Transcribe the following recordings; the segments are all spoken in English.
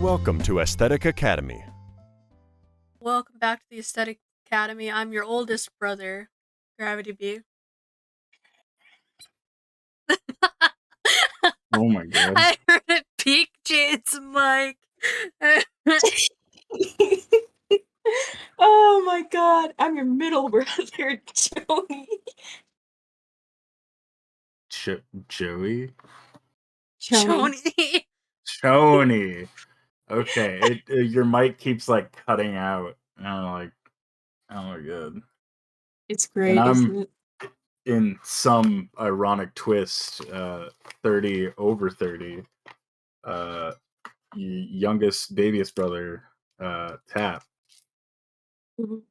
Welcome to Aesthetic Academy. Welcome back to the Aesthetic Academy. I'm your oldest brother, Gravity B. Oh my god. I heard it peak Jade's mic. Oh my god, I'm your middle brother, Joey. Joey? Joni. Choni. Okay, your mic keeps like cutting out. And I'm like, oh my god. It's great, And isn't I'm it? in some ironic twist, 30 over 30. Youngest, babyest brother, Tap. Mhm.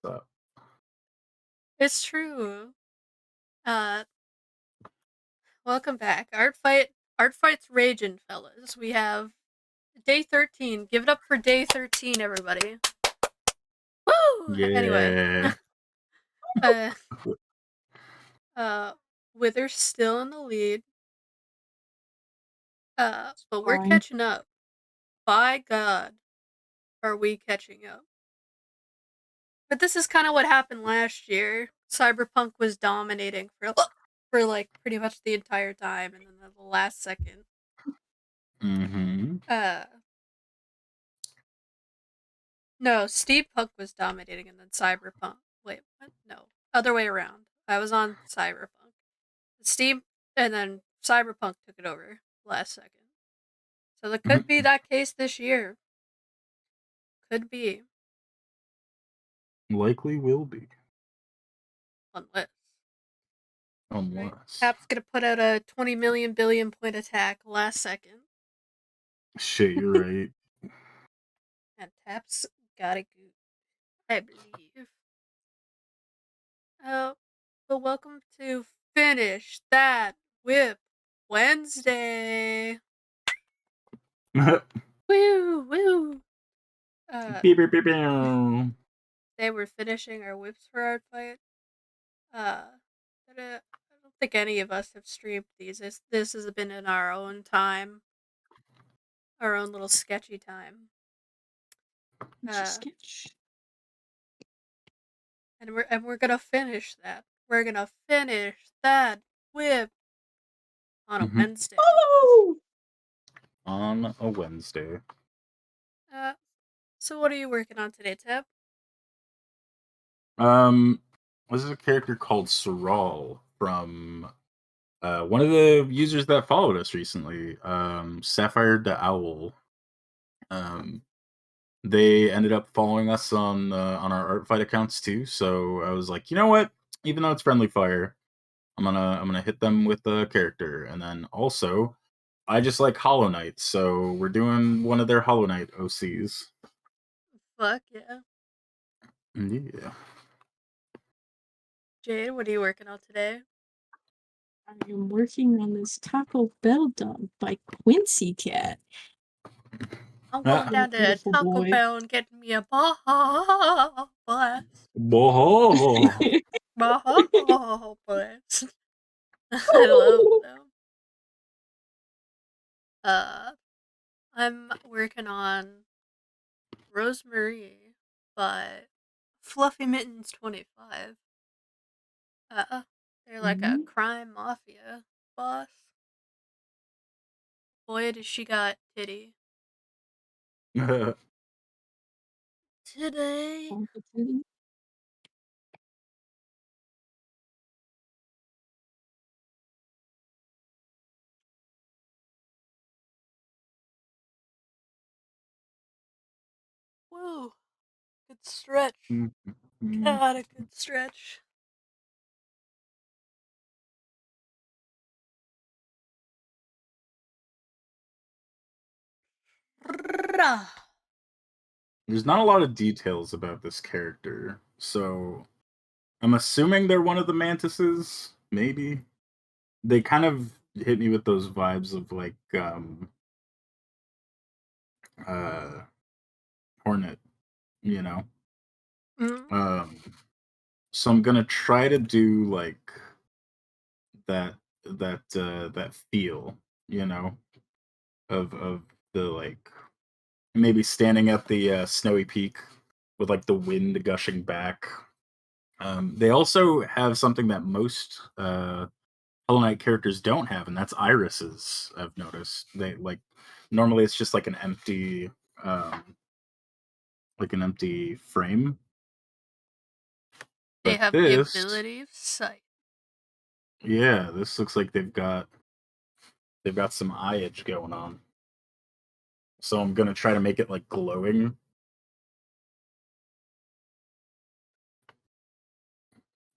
So, It's true. Welcome back. Artfight's raging, fellas. We have day 13. Give it up for day 13, everybody. Woo! Anyway. yeah. Wither's still in the lead. But we're Fine. catching up. By God, are we catching up? But this is kind of what happened last year. Cyberpunk was dominating for like pretty much the entire time, and then the last second. Mm-hmm. No, Steampunk was dominating, and then Cyberpunk. Wait, what? No, other way around. I was on Cyberpunk. Steam, and then Cyberpunk took it over last second. So there could be that case this year. Could be. Likely will be. Unless. Unless. Tap's gonna put out a 20 million billion point attack last second. Shit, you're right. And Tap's got a goot, I believe. But welcome to Finish That WIP Wednesday. Woo, woo. Beep, beep, beep, beep. Today we're finishing our whips for our fight. I don't think any of us have streamed these. This has been in our own time. Our own little sketchy time. Sketch. And we're gonna finish that. We're gonna finish that whip on a Wednesday. Oh! On a Wednesday. So what are you working on today, Teb? This is a character called Saral from one of the users that followed us recently, Sapphire the Owl. They ended up following us on our artfight accounts too. So I was like, you know what? Even though it's friendly fire, I'm gonna hit them with the character, and then also, I just like Hollow Knight, so we're doing one of their Hollow Knight OCs. Fuck yeah. Yeah. Jade, what are you working on today? I am working on this Taco Bell dog by Quincy Cat. I'm going down to Taco Bell and getting me a Baja Blast. Baja Blast. I love them. I'm working on Rosemary by Fluffy Mittens 25. They're like a crime mafia boss. Boy, does she got titty. Today. Woo. Good stretch. God, a good stretch. There's not a lot of details about this character, so I'm assuming they're one of the mantises, maybe. They kind of hit me with those vibes of like Hornet, you know. So I'm gonna try to do like that feel, you know, of the like maybe standing at the snowy peak with like the wind gushing back. They also have something that most Hollow Knight characters don't have, and that's irises. I've noticed they like normally it's just like an empty frame. They But have the this, ability of sight. yeah, this looks like they've got some eye edge going on. So I'm gonna try to make it like glowing.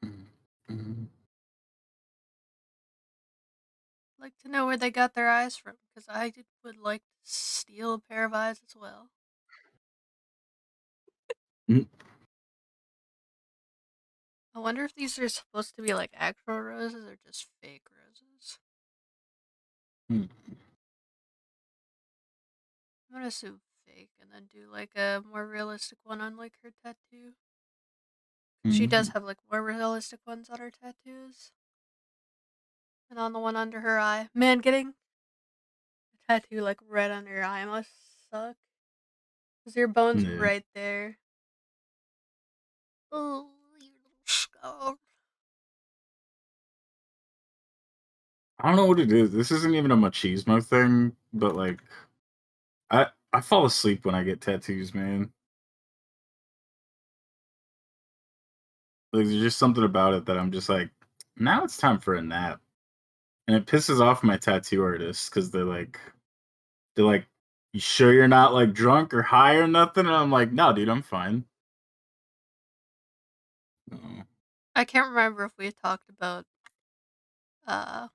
I'd like to know where they got their eyes from, because would like to steal a pair of eyes as well. Mm. I wonder if these are supposed to be like actual roses or just fake roses. Hmm. I'm gonna assume fake and then do like a more realistic one on like her tattoo. She does have like more realistic ones on her tattoos. And on the one under her eye. Man, getting a tattoo like right under your eye must suck. Because your bone's Yeah. right there. Oh, you little scar. I don't know what it is. This isn't even a machismo thing, but like I fall asleep when I get tattoos, man. Like there's just something about it that I'm just like, now it's time for a nap. And it pisses off my tattoo artists because they're like, you sure you're not like drunk or high or nothing? And I'm like, no, dude, I'm fine. Oh. I can't remember if we talked about uh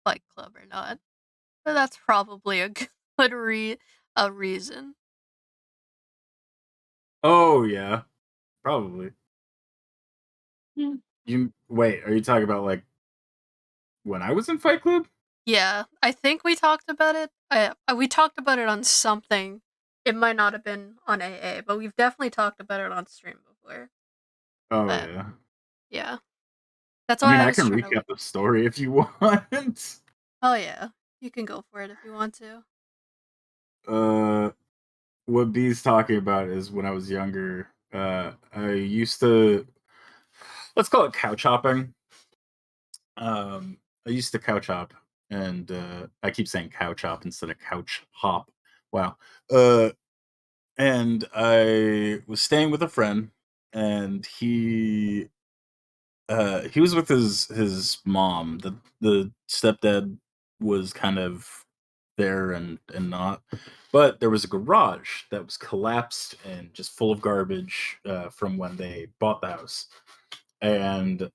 Fight Club or not. But that's probably a good reason. Oh yeah, probably. Yeah. You wait, are you talking about like when I was in Fight Club? Yeah, I think we talked about it. We talked about it on something. It might not have been on AA, but we've definitely talked about it on stream before. Oh But yeah. yeah, that's I mean, why I I was can trying to recap look. the story if you want. Oh yeah, you can go for it if you want to. uh what B's talking about is when I was younger, I used to, let's call it couch hopping. I used to couch hop, and I keep saying couch hop instead of couch hop. Wow. Uh, and I was staying with a friend, and he was with his mom. The stepdad was kind of there and not, but there was a garage that was collapsed and just full of garbage from when they bought the house. And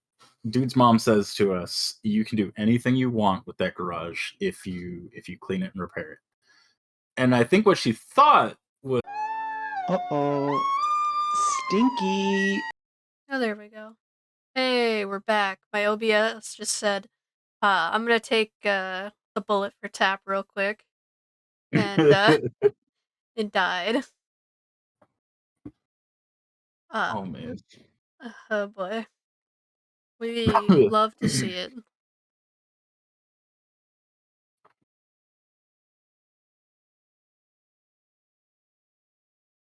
dude's mom says to us, "You can do anything you want with that garage if you clean it and repair it." And I think what she thought was, Uh-oh. Stinky. Oh, there we go. Hey, we're back. My OBS just said, I'm gonna take the bullet for tap real quick, and it died. oh man. Oh boy, we love to see it.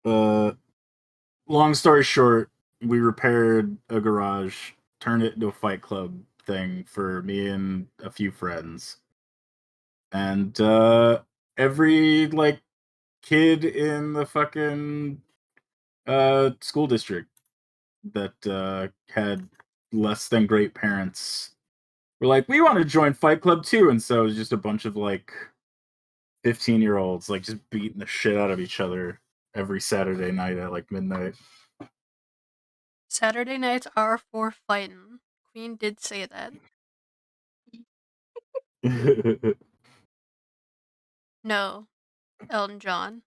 uh, long story short, we repaired a garage, turned it into a fight club thing for me and a few friends, and every like kid in the fucking school district that had less than great parents were like, we want to join Fight Club too. And so it was just a bunch of like 15-year-olds like just beating the shit out of each other every Saturday night at like midnight. Saturday nights are for fighting. Queen did say that. No, Elton John.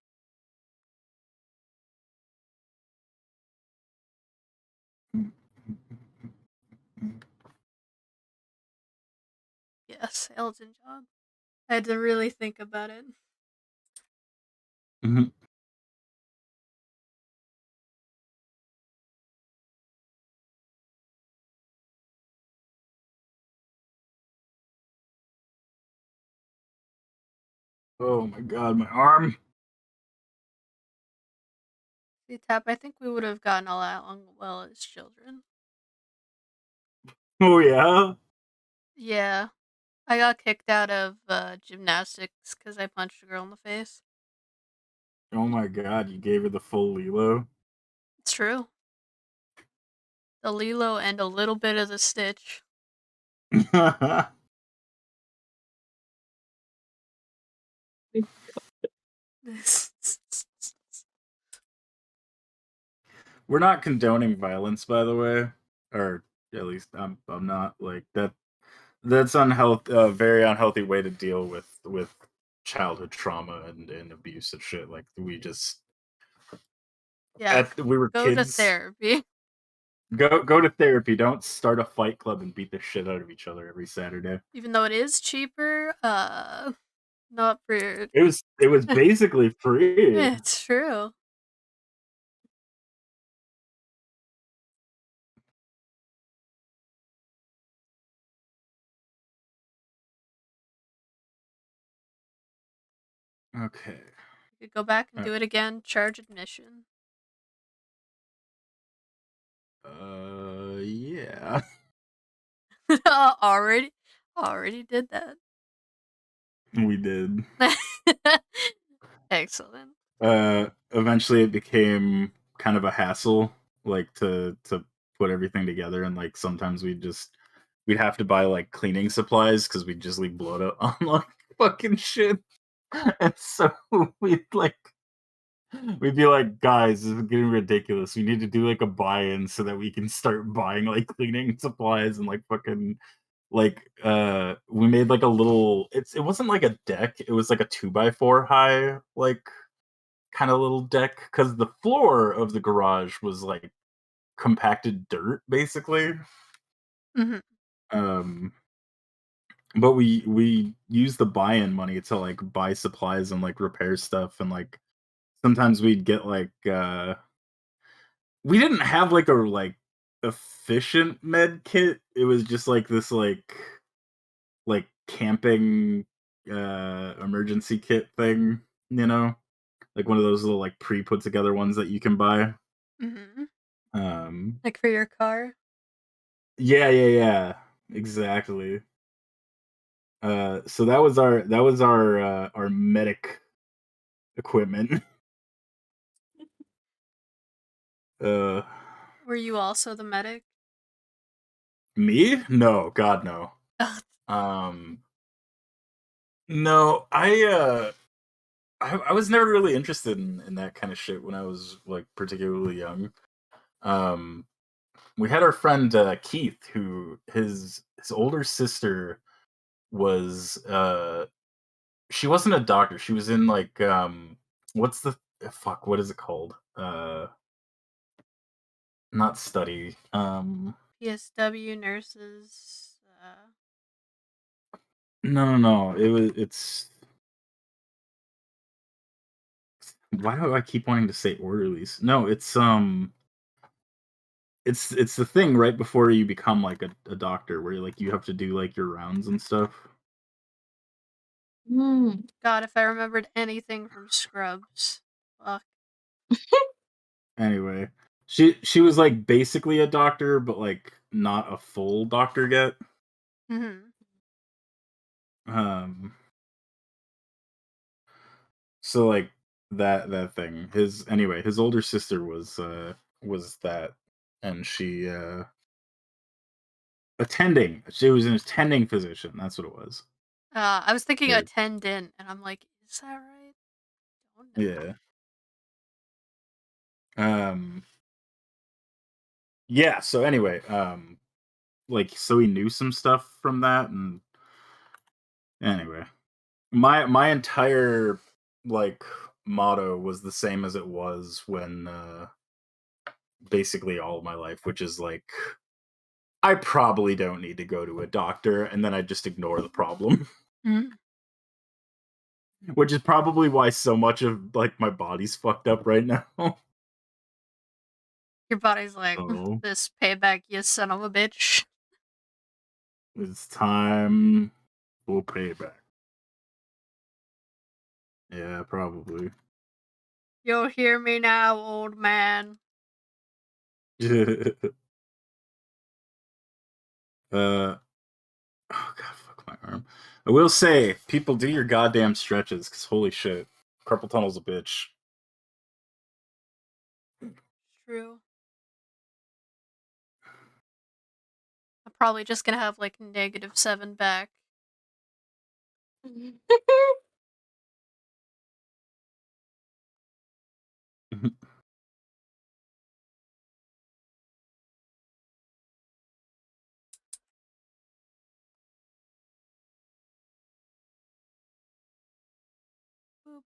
Yes, Elton John. I had to really think about it. Mhm. Oh my god, my arm. See, Tap, I think we would have gotten along well as children. Oh yeah. Yeah. I got kicked out of gymnastics because I punched a girl in the face. Oh my god, you gave her the full Lilo. It's true. The Lilo and a little bit of the Stitch. We're not condoning violence, by the way, or at least I'm not like that. That's unhealthy. Very unhealthy way to deal with childhood trauma and abuse and shit. Like we just Yeah. we were Go to kids. therapy. Go to therapy. Don't start a fight club and beat the shit out of each other every Saturday. Even though it is cheaper, not for. It was basically free. It's true. Okay. You could go back and do it again. Charge admission. Yeah. Already did that. We did. Excellent. Eventually it became kind of a hassle, like to put everything together, and like sometimes we'd have to buy like cleaning supplies because we'd just leave blood out on like fucking shit. And so we'd be like, guys, this is getting ridiculous. We need to do like a buy-in so that we can start buying like cleaning supplies and like fucking like we made like a little it wasn't like a deck, it was like a 2x4 high like kind of little deck because the floor of the garage was like compacted dirt basically. Hmm. um but we used the buy-in money to like buy supplies and like repair stuff, and like sometimes we'd get like we didn't have like a like efficient med kit. It was just like this like camping emergency kit thing, you know, like one of those little like pre-put together ones that you can buy. Hmm. um Like for your car. yeah, exactly. So that was our medic equipment. uh Were you also the medic? Me? No, god no. um no, I was never really interested in that kind of shit when I was like particularly young. um we had our friend Keith, who his older sister was she wasn't a doctor. She was in like what's the fuck? What is it called? Not study. PSW nurses. No. It's. Why do I keep wanting to say orderlies? No, it's the thing right before you become like a doctor, where like you have to do like your rounds and stuff. God, if I remembered anything from Scrubs. Fuck. Anyway, she was like basically a doctor, but like not a full doctor yet. Hmm. Um, so like that thing. His older sister was that, and she attending. She was an attending physician. That's what it was. I was thinking Or- attendant, and I'm like, is that right? Don't know. yeah. Um. Yeah. So anyway, like so he knew some stuff from that, and anyway, my entire like motto was the same as it was when basically all of my life, which is like I probably don't need to go to a doctor, and then I just ignore the problem. Mhm. Which is probably why so much of like my body's fucked up right now. Your body's like, Oh, this payback, you son of a bitch. it's time for payback. Yeah, probably. You'll hear me now, old man. Oh god, fuck my arm. I will say, people do your goddamn stretches, because holy shit, carpal tunnel's a bitch. True. I'm probably just gonna have like -7 back. Boop.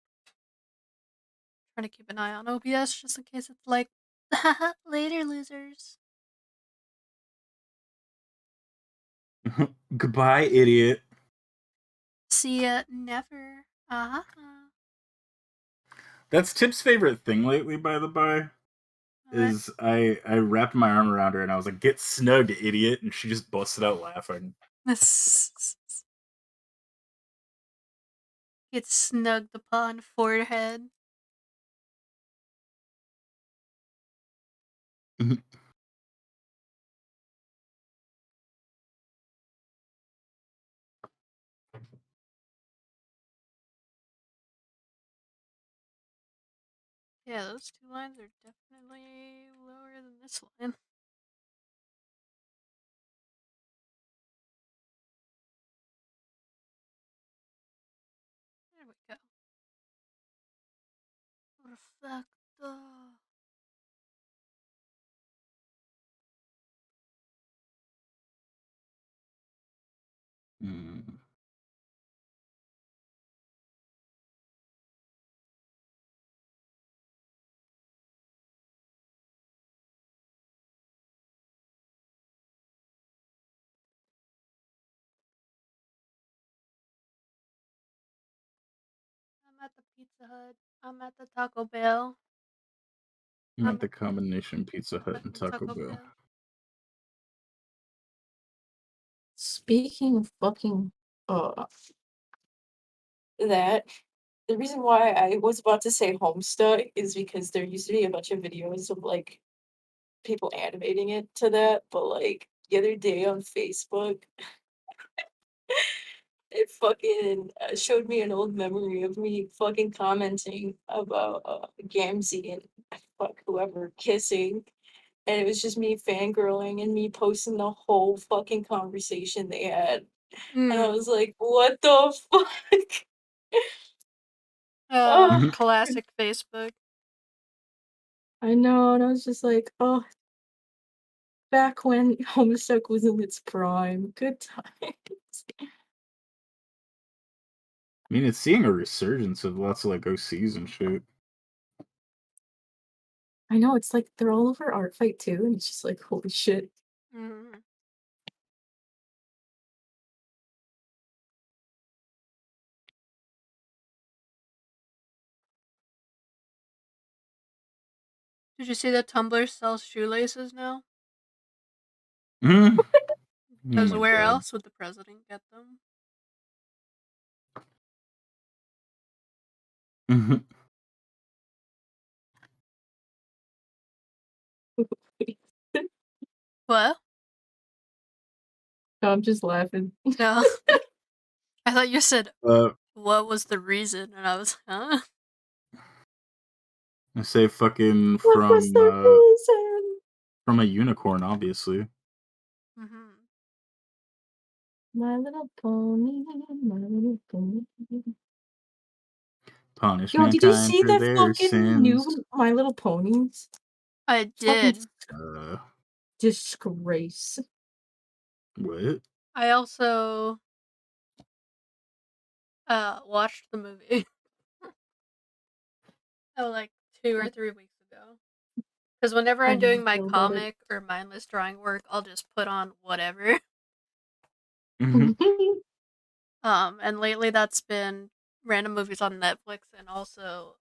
Trying to keep an eye on OBS just in case it's like, later, losers. Goodbye, idiot. See ya never. Uh-huh. That's Tip's favorite thing lately, by the by. Is I wrapped my arm around her and I was like, "Get snug, idiot!" And she just busted out laughing. Get snugged upon forehead. Yeah, those two lines are definitely lower than this line. There we go. Perfecto. Mm. I'm at the Pizza Hut. I'm at the Taco Bell. I'm I'm at the combination Pizza Hut at and the Taco Bell. Speaking of fucking that, the reason why I was about to say Homestuck is because there used to be a bunch of videos of like people animating it to that, but like the other day on Facebook, it fucking showed me an old memory of me fucking commenting about Gamzee and fuck whoever kissing. And it was just me fangirling and me posting the whole fucking conversation they had. And I was like, what the fuck? Oh, Classic Facebook. I know, and I was just like, oh, back when Homestuck was in its prime. Good times. I mean, it's seeing a resurgence of lots of like OCs and shit. I know, it's like they're all over Artfight too, and it's just like, holy shit. Mm-hmm. Did you see that Tumblr sells shoelaces now? Mm. Oh Because my where god. else would the president get them? What? No, I'm just laughing. No. I thought you said, Uh, what was the reason? And I was, huh? I say fucking What was the reason? from a unicorn, obviously. Mm-hmm. My Little Pony, My Little Pony. Punish Yo, did you mankind see for the their fucking new sins. My Little Ponies? I Fucking did. disgrace. What? I also watched the movie. Oh, like 2 or 3 weeks ago. Because whenever How I'm do you doing my feel about it? comic or mindless drawing work, I'll just put on whatever. And lately that's been random movies on Netflix and also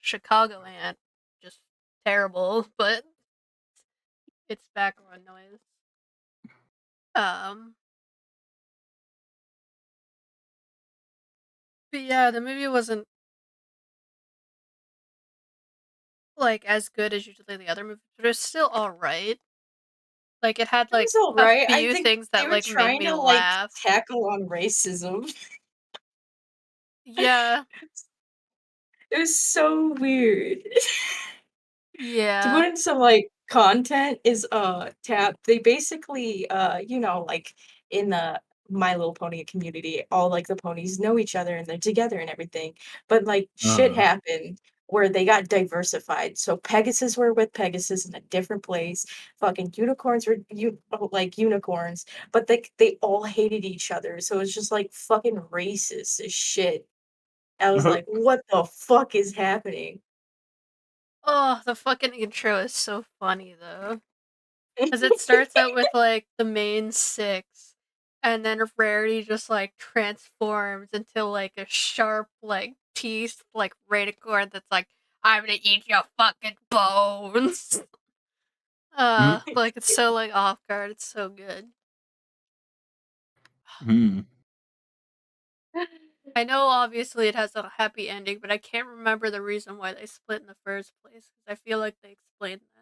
Chicagoland. Just terrible, but it's background noise. Um, but yeah, the movie wasn't like as good as usually the other movies, but it was still alright. Like it had It like was all a right. I few think things they that were like made trying me to like laugh. tackle on racism. Yeah, It was so weird. To yeah. put in some like content is tap they basically you know like in the My Little Pony community all like the ponies know each other and they're together and everything, but like shit Uh, happened where they got diversified. So Pegasus were with Pegasus in a different place, fucking unicorns were like unicorns, but they all hated each other, so it's just like fucking racist as shit. I was like, what the fuck is happening? Oh, the fucking intro is so funny though. Because it starts out with like the main six, and then Rarity just like transforms into like a sharp, like teeth, like Rainicorn that's like, I'm gonna eat your fucking bones. Like it's so like off guard, it's so good. hmm. I know obviously it has a happy ending, but I can't remember the reason why they split in the first place, because I feel like they explained that.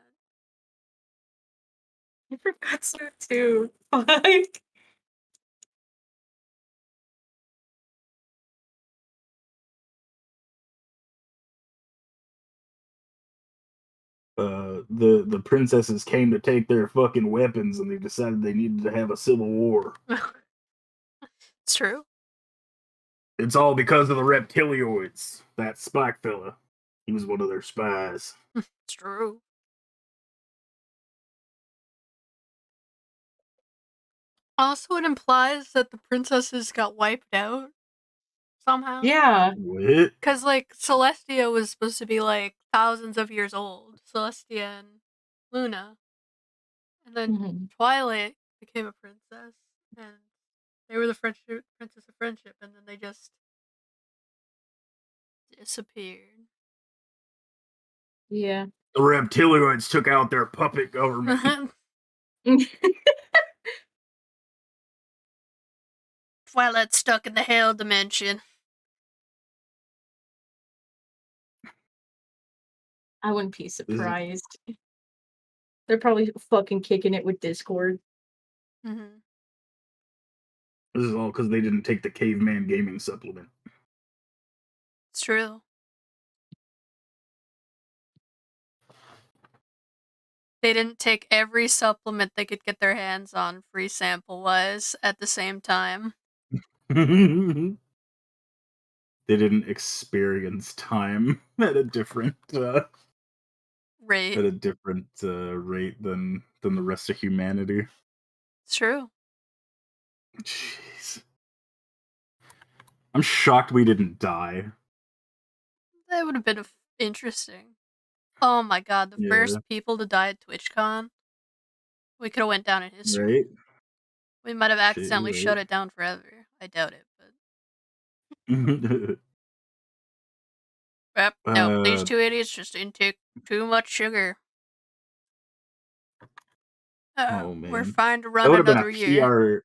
I forgot so too. Like, The princesses came to take their fucking weapons, and they decided they needed to have a civil war. It's true. It's all because of the reptilioids. That Spike fella, he was one of their spies. It's true. Also, it implies that the princesses got wiped out somehow. yeah. What? Because, like, Celestia was supposed to be, like, thousands of years old. Celestia and Luna. And then Mhm. Twilight became a princess. And they were the princess of friendship. And then they just disappeared. Yeah. The reptilioids took out their puppet government. Twilight's stuck in the hell dimension. I wouldn't be This surprised. They're probably fucking kicking it with Discord. Mm-hmm. is all because they didn't take the caveman gaming supplement. It's true. They didn't take every supplement they could get their hands on free sample wise at the same time. They didn't experience time at a different Right. rate than the rest of humanity. It's true. Jeez. I'm shocked we didn't die. That would have been interesting. Oh my god, the Yeah, first people to die at TwitchCon. We could have went down in history. right? We might have Shit, accidentally you're shut it down forever. I doubt it, but right. yep. No, these uh, two idiots just intake too much sugar. oh We're man. fine to That run would have been a another year. PR.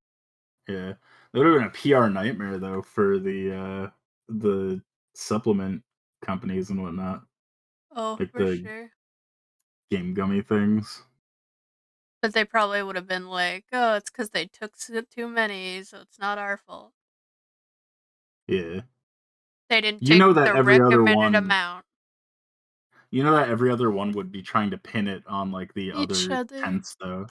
Yeah, that would have been a PR nightmare though for the supplement companies and whatnot, Oh, like for the sure. game gummy things. But they probably would have been like, oh, it's because they took too many, so it's not our fault. Yeah, They didn't you take know that the every other recommended one. amount. You know that every other one would be trying to pin it on like the Each other other. tents though.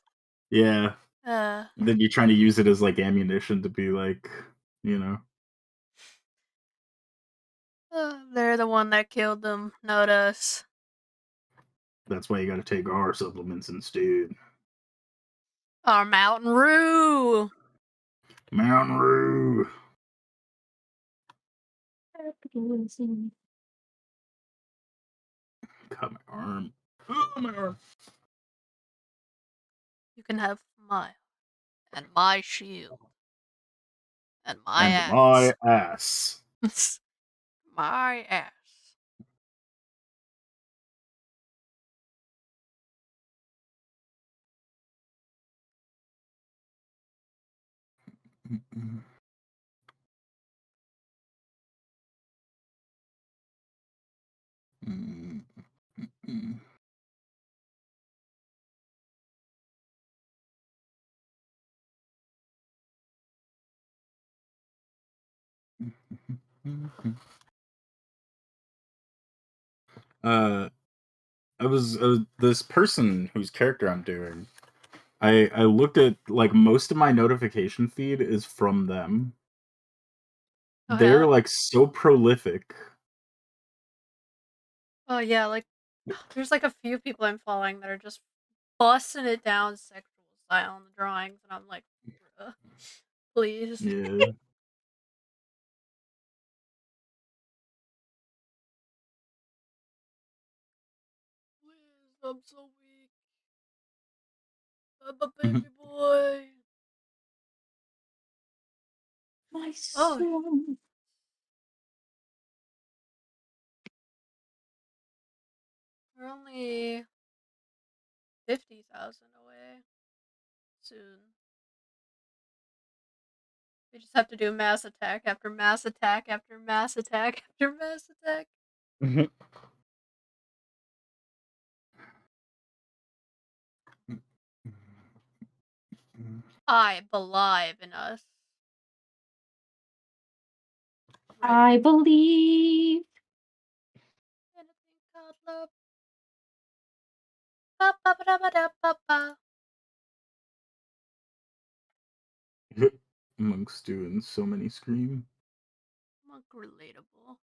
Yeah, Uh, they'd be trying to use it as like ammunition to be like, you know, they're the one that killed them, not us. that's why you got to take our supplements instead. Our Mountain Roo! Mountain Roo. Cut my arm. Oh, my arm. You can have my and my shield and my And axe. my ass. My ass. Mm. Uh, I was this person whose character I'm doing. I looked at like most of my notification feed is from them. Oh They're yeah. like so prolific. Oh yeah, like there's like a few people I'm following that are just busting it down sexual style in the drawings, and I'm like, bruh, please. Yeah. Please, I'm so weak. I'm a baby boy. My Oh, son. we're only 50,000 away soon. We just have to do mass attack after mass attack after mass attack after mass attack. I believe in us. Right? I believe. Anything called love. Ba, ba, ba, da, ba, da, ba, ba. Amongst doing so many scream. Monk relatable.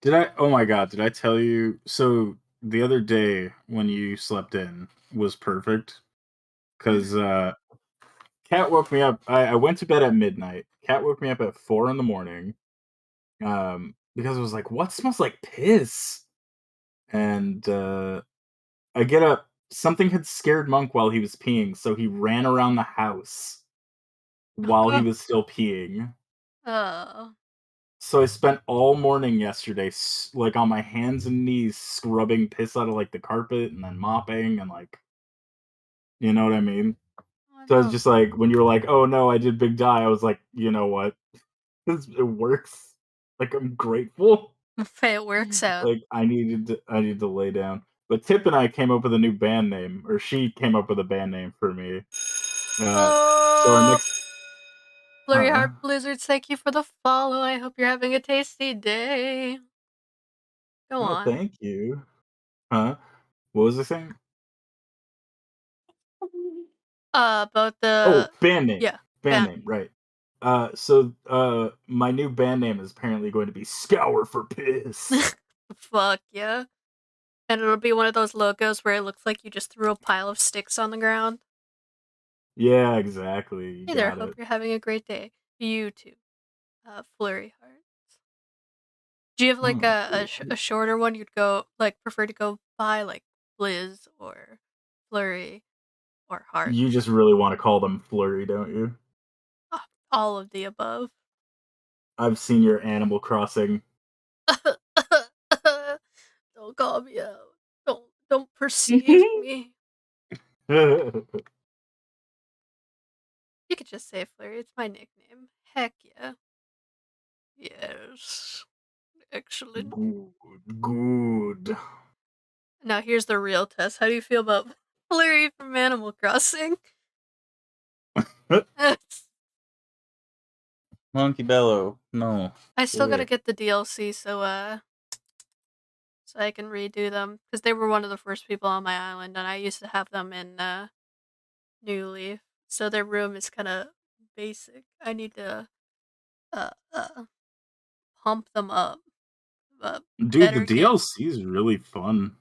Did I? Oh my god! Did I tell you? So the other day when you slept in was perfect because Cat woke me up. I went to bed at midnight. Cat woke me up at 4 in the morning. Because I was like, "What smells like piss?" And I get up. Something had scared Monk while he was peeing, so he ran around the house while he was still peeing. Oh. So I spent all morning yesterday, like on my hands and knees, scrubbing piss out of like the carpet and then mopping and like, you know what I mean? Oh So I was no. just like, when you were like, "Oh no, I did big die," I was like, you know what? It works. Like I'm grateful. If it works out. Like I need to lay down. But Tip and I came up with a new band name, or she came up with a band name for me. So our Oh, next, Blurry huh? Heart Blizzards, thank you for the follow. I hope you're having a tasty day. Go Oh, on. thank you. Huh? What was I saying? About Oh, the band name. yeah, Band band. name, right. My new band name is apparently going to be Scour for Piss. Fuck yeah. And it'll be one of those logos where it looks like you just threw a pile of sticks on the ground. Yeah, exactly. You Hey there, got hope it. you're having a great day. You too. Flurry Heart. Do you have like Oh, a shorter one you'd go like prefer to go by, like Blizz or Flurry or Heart? you just really want to call them Flurry, don't you? Ah, all of the above. I've seen your Animal Crossing. Don't call me out. Don't perceive me. You could just say Flurry. It's my nickname. Heck yeah. Yes. Excellent. Good. Now here's the real test. How do you feel about Flurry from Animal Crossing? Monkey Bellow. No. I still gotta Away. get the DLC, so I can redo them because they were one of the first people on my island, and I used to have them in New Leaf. So their room is kind of basic. I need to uh, uh pump them up. Dude, the Better game. DLC is really fun.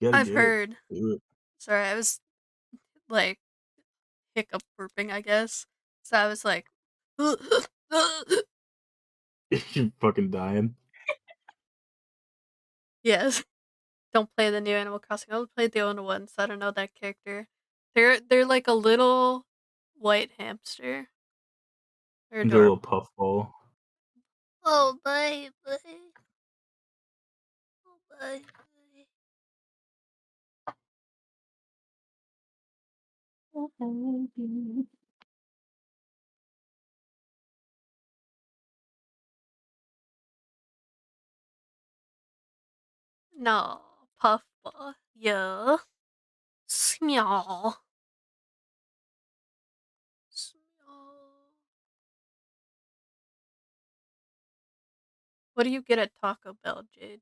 Gotta I've get it. heard. Do it. Sorry, I was like hiccup burping, I guess. So I was like, You're fucking dying. yes. Don't play the new Animal Crossing. I played the old one, so I don't know that character. They're like a little white hamster. They're Do a little adorable. puffball. Oh baby. Oh baby. No, Puffball. Yeah. Small. Small. What do you get at Taco Bell, Jade?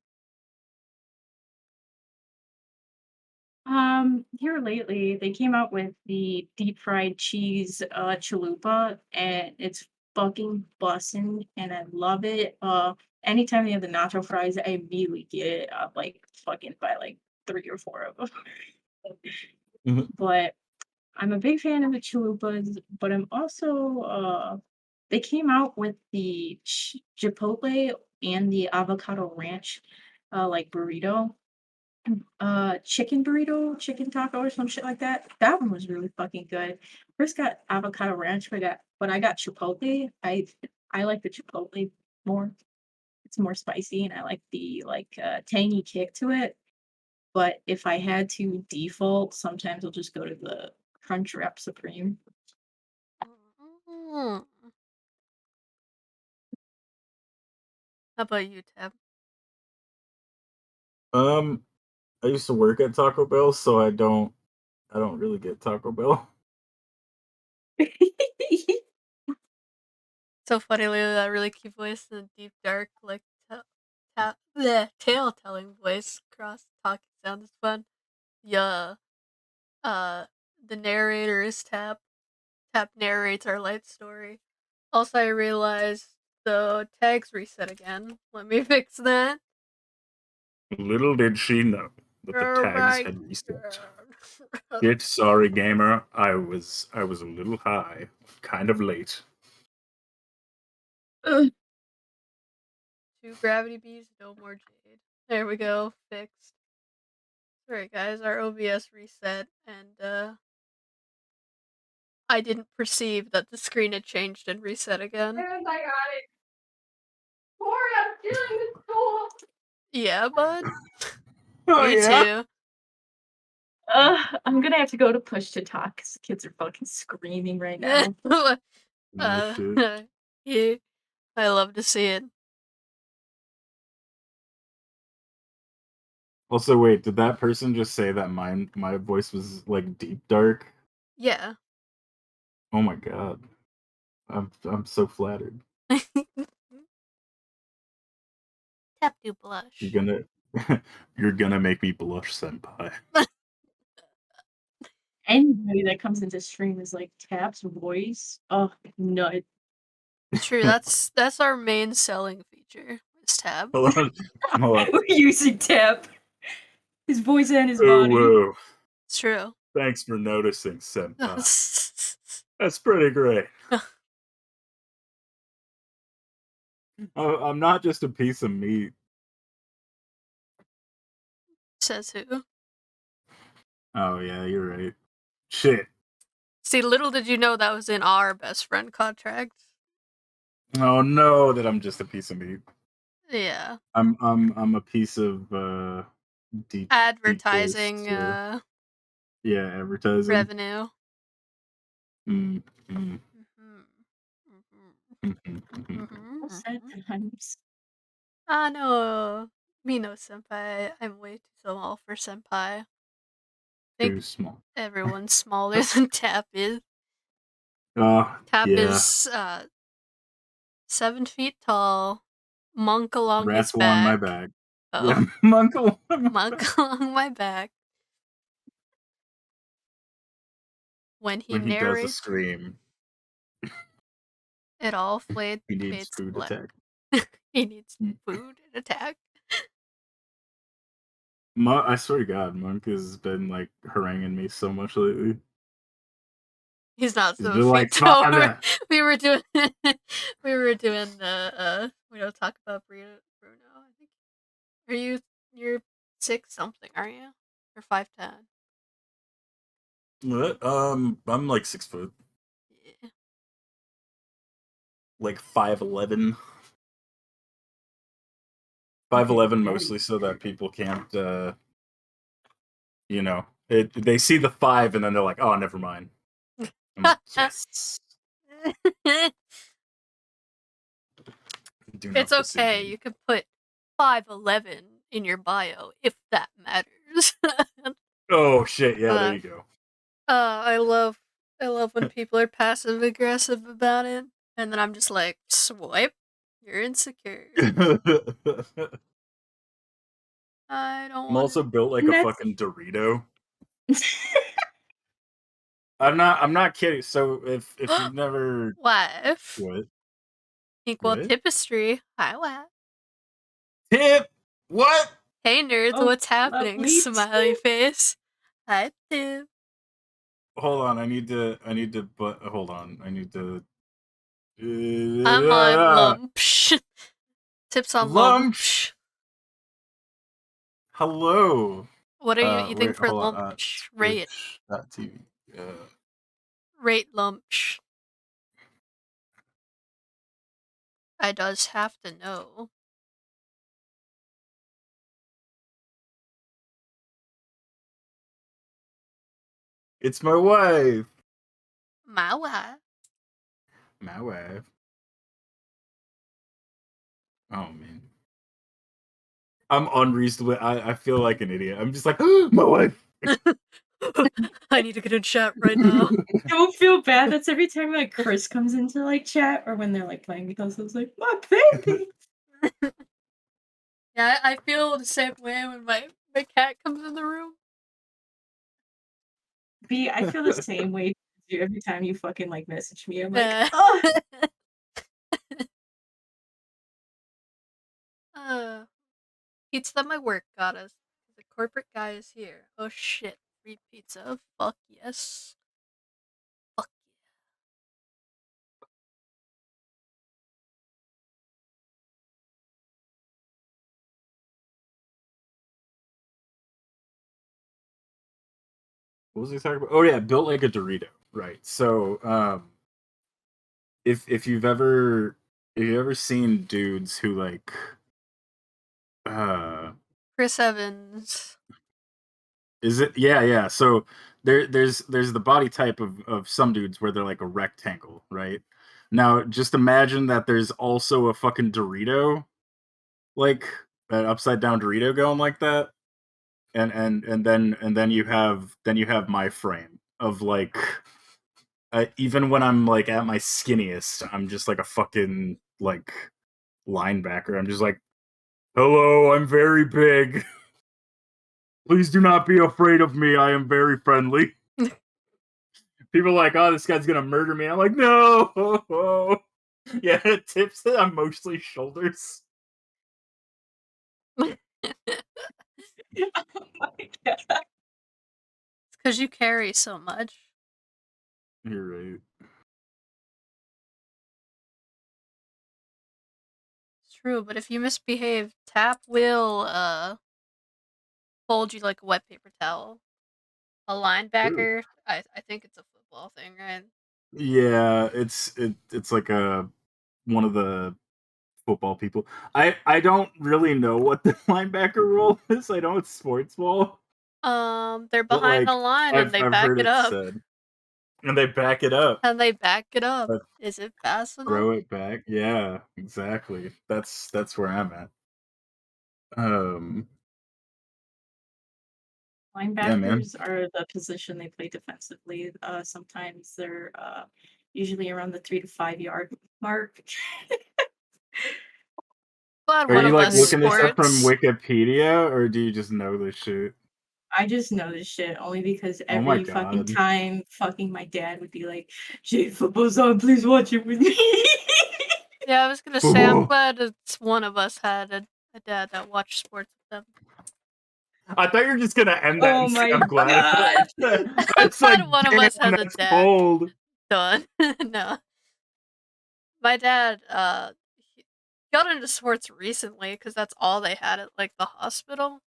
Here lately, they came out with the deep fried cheese chalupa, and it's fucking bussin', and I love it. Anytime they have the nacho fries, I immediately get it. Like fucking buy like 3 or 4 of them. Mhm. But I'm a big fan of the chalupas, but I'm also they came out with the chipotle and the avocado ranch like burrito. Chicken burrito, chicken taco, or some shit like that. That one was really fucking good. First got avocado ranch, but I got chipotle. I like the chipotle more. It's more spicy, and I like the tangy kick to it. But if I had to default, sometimes I'll just go to the Crunchwrap Supreme. Mm. How about you, Tab? I used to work at Taco Bell, so I don't really get Taco Bell. So funny, Lily, that really cute voice and deep, dark, like tail-telling voice cross talking sound is fun. Yeah. The narrator is Tap. Tap narrates our light story. Also, I realized the tags reset again. Let me fix that. Little did she know that the Oh tags my had reset. god. Shit, sorry, gamer. I was a little high, kind of late. Ugh. 2 gravity bees, no more jade. There we go, fixed. Sorry guys, our OBS reset, and I didn't perceive that the screen had changed and reset again. I got it. Corey, I'm feeling this cool. Yeah, bud. Oh Me yeah. too. I'm gonna have to go to push to talk because the kids are fucking screaming right now. Oh, shit. Yeah, I love to see it. Also, wait, did that person just say that my voice was like deep dark? Yeah. Oh my god. I'm so flattered. Tap do blush. You're gonna you're gonna make me blush, senpai. Anybody that comes into stream is like Tap's voice. Oh, nut. True, that's our main selling feature. Is Tab. Hold on. Hold on. We're using Tap. His voice and his Oh, body. whoa. It's true. Thanks for noticing, senpai. That's pretty great. I'm not just a piece of meat. Says who? Oh yeah, you're right. Shit. See, little did you know that was in our best friend contract. Oh no, that I'm just a piece of meat. Yeah. I'm a piece of deep Advertising voiced, yeah, advertising. revenue. Mm, mm, Mm-hmm. mhm, mhm. Mm-hmm. Sad times. Ah, no. Me no senpai. I'm way too small for senpai. I think Too small. everyone's smaller than Tap is. Oh Tap yeah. is 7 feet tall, monk along his Rats along my back. back. Oh, Yeah, monk along my monk back. along my back. When he When he does a narrates, scream, it all fades he needs to food black. attack. He needs Mm. food and attack. I swear to God, Monk has been like haranguing me so much lately. He's not He's so been like, feet tall. "Father." We were doing we don't talk about Bruno. I think you're 6 something, aren't you? Or 5'10"? What? I'm like 6 foot, Yeah. like 5'11". Okay, 5'11" daddy. mostly so that people can't, they see the 5 and then they're like, "Oh, never mind." I'm like, yes. Do not It's perceive okay. me. You can put 5'11" in your bio, if that matters. Oh shit! Yeah, there you go. I love when people are passive aggressive about it, and then I'm just like, swipe, you're insecure. I don't I'm want also built like a That's- fucking Dorito. I'm not kidding. So if you've never wife. what Equal What? tipistry. Hi, wife. Tip what? Hey, nerds, Oh, what's happening? lovely Smiley face. Hi, Tip. Hold on, I need to but hold on. I need to I'm on Lumpsh. Tips on Lumpsh. Lumpsh. Hello. What are you eating for hold on, Lumpsh? Rate. Twitch.tv. Rate Lumpsh. I does have to know. It's my wife. My wife. My wife. Oh man. I'm unreasonably I feel like an idiot. I'm just like, my wife. I need to get in chat right now. Don't feel bad. That's every time like Chris comes into like chat or when they're like playing with us. I was like, my baby. Yeah, I feel the same way when my cat comes in the room. B, I feel the same way every time you fucking like message me. I'm like, Yeah. oh. Pizza that my work got us. The corporate guy is here. Oh shit. Free pizza. Fuck yes. Fuck What was he talking about? Oh yeah, built like a Dorito. Right. So if you've ever seen dudes who like Chris Evans. is it yeah. So there's the body type of some dudes where they're like a rectangle, right? Now just imagine that there's also a fucking Dorito, like an upside down Dorito going like that. And then you have my frame of like even when I'm like at my skinniest, I'm just like a fucking like linebacker. I'm just like, hello, I'm very big. Please do not be afraid of me. I am very friendly. People are like, oh, this guy's gonna murder me. I'm like, no. Yeah, tips. I'm mostly shoulders. Oh my God. It's because you carry so much. You're right. It's true, but if you misbehave, Tap will fold you like a wet paper towel. A linebacker, I think it's a football thing, right? Yeah, it's like a one of the football people. I don't really know what the linebacker role is. I know it's sports ball. They're But behind like the line and they I've back heard it it up. said. And they back it up. And they back it up. But Is it fast enough? throw it back. Yeah, exactly. That's where I'm at. Linebackers are the position they play defensively. Sometimes they're usually around the 3 to 5 yard mark. Glad Are one you of like us looking this up from sports. Wikipedia or do you just know this shit? I just know this shit only because Oh my every fucking God. time fucking my dad would be like, Jay, football's on, please watch it with me. Yeah, I was gonna say, I'm glad it's one of us had a dad that watched sports with them. I thought you were just gonna end that Oh and say my I'm glad. God. I'm It's like, glad one of us damn, has a that's dad. cold. Done. No. My dad, he got into sports recently because that's all they had at like the hospital.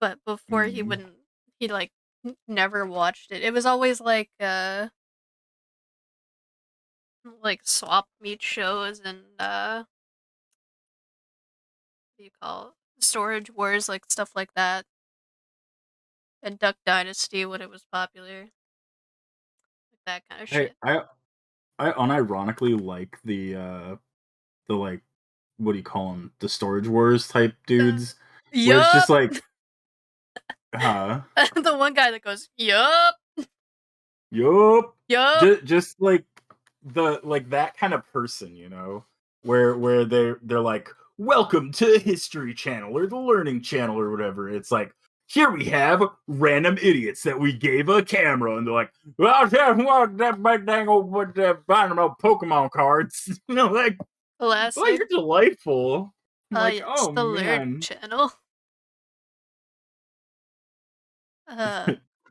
But before he wouldn't, he like never watched it. It was always like swap meet shows and what do you call it? Storage Wars, like stuff like that. And Duck Dynasty when it was popular. Like that kind of Hey, shit. I unironically like the like what do you call them? The Storage Wars type dudes. where it's just Yup. like, huh? The one guy that goes, yup, Yup. yup. Just like that kind of person, you know, where they're like, welcome to History Channel or the Learning Channel or whatever. It's like, here we have random idiots that we gave a camera, and they're like, well, that big dang old Pokemon cards. You know, like, oh, Classic. you're delightful. I'm like, Yes, oh the Learning man. Channel.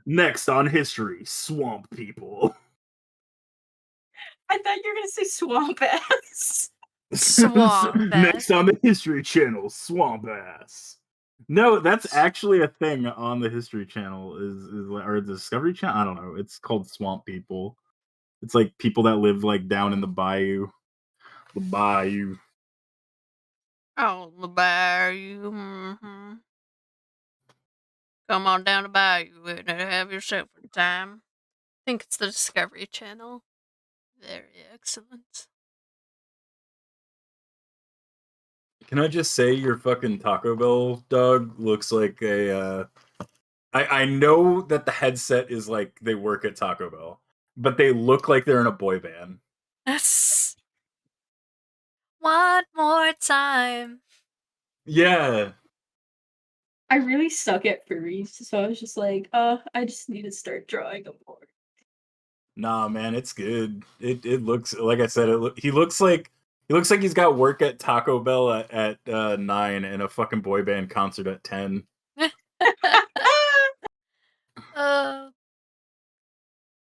Next on History, Swamp People. I thought you were gonna say swamp ass. Swamp Next ass. on the History Channel, Swamp Ass. No, that's actually a thing on the History Channel, or the Discovery Channel. I don't know. It's called Swamp People. It's like people that live like down in the bayou. The bayou. Oh, the bayou. Mm-hmm. Come on down the bayou and have yourself a time. I think it's the Discovery Channel. Very excellent. Can I just say your fucking Taco Bell dog looks like a I know that the headset is like they work at Taco Bell, but they look like they're in a boy band. Yes. One more time. Yeah. I really suck at furries, so I was just like, I just need to start drawing them more. Nah, man, it's good. It looks like I said. He looks like he's got work at Taco Bell at 9 and a fucking boy band concert at 10. Fucking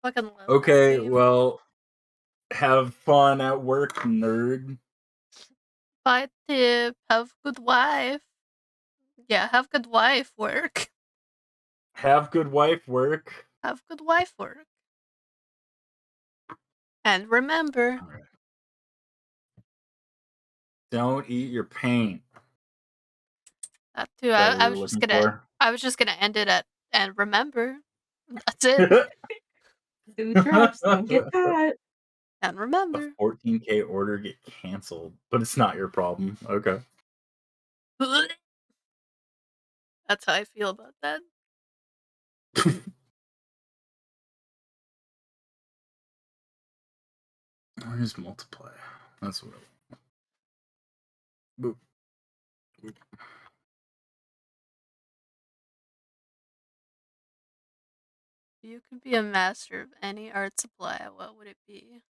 love that Okay, game. well, have fun at work, nerd. Bye tip. Have good wife. Yeah, have good wife work. Have good wife work. Have good wife work. And remember, All right. Don't eat your paint. that too. Is that what I you're was just looking gonna. for? I was just gonna end it at and remember. That's it. Food drops, don't get caught. And The remember. 14K order get canceled, but it's not your problem. Okay. That's how I feel about that. Where's multiply? That's what. Boop. Boop. You could be a master of any art supply. What would it be?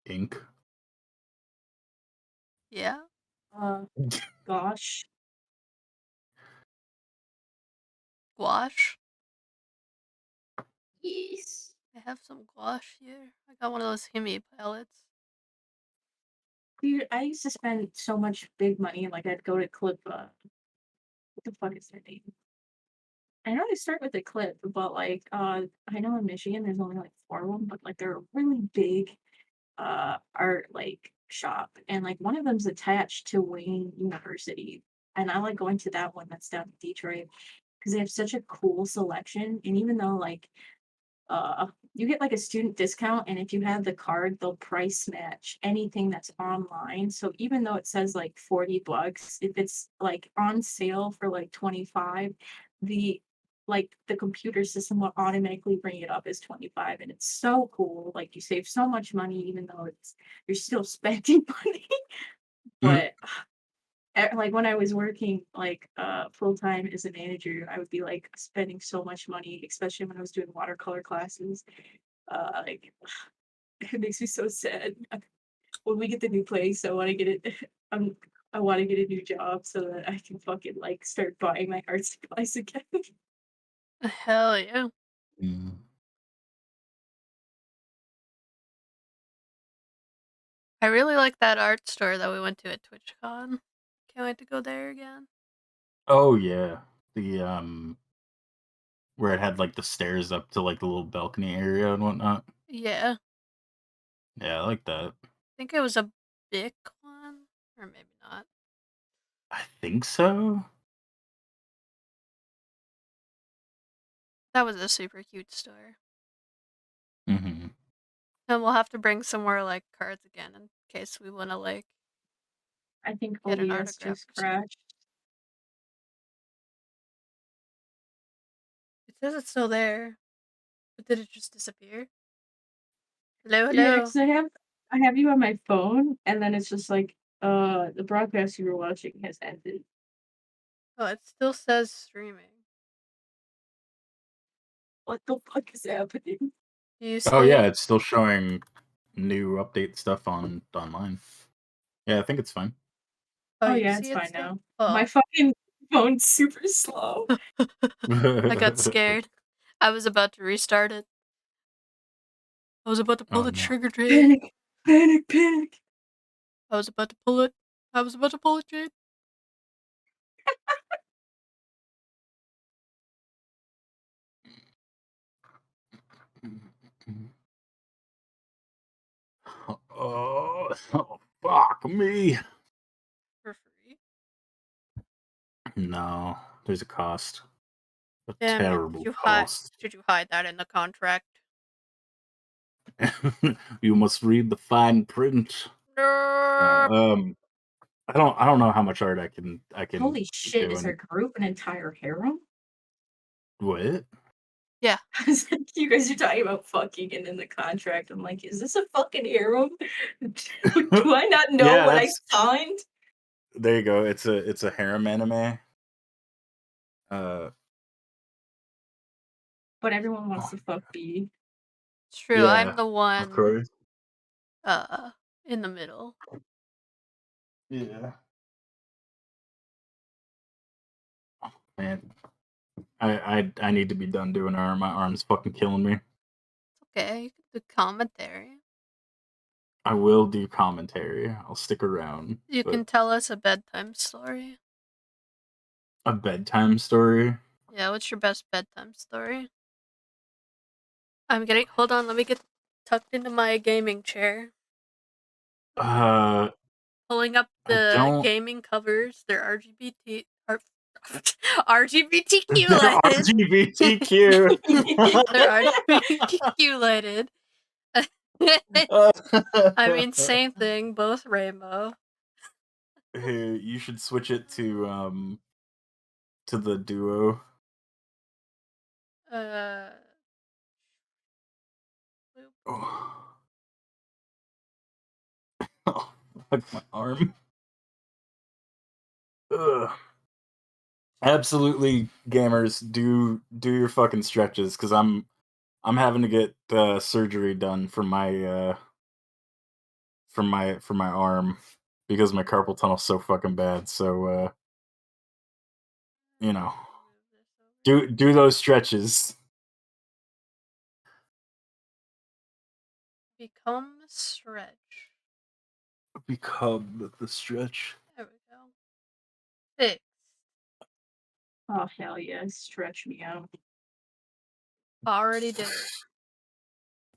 Ink. Yeah. Gosh. Gouache. Yes. I have some gouache here. I got one of those Himi palettes. Dude, I used to spend so much big money, like I'd go to Clip, what the fuck is their name? I know they start with a Clip, but like, I know in Michigan there's only like 4 of them, but like they're a really big, art like shop, and like one of them's attached to Wayne University, and I like going to that one that's down in Detroit because they have such a cool selection, and even though like you get like a student discount, and if you have the card they'll price match anything that's online, so even though it says like $40, if it's like on sale for like 25, the the computer system will automatically bring it up as 25, and it's so cool, like you save so much money even though it's you're still spending money. But like when I was working like full time as a manager, I would be like spending so much money, especially when I was doing watercolor classes. Like it makes me so sad. When we get the new place, I want to get it. I want to get a new job so that I can fucking like start buying my art supplies again. Hell yeah. Mm. I really like that art store that we went to at TwitchCon. Can't wait to go there again. Oh yeah, the where it had like the stairs up to like the little balcony area and whatnot. Yeah. Yeah, I like that. I think it was a big one. Or maybe not. I think so. That was a super cute store. Mm-hmm. And we'll have to bring some more like cards again in case we want to like I think get an OBS autograph just or something. crashed. says it's still there. But did it just disappear? Hello, Yeah, hello. because I have you on my phone, and then it's just like, the broadcast you were watching has ended. Oh, it still says streaming. What the fuck is happening? Do you Oh see yeah, it? it's still showing new update stuff online. Yeah, I think it's fine. Oh, Oh you yeah, see it's it fine still? now. Oh. My fucking phone's super slow. I got scared. I was about to restart it. I was about to pull Oh, the no. trigger, Jade. Panic, panic, panic. I was about to pull it. I was about to pull it, Jade. Oh, fuck me. For free. No, there's a cost. A Damn it. terrible cost. Should you hide that in the contract? You must read the fine print. No. I don't know how much art I can Holy keep shit, is doing. our group an entire harem? What? Yeah. I was like, you guys are talking about fucking and in the contract. I'm like, is this a fucking harem? Do I not know Yeah, what I signed? there you go. It's a harem anime. But everyone wants to fuck B. It's true. Yeah, I'm the of one course. in the middle. Yeah. Oh, man, I need to be done doing arm. My arm's fucking killing me. It's okay. You can do commentary. I will do commentary. I'll stick around. You but can tell us a bedtime story. a bedtime story. Yeah, what's your best bedtime story? Hold on, let me get tucked into my gaming chair. Pulling up I the don't. gaming covers. They're RGBTQ They're lighted. LGBTQ. They're RGBTQ lighted. I mean, same thing, both rainbow. Hey, you should switch it to the duo. Bloop. Oh, oh fuck my arm. Ugh. Absolutely, gamers, do your fucking stretches because I'm having to get surgery done for my arm because my carpal tunnel's so fucking bad. So you know, do those stretches. Become stretch. Become the stretch. There we go. Fixed. Oh, hell yeah, stretch me out. Already did it.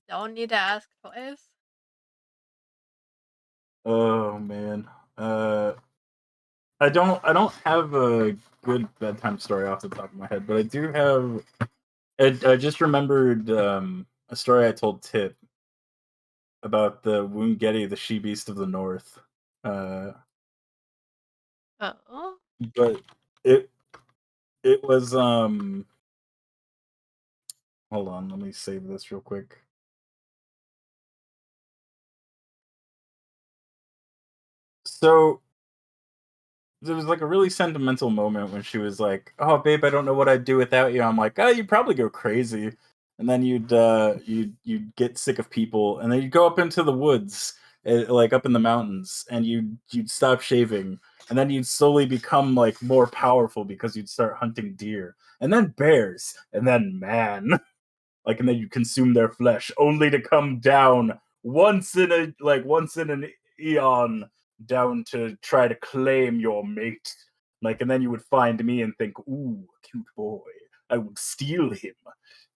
Don't need to ask twice. Oh man. I don't have a good bedtime story off the top of my head, but I do have. I just remembered a story I told Tip about the Woongeti, the she beast of the north. Oh. But it was hold on, let me save this real quick. So there was like a really sentimental moment when she was like, "Oh, babe, I don't know what I'd do without you." I'm like, "Oh, you'd probably go crazy," and then you'd get sick of people, and then you'd go up into the woods, like up in the mountains, and you'd stop shaving, and then you'd slowly become like more powerful because you'd start hunting deer, and then bears, and then man, like, and then you consume their flesh, only to come down once in an eon down to try to claim your mate. Like, and then you would find me and think, ooh, cute boy, I would steal him.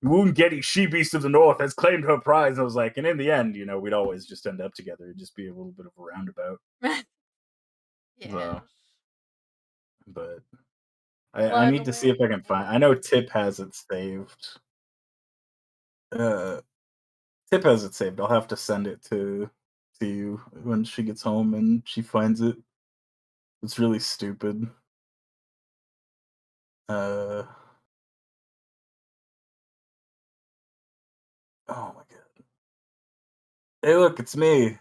Woongeti, she beast of the north, has claimed her prize. And I was like, and in the end, we'd always just end up together. It'd just be a little bit of a roundabout. Yes. So, but I By need the to see if I can find. I know Tip has it saved. Tip has it saved. I'll have to send it to you when she gets home and she finds it. It's really stupid. Oh my god. Hey, look, it's me.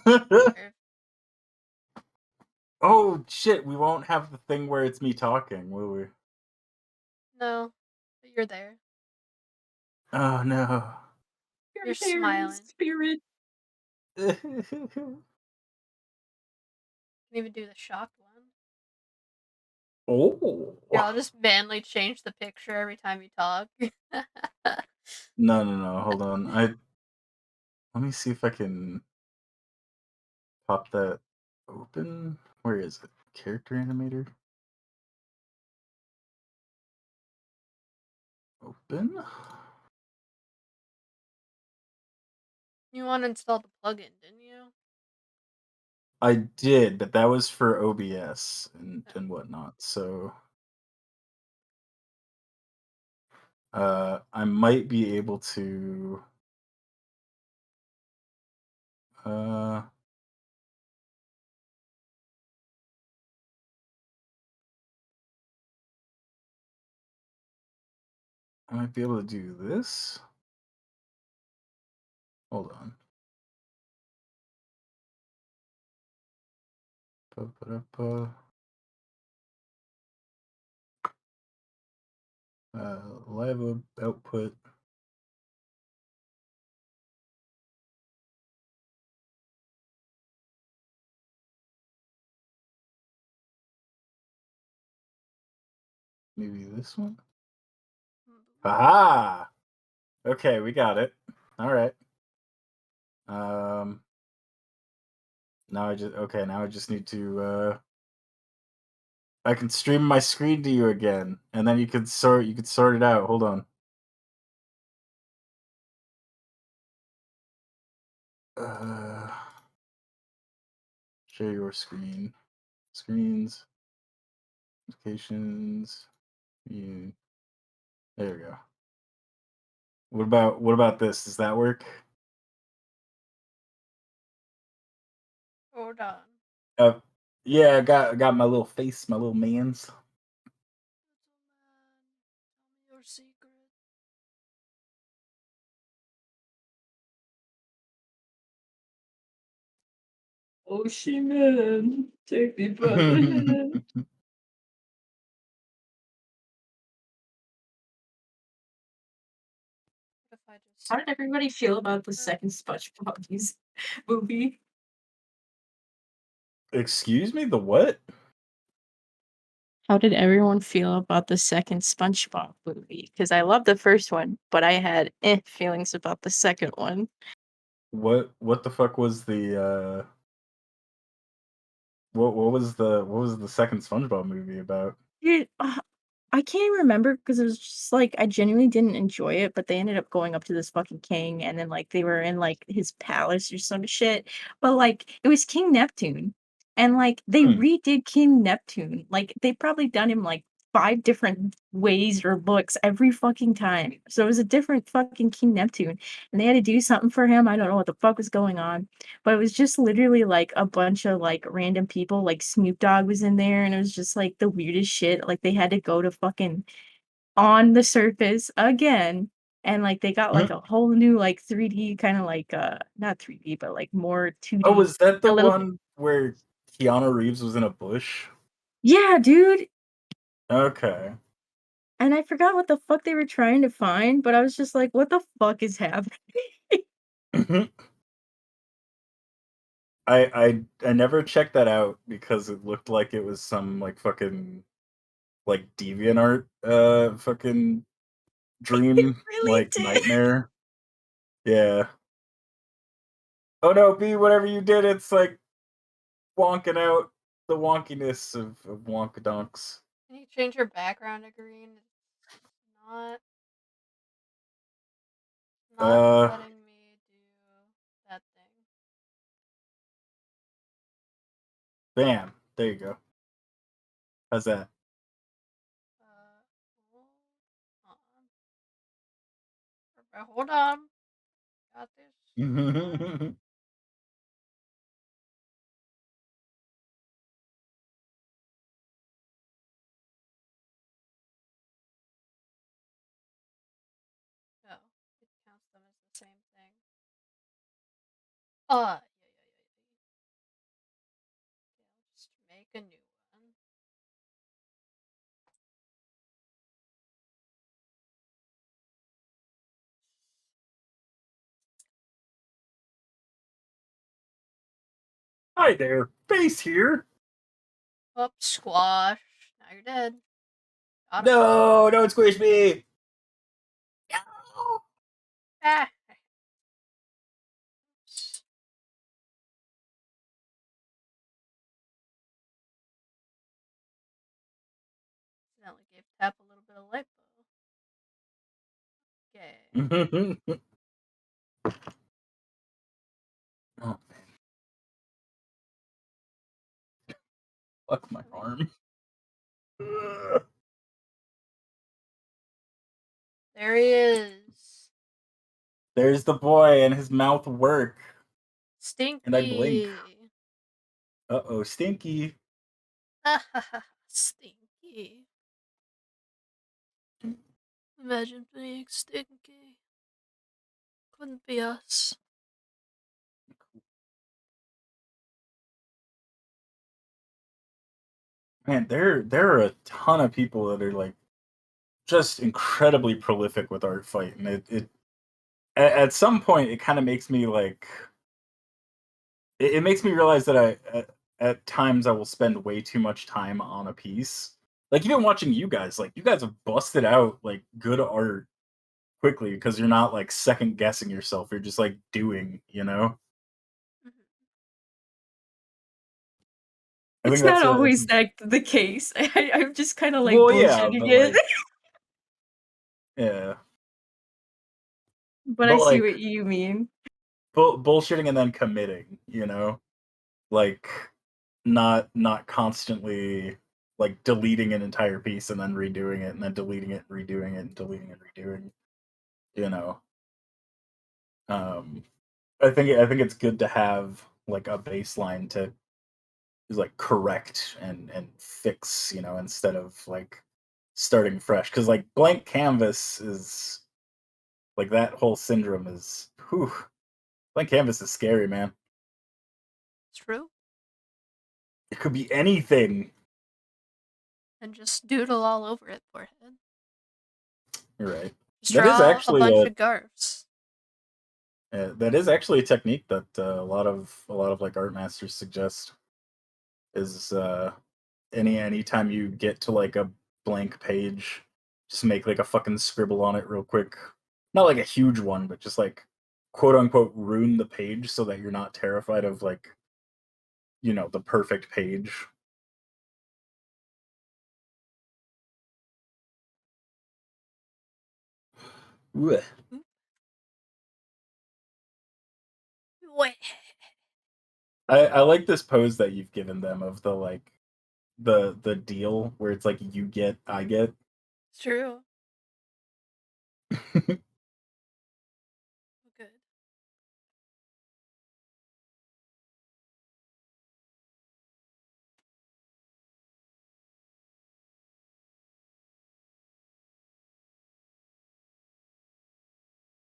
Or- Oh shit, we won't have the thing where it's me talking, will we? No, but you're there. Oh no. You're smiling. Spirit. You can even do the shocked one. Oh. Here, I'll just manually change the picture every time you talk. No. Hold on. Let me see if I can pop that open. Where is it? Character animator. Open. You want to install the plugin, didn't you? I did, but that was for OBS and Oh. whatnot. So I might be able to uh I might be able to do this. Hold on. Ba-ba-da-ba. Live output. Maybe this one. Aha! Okay, we got it. All right. Now I just need to I can stream my screen to you again, and then you could sort it out. Hold on. Uh, share your screen. Screens. Notifications. You. There we go. What about this? Does that work? Hold on. Yeah, I got my little face, my little man's. Little man, tell me your secret. Oh, she man, take me by the hand. What if I just... How did everybody feel about the second SpongeBob movie? Excuse me, the what? How did everyone feel about the second SpongeBob movie? Because I love the first one, but I had feelings about the second one. What the fuck was the what was the second SpongeBob movie about? Dude, I can't even remember because it was just like I genuinely didn't enjoy it, but they ended up going up to this fucking king and then like they were in like his palace or some shit. But like it was King Neptune. And like they Hmm. redid King Neptune. Like they probably done him like 5 different ways or looks every fucking time. So it was a different fucking King Neptune. And they had to do something for him. I don't know what the fuck was going on. But it was just literally like a bunch of like random people. Like Snoop Dogg was in there and it was just like the weirdest shit. Like they had to go to fucking on the surface again. And like they got like a whole new like 3D kind of like not 3D, but like more 2D. Oh, was that the a little one where Keanu Reeves was in a bush? Yeah, dude. Okay. And I forgot what the fuck they were trying to find, but I was just like, what the fuck is happening? I never checked that out because it looked like it was some like fucking like DeviantArt fucking dream Really like did. nightmare. Yeah. Oh no, B, whatever you did, it's like wonking out the wonkiness of wonkadonks. Can you change your background to green? It's not Uh letting me do that thing. Bam. There you go. How's that? Hold on. Hold on. Got this. Yeah. Just make a new one. Hi there, Face here. Up, squash. Now you're dead. Got him. No, don't squish me. No. Ah. Oops. Accidentally gave Tap a little bit of lipo. Okay. Oh man, fuck my arm. There he is. There's the boy, and his mouth work. Stinky. And I blink. Uh-oh, Stinky. Stinky. Imagine being stinky. Couldn't be us. Man, there are a ton of people that are like just incredibly prolific with artfight, and it at some point it kind of makes me like it makes me realize that at times I will spend way too much time on a piece. Like even watching you guys, like you guys have busted out like good art quickly because you're not like second guessing yourself. You're just like doing, you know. Mhm. I It's think that's not a always the case. I'm just kind of like well, yeah, bullshitting but it. like yeah, But I but see like what you mean. bullshitting and then committing, you know, like not constantly like deleting an entire piece and then redoing it and then deleting it, redoing it, and deleting and redoing. You know, um, I think it's good to have like a baseline to like correct and fix. You know, instead of like starting fresh because like blank canvas is like that whole syndrome is whew, blank canvas is scary, man. True. It could be anything. And just doodle all over it, forehead. You're right. Just That is draw a actually bunch a of garfs. that is actually a technique that a lot of like art masters suggest is anytime you get to like a blank page, just make like a fucking scribble on it real quick. Not like a huge one, but just like quote unquote ruin the page so that you're not terrified of like the perfect page. Ooh. Wait. I like this pose that you've given them of the like the deal where it's like you get I get. It's true. Good.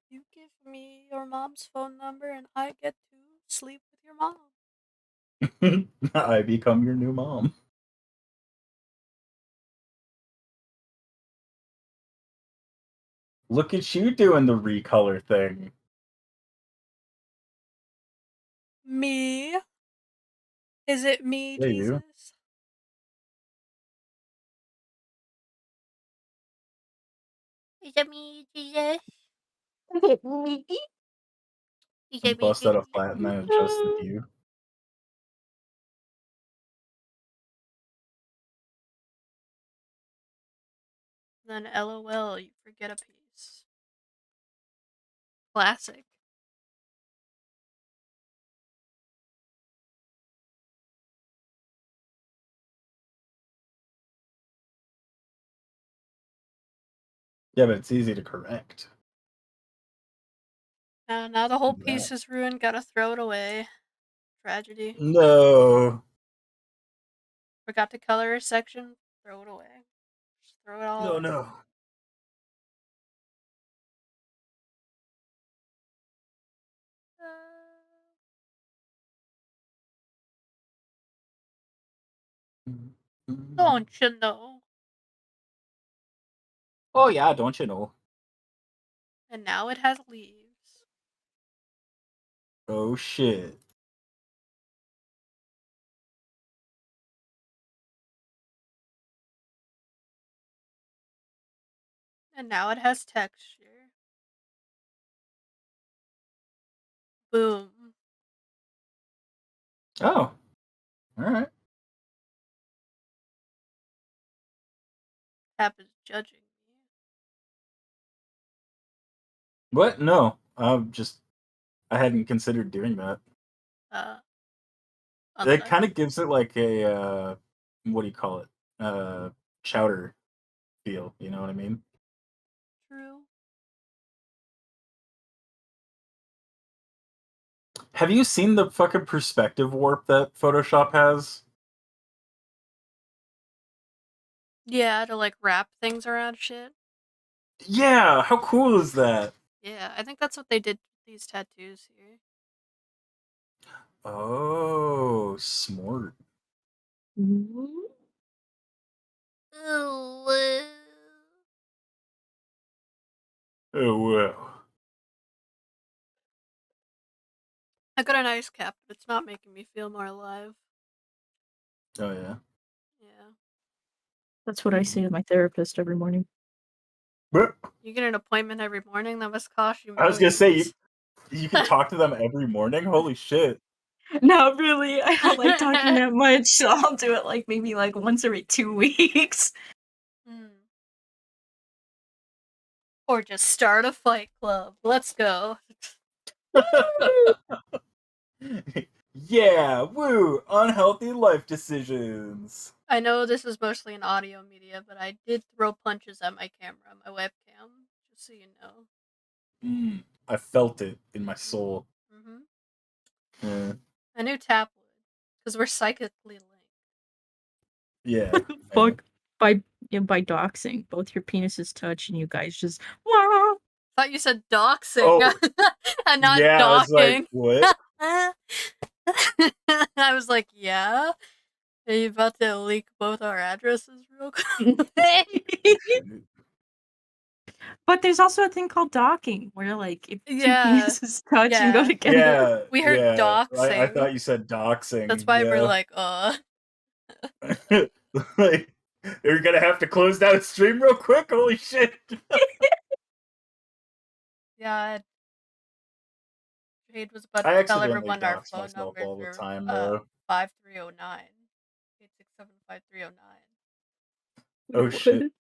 You give me your mom's phone number and I get to sleep with your mom. I become your new mom. Look at you doing the recolor thing. Me? Is it me, Yeah, you. Jesus? Is it me, Jesus? Is And it me, bust out a Jesus? flat and then adjust the view. Then LOL, you forget a piece. Classic. Yeah, but it's easy to correct. Now the whole That. piece is ruined, gotta throw it away. Tragedy. No. Forgot to color a section, throw it away. Just throw it all No, away. no. Don't you know? Oh yeah, don't you know? And now it has leaves. Oh shit. And now it has texture. Boom. Oh. Alright. App is judging me. What? No. I hadn't considered doing that. It Unless. kind of gives it like a what do you call it? Chowder feel, you know what I mean? True. Have you seen the fucking perspective warp that Photoshop has? Yeah, to like wrap things around shit. Yeah, how cool is that? Yeah, I think that's what they did with these tattoos here. Oh, smart. Ooh. Oh, Oh wow. I got an ice cap, but it's not making me feel more alive. Oh yeah. Yeah. That's what I say to my therapist every morning. But You get an appointment every morning, that must cost you I was gonna say millions. you can talk to them every morning. Holy shit. Not really. I don't like talking that much, so I'll do it like maybe like once every 2 weeks. Or just start a fight club. Let's go. Yeah, woo! Unhealthy life decisions. I know this is mostly an audio media, but I did throw punches at my camera, my webcam, just so you know. I felt it in my soul. Mm-hmm. Yeah. I knew Tap would, because we're psychically linked. Yeah. Fuck. By doxing, both your penises touch and you guys just wah! Thought you said doxing, Oh, and not yeah, I was like, docking. what? I was like, yeah? Are you about to leak both our addresses real quick? But there's also a thing called docking, where like if two Yeah. penises touch and go Yeah. together. Yeah. We heard yeah. doxing. I thought you said doxing. That's why we're yeah. like, Like, you're gonna have to close down stream real quick? Holy shit. yeah. Jade was about I to tell accidentally everyone our dox phone myself numbers all the are time, though. 5309. 867-5309. Oh shit.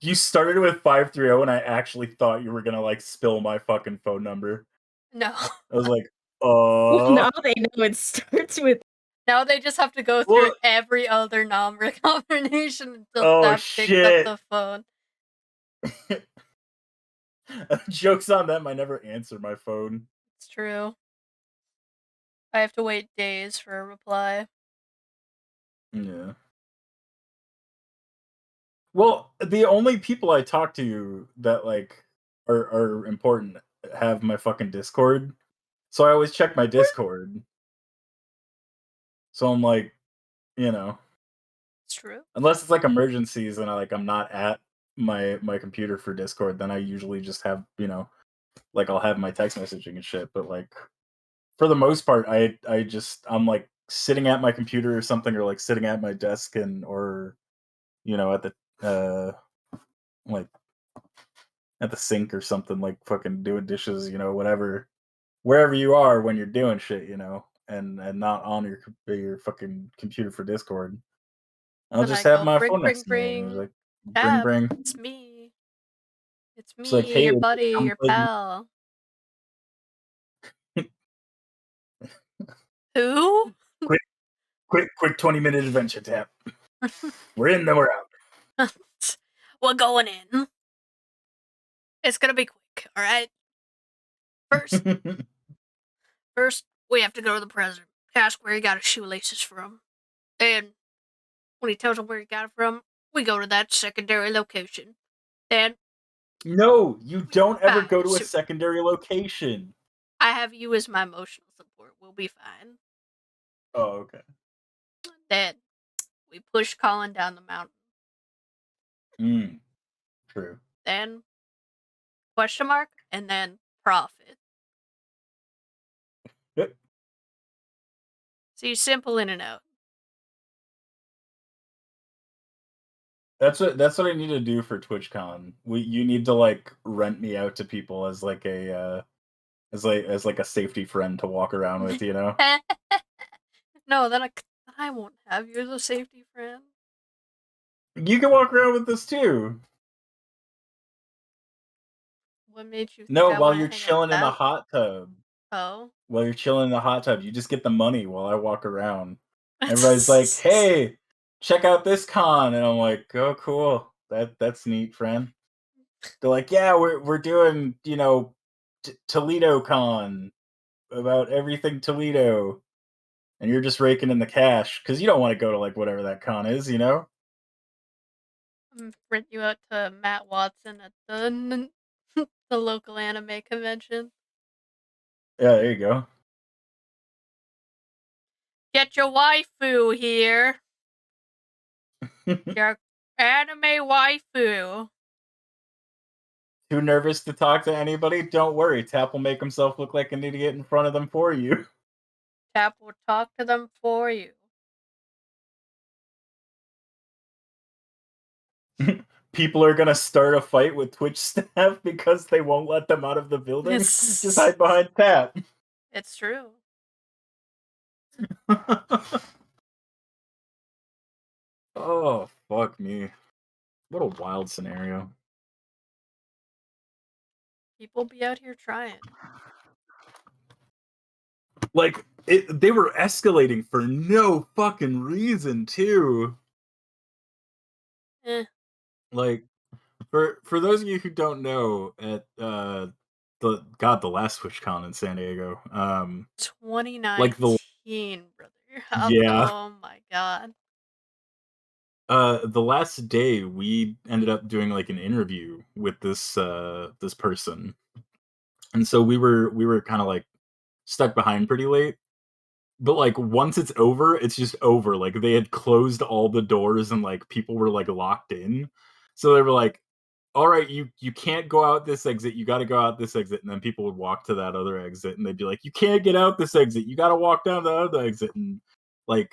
You started with 530 and I actually thought you were gonna like spill my fucking phone number. No. I was like, Well, now they know it starts with. Now they just have to go through Well- every other number combination until Oh, that picks up shit. the phone. Joke's on them, I never answer my phone. It's true. I have to wait days for a reply. Yeah. Well, the only people I talk to that like are important have my fucking Discord. So I always check my Discord. So I'm like, you know, It's true. unless it's like emergencies and I'm not at my computer for Discord, then I usually just have, you know, like I'll have my text messaging and shit, but like for the most part I'm like sitting at my computer or something, or like sitting at my desk or you know at the like at the sink or something, like fucking doing dishes, you know, whatever, wherever you are when you're doing shit, you know, and not on your fucking computer for Discord. I'll Then just I have go, my bring, phone bring, next to me and it's bring. like Tab, bring. it's me. It's It's me, like, hey, your buddy, come your play. pal. Who? Quick 20-minute adventure tap. We're in, then we're out. We're going in. It's gonna be quick, alright? First, we have to go to the president, ask where he got his shoelaces from. And when he tells him where he got it from, we go to that secondary location. Then No, you don't ever Fine, go to a so- secondary location. I have you as my emotional support. We'll be fine. Oh, okay. Then We push Colin down the mountain. True. Then question mark and then profit. Yep. See, simple in and out. That's what I need to do for TwitchCon. You need to like rent me out to people as like a as like a safety friend to walk around with, you know? No, then I won't have you as a safety friend. You can walk around with us too. What made you think No, I while want to you're hang out with chilling in the that? hot tub. Oh. While you're chilling in the hot tub, you just get the money while I walk around. Everybody's like, "Hey, check out this con," and I'm like, "Oh, cool. That's neat, friend." They're like, "Yeah, we're doing Toledo Con about everything Toledo," and you're just raking in the cash because you don't want to go to like whatever that con is, you know? Rent you out to Matt Watson at the the local anime convention. Yeah, there you go. Get your waifu here. Your anime waifu. Too nervous to talk to anybody? Don't worry, Tap will make himself look like an idiot in front of them for you. Tap will talk to them for you. People are gonna start a fight with Twitch staff because they won't let them out of the building. Just hide behind Tap. It's true. Oh, fuck me. What a wild scenario. People be out here trying. Like, they were escalating for no fucking reason, too. Like, for those of you who don't know, at the last TwitchCon in San Diego, 2019, brother. Yeah. Oh my god. The last day we ended up doing like an interview with this person. And so we were kind of like stuck behind pretty late. But like once it's over, it's just over. Like they had closed all the doors and like people were like locked in. So they were like, "All right, you can't go out this exit. You got to go out this exit." And then people would walk to that other exit and they'd be like, "You can't get out this exit. You got to walk down the other exit." And like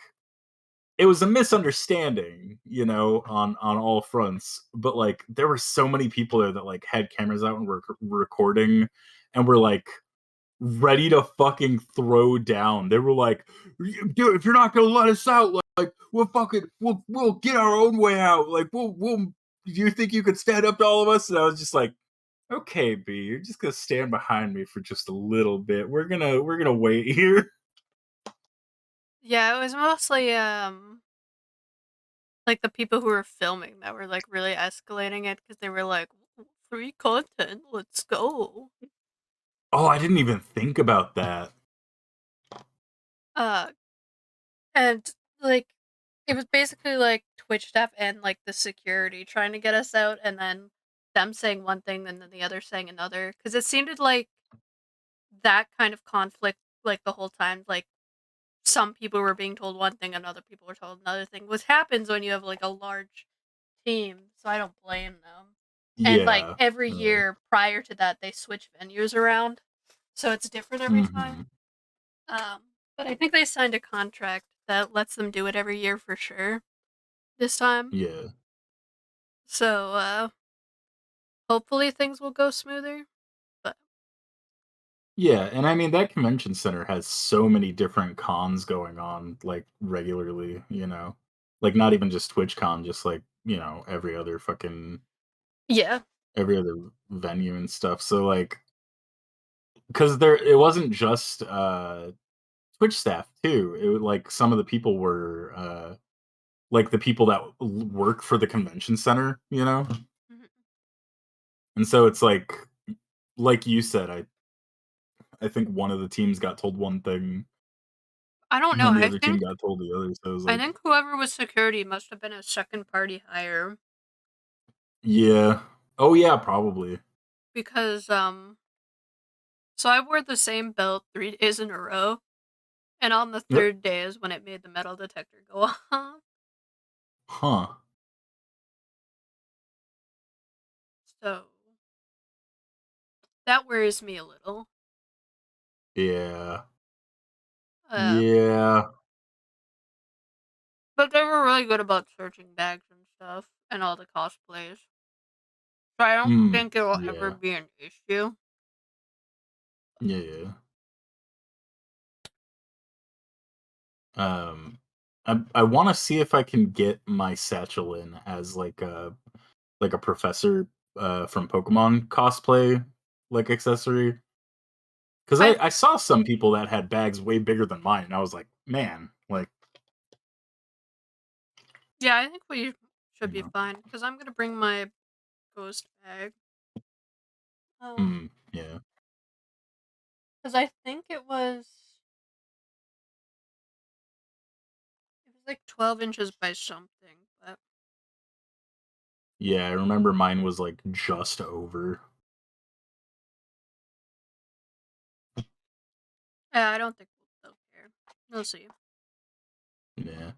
it was a misunderstanding, on all fronts. But like there were so many people there that like had cameras out and were recording and were like ready to fucking throw down. They were like, "Dude, if you're not gonna let us out, like we'll get our own way out. Like we'll do you think you could stand up to all of us?" And I was just like, "Okay, B, you're just gonna stand behind me for just a little bit. We're gonna wait here." Yeah, it was mostly like the people who were filming that were like really escalating it because they were like, free content, let's go. Oh, I didn't even think about that. And like it was basically like Twitch staff and like the security trying to get us out, and then them saying one thing and then the other saying another, because it seemed like that kind of conflict like the whole time. Like some people were being told one thing and other people were told another thing, which happens when you have like a large team, so I don't blame them. And like Yeah. every year prior to that they switch venues around, so it's different every time. But I think they signed a contract that lets them do it every year for sure this time. Yeah. So hopefully things will go smoother. But Yeah, and I mean that convention center has so many different cons going on like regularly, Like not even just TwitchCon, just like, every other yeah. every other venue and stuff. So like cuz it wasn't just Twitch staff too. It was like some of the people were like the people that work for the convention center, Mhm. And so it's like you said, I think one of the teams got told one thing I don't and know. then the other team got told the other. So it was I like, think whoever was security must have been a second party hire yeah. Oh yeah, probably. because so I wore the same belt 3 days in a row, and on the Yep. third day is when it made the metal detector go off. Huh. So that worries me a little. Yeah. Um, Yeah. but they were really good about searching bags and stuff and all the cosplays. So I don't Mm. think it will ever Yeah. be an issue. Yeah. I want to see if I can get my satchel in as like a professor from Pokemon cosplay like accessory. Because I I saw some people that had bags way bigger than mine, and I was like, man, like, Yeah, I think we should you be know, fine because I'm gonna bring my ghost bag. yeah. Because I think it was like 12 inches by something, but Yeah, I remember mine was like just over. yeah, I don't think they'll care. We'll see. Yeah.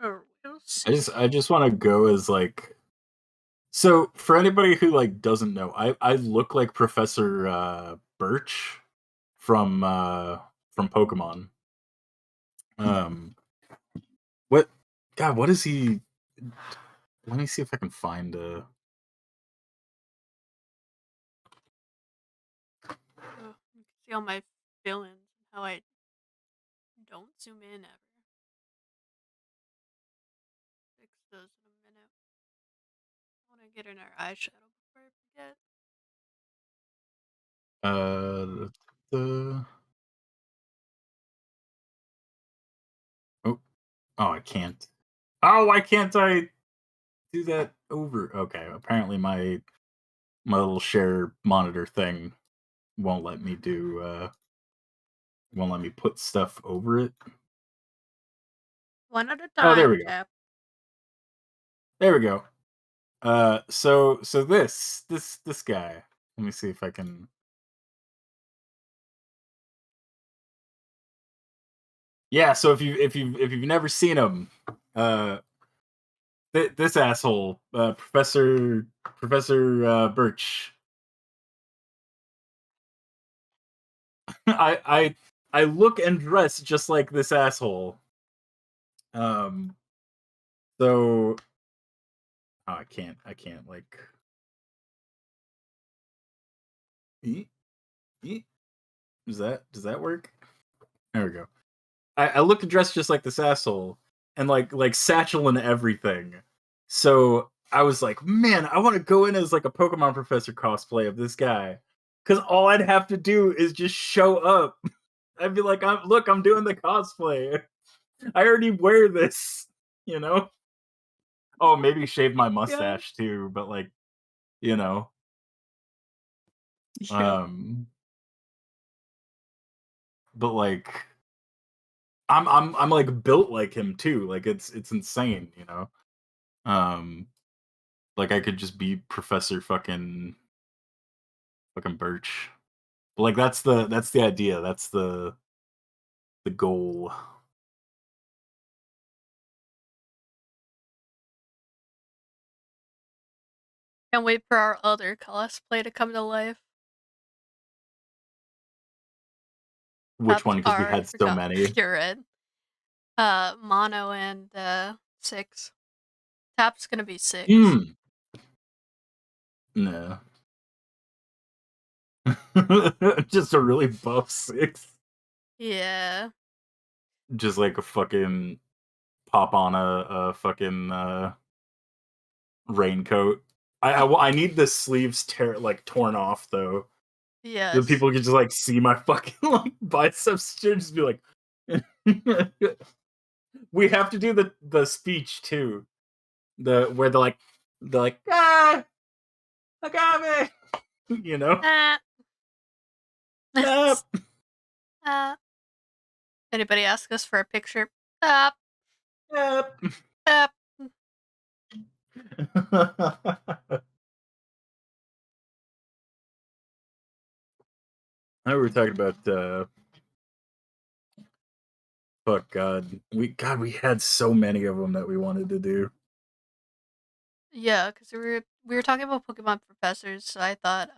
Or we'll I see. just I just want to go as like, so for anybody who like doesn't know, I look like Professor Birch from Pokemon. What God, what is he? Let me see if I can find You can see all my feelings and how I don't zoom in ever. Fix those in a minute. I want to get in our eyeshadow before I forget. the oh I can't. Oh, why can't I do that over? Okay, apparently my little share monitor thing won't let me do won't let me put stuff over it. One at a Oh, there time, we go. Cap. There we go. So this guy. Let me see if I can. Yeah, so if you've never seen him, uh, this asshole, Professor Birch. I I look and dress just like this asshole. Um, so I can't like. Eat, eat. Does that work? There we go. I look and dress just like this asshole, and like satchel and everything. So I was like, man, I want to go in as like a Pokemon Professor cosplay of this guy, because all I'd have to do is just show up. I'd be like, I'm doing the cosplay. I already wear this, you know. Oh, maybe shave my Yeah. mustache too, but like, you know, Yeah. um, but like, I'm like built like him too. Like it's insane, you know. Um, like I could just be Professor fucking Birch. But like that's the idea. That's the goal. Can't wait for our other cosplay to come to life. Which That's one? Because we I had so forgot many. you're in. Mono and 6. Tap's gonna be 6. Hmm. No. Just a really buff six. Yeah. Just like a fucking pop on a fucking raincoat. I need the sleeves torn off though. The Yes. people could just like see my fucking like biceps. Just be like, we have to do the speech too. Where they're like ah, agave, you know. Ah. Ah. Ah. Anybody ask us for a picture? Ah. Ah. Ah. Now we were talking about Fuck God. We had so many of them that we wanted to do. Yeah, because we were talking about Pokemon professors, so I thought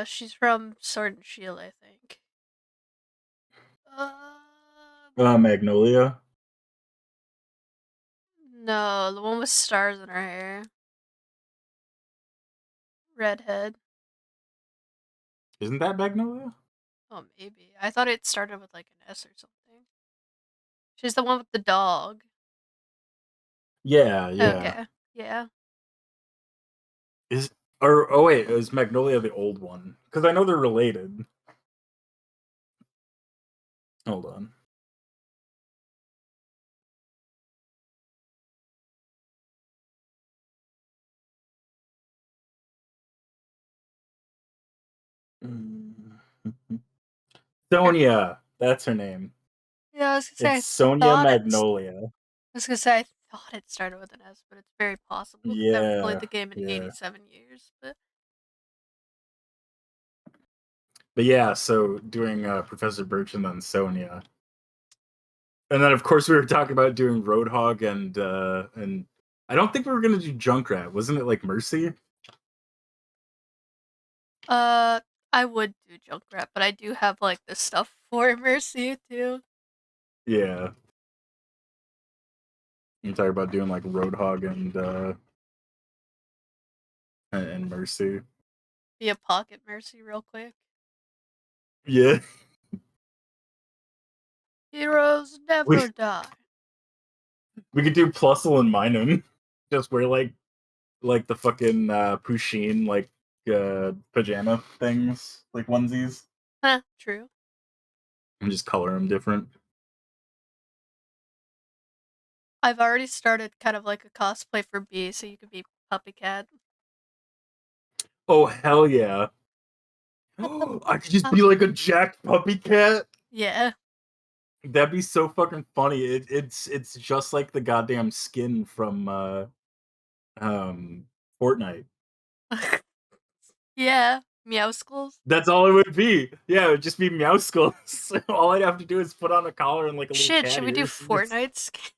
she's from Sword and Shield, I think. Magnolia. No, the one with stars in her hair. Redhead. Isn't that Magnolia? Oh, maybe. I thought it started with like an S or something. She's the one with the dog. Yeah, yeah. Okay. Yeah. Oh wait, is Magnolia the old one? Because I know they're related. Hold on. Sonia, that's her name. Yeah, I was gonna say It's Sonia Magnolia. I was gonna say I thought it started with an S, but it's very possible because I haven't played Yeah, the game in yeah. 87 years. But yeah, so doing Professor Birch and then Sonia. And then of course we were talking about doing Roadhog and I don't think we were gonna do Junkrat. Wasn't it like Mercy? I would do Junkrat, but I do have like the stuff for Mercy too. Yeah. You talk about doing like Roadhog and Mercy. Be a pocket Mercy real quick. Yeah. Heroes never die. We could do Plusle and Minun. Just wear like the fucking Pusheen like pajama things, like onesies. Huh, true. And just color them different. I've already started kind of like a cosplay for B, so you could be Puppy Cat. Oh hell yeah. I could just be like a jacked puppy cat. Yeah. That'd be so fucking funny. It's just like the goddamn skin from Fortnite. Yeah. Meowskulls. That's all it would be. Yeah, it would just be Meowskulls. All I'd have to do is put on a collar and like a little Shit, cat should we do ears. Fortnite skin?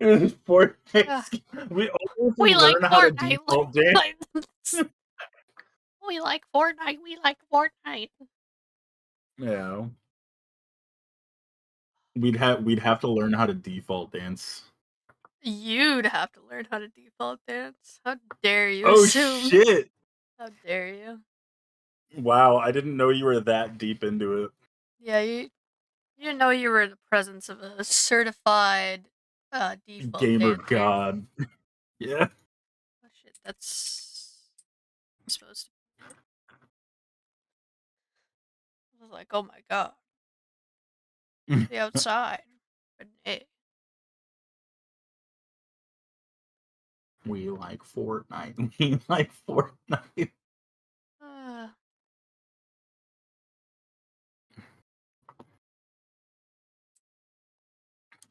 Fortnite Ah. skin. We always We like learn how to Fortnite. default dance. We like Fortnite. We like Fortnite. Yeah. We'd have to learn how to default dance. You'd have to learn how to default dance. How dare you Oh assume? shit. How dare you? Wow, I didn't know you were that deep into it. Yeah, you know you were in the presence of a certified default Gamer dancer. god. Yeah. Oh shit, that's supposed to be it. I was like, oh my god. The outside. Renee. We like Fortnite. We like Fortnite.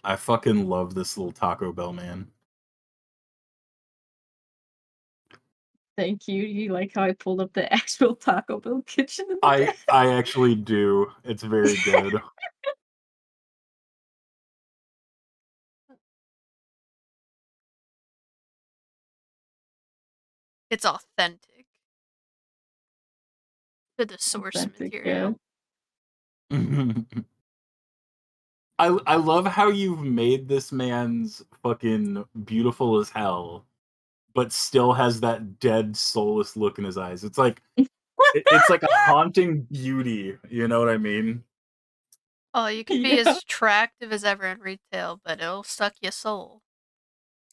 I fucking love this little Taco Bell man. Thank you. You like how I pulled up the actual Taco Bell kitchen in the back? I actually do. It's very good. It's authentic to the source Authentic, material. I love how you've made this man's fucking beautiful as hell, but still has that dead, soulless look in his eyes. It's like it's like a haunting beauty. You know what I mean? Oh, you can be as attractive as ever in retail, but it'll suck your soul.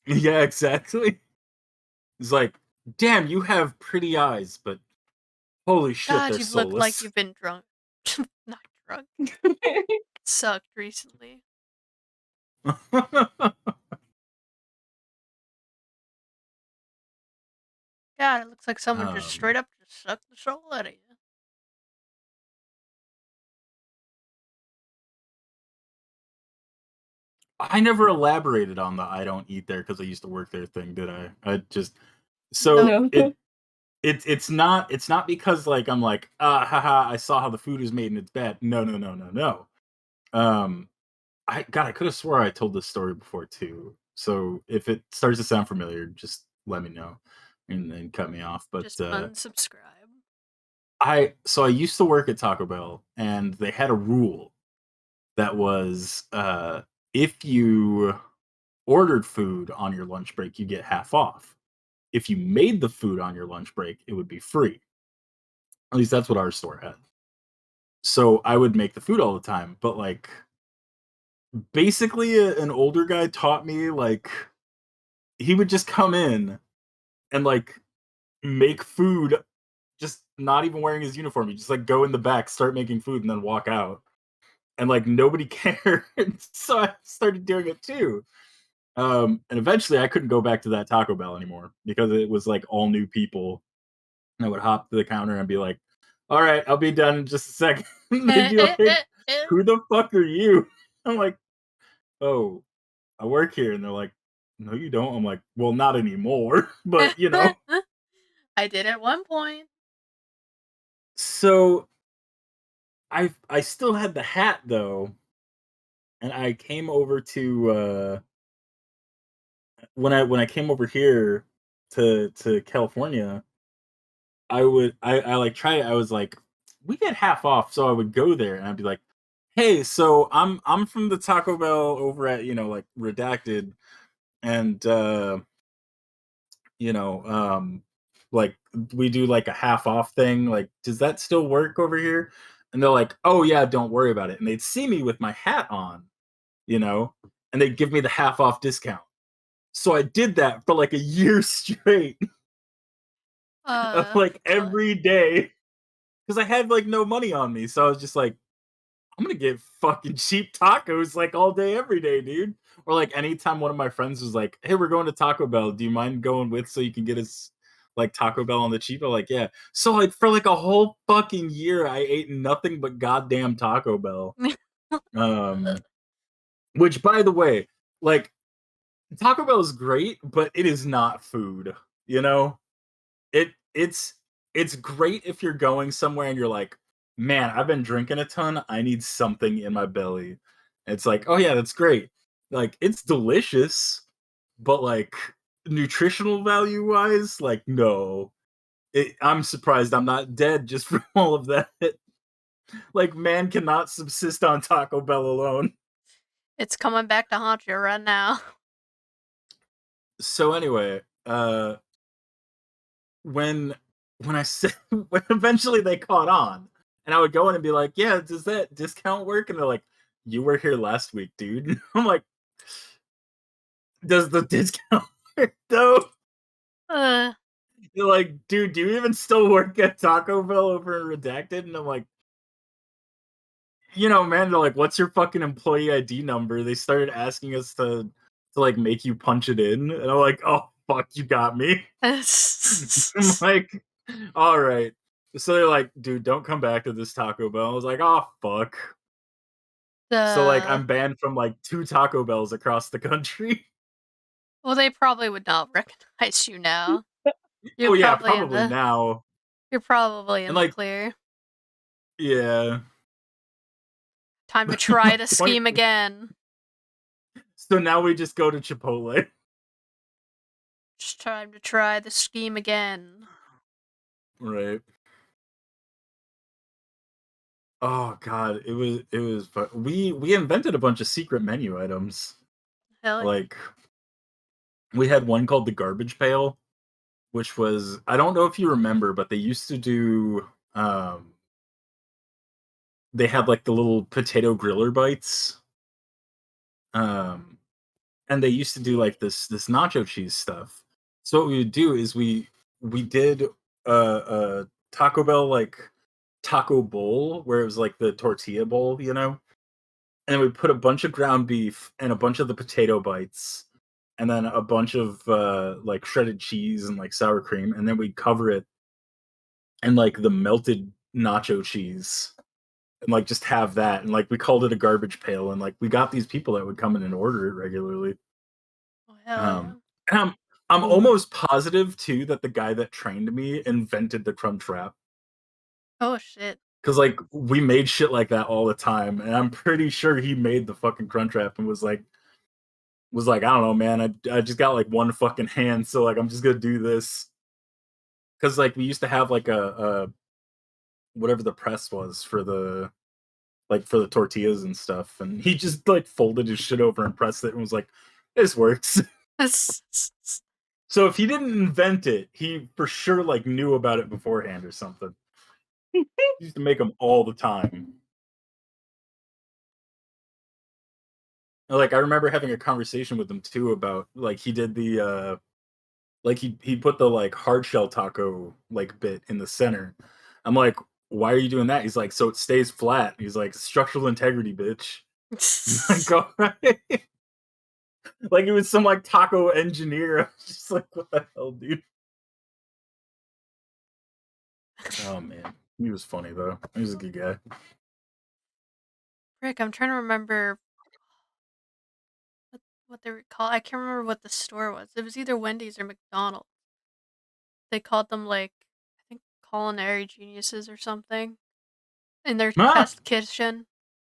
Yeah, exactly. It's like, damn, you have pretty eyes, but holy shit, God, they're you look like soulless. you've been drunk. Not drunk. Sucked recently. God, it looks like someone just straight up just sucked the soul out of you. I never elaborated on the "I don't eat there because I used to work there" thing, did I? I just so No. it it's not because like I'm like, haha, I saw how the food is made and it's bad. No. I could have swore I told this story before too. So if it starts to sound familiar, just let me know and cut me off. But Just unsubscribe. I used to work at Taco Bell, and they had a rule that was if you ordered food on your lunch break, you get half off. If you made the food on your lunch break, it would be free. At least that's what our store had. So I would make the food all the time, but like basically an older guy taught me like he would just come in and like make food just not even wearing his uniform. He just like go in the back, start making food, and then walk out. And like nobody cared. So I started doing it too. And eventually I couldn't go back to that Taco Bell anymore because it was like all new people. And I would hop to the counter and be like, all right, I'll be done in just a second. They'd be like, who the fuck are you? I'm like, oh, I work here. And they're like, no, you don't. I'm like, well, not anymore. But you know. I did at one point. So I still had the hat though. And I came over to when I came over here to California, I like try I was like, we get half off, so I would go there and I'd be like, hey, so I'm from the Taco Bell over at, you know, like Redacted, and you know, like we do like a half off thing. Like, does that still work over here? And they're like, oh yeah, don't worry about it. And they'd see me with my hat on, you know, and they'd give me the half off discount. So I did that for like a year straight, of like every day, because I had like no money on me. So I was just like, I'm gonna get fucking cheap tacos like all day, every day, dude. Or like anytime one of my friends was like, hey, we're going to Taco Bell. Do you mind going with so you can get us like Taco Bell on the cheap? I'm like, yeah. So like for like a whole fucking year, I ate nothing but goddamn Taco Bell. Which by the way, like Taco Bell is great, but it is not food, you know? It's great if you're going somewhere and you're like, man, I've been drinking a ton. I need something in my belly. It's like, oh yeah, that's great. Like it's delicious, but like nutritional value wise, like no. I'm surprised I'm not dead just from all of that. Like man cannot subsist on Taco Bell alone. It's coming back to haunt you right now. So anyway, when I said when eventually they caught on, and I would go in and be like, "Yeah, does that discount work?" And they're like, "You were here last week, dude." I'm like, "Does the discount work though?" Uh, They're like, "Dude, do you even still work at Taco Bell over in Redacted?" And I'm like, "You know, man." They're like, "What's your fucking employee ID number?" They started asking us to like make you punch it in, and I'm like, "Oh fuck, you got me." I'm like, all right. So they're like, dude, don't come back to this Taco Bell. I was like, oh fuck. So like I'm banned from like 2 Taco Bells across the country. well, they probably would not recognize you now. You're Oh yeah, probably in probably the now. you're probably in And the like, clear. yeah. Time to try the 20 scheme again. So now we just go to Chipotle. Just time to try the scheme again. Right. Oh god, it was we invented a bunch of secret menu items. Hell yeah. Like we had one called the garbage pail, which was, I don't know if you remember, but they used to do they had like the little potato griller bites. Um and they used to do like this nacho cheese stuff. So what we would do is we did a Taco Bell like taco bowl where it was like the tortilla bowl, you know? And we put a bunch of ground beef and a bunch of the potato bites and then a bunch of like shredded cheese and like sour cream, and then we cover it in like the melted nacho cheese and like just have that, and like we called it a garbage pail, and like we got these people that would come in and order it regularly. Oh, hell yeah. um and I'm almost positive too that the guy that trained me invented the crunch wrap. Oh shit. Cause like we made shit like that all the time, and I'm pretty sure he made the fucking crunch wrap and was like, I don't know, man, I just got like one fucking hand, so like I'm just gonna do this. Cause like we used to have like a whatever the press was for the tortillas and stuff, and he just like folded his shit over and pressed it and was like, this works. So if he didn't invent it, he for sure like knew about it beforehand or something. He used to make them all the time. Like I remember having a conversation with him too about like he did the like he put the like hard shell taco like bit in the center. I'm like, why are you doing that? He's like, so it stays flat. He's like, structural integrity, bitch. Like, all right. Like it was some like taco engineer. I was just like, what the hell, dude? Oh man, he was funny though. He was a good guy. Rick, I'm trying to remember what they were called. I can't remember what the store was. It was either Wendy's or McDonald's. They called them like I think culinary geniuses or something in their test kitchen,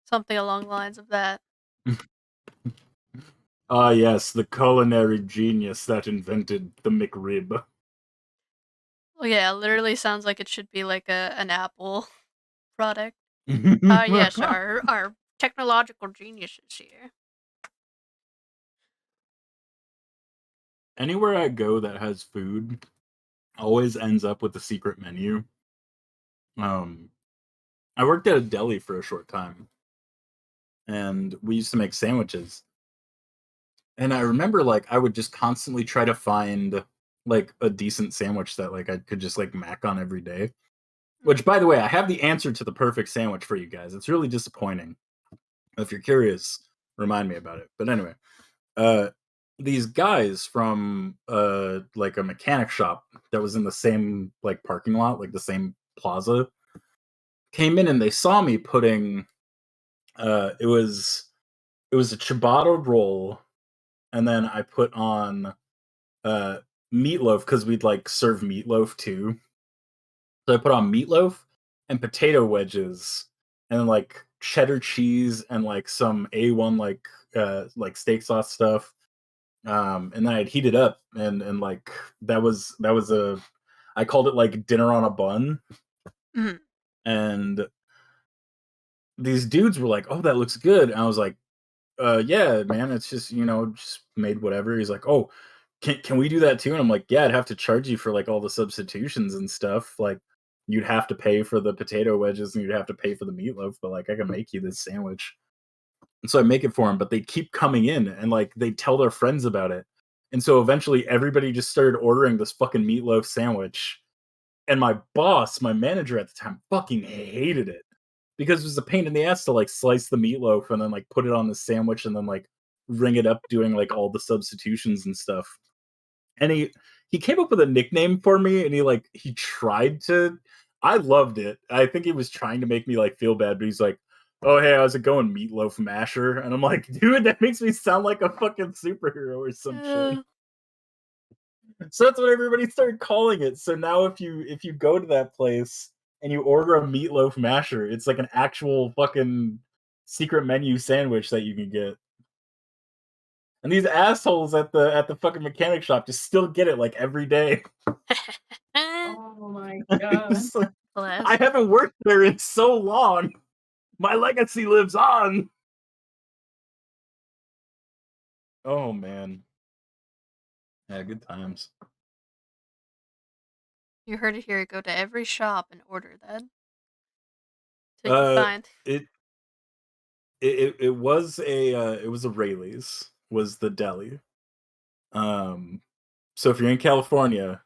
something along the lines of that. Ah, yes, the culinary genius that invented the McRib. Well, yeah, it literally sounds like it should be like an Apple product. Yes, our technological geniuses here. Anywhere I go that has food always ends up with a secret menu. I worked at a deli for a short time, and we used to make sandwiches. And I remember like I would just constantly try to find like a decent sandwich that like I could just like mac on every day. Which, by the way, I have the answer to the perfect sandwich for you guys. It's really disappointing. If you're curious, remind me about it. But anyway, these guys from like a mechanic shop that was in the same like parking lot, like the same plaza, came in and they saw me putting it was a ciabatta roll, and then I put on uh meatloaf because we'd like serve meatloaf too. So I put on meatloaf and potato wedges and like cheddar cheese and like some A1 like steak sauce stuff. And then I'd heat it up and like that was a I called it like dinner on a bun. Mm-hmm. And these dudes were like, "Oh, that looks good." And I was like, yeah, man, it's just, just made whatever." He's like, "Oh, can we do that too?" And I'm like, "Yeah, I'd have to charge you for like all the substitutions and stuff. Like you'd have to pay for the potato wedges and you'd have to pay for the meatloaf, but like I can make you this sandwich." And so I make it for them, but they keep coming in and like they tell their friends about it. And so eventually everybody just started ordering this fucking meatloaf sandwich. And my boss, my manager at the time, fucking hated it because it was a pain in the ass to like slice the meatloaf and then like put it on the sandwich and then like ring it up doing like all the substitutions and stuff. And he came up with a nickname for me, and he tried to. I loved it. I think he was trying to make me like feel bad, but he's like, "Oh hey, how's it going, Meatloaf Masher?" And I'm like, "Dude, that makes me sound like a fucking superhero or some shit." So that's what everybody started calling it. So now if you go to that place and you order a Meatloaf Masher, it's like an actual fucking secret menu sandwich that you can get. And these assholes at the fucking mechanic shop just still get it like every day. Oh my god. Like, I haven't worked there in so long. My legacy lives on. Oh man. Yeah, good times. You heard it here. Go to every shop and order that. Till you find. It was a Rayleigh's was the deli. So if you're in California,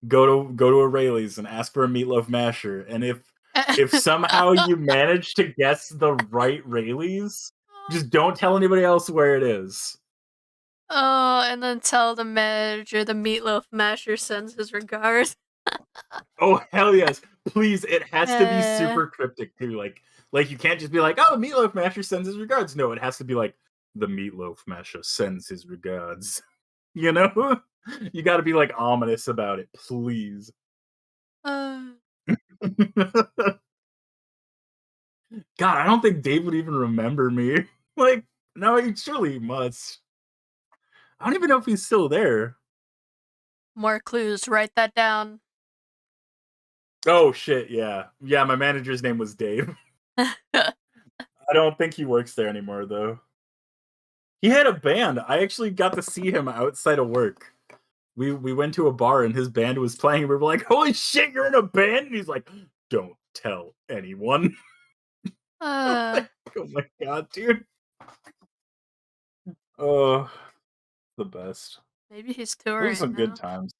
go to a Rayleigh's and ask for a meatloaf masher. And if somehow you manage to guess the right Rayleigh's, just don't tell anybody else where it is. Oh, and then tell the manager the meatloaf masher sends his regards. Oh hell yes! Please, it has to be super cryptic too. Like you can't just be like, "Oh, the meatloaf masher sends his regards." No, it has to be like, "The meatloaf masher sends his regards." You know? You got to be like ominous about it, please. God, I don't think Dave would even remember me. Like, no, he surely must. I don't even know if he's still there. More clues. Write that down. Oh shit, yeah. Yeah, my manager's name was Dave. I don't think he works there anymore though. He had a band. I actually got to see him outside of work. We went to a bar and his band was playing. We were like, "Holy shit, you're in a band!" And he's like, "Don't tell anyone." Uh, Oh my god, dude. Oh, the best. maybe he's Those were touring some now. good times.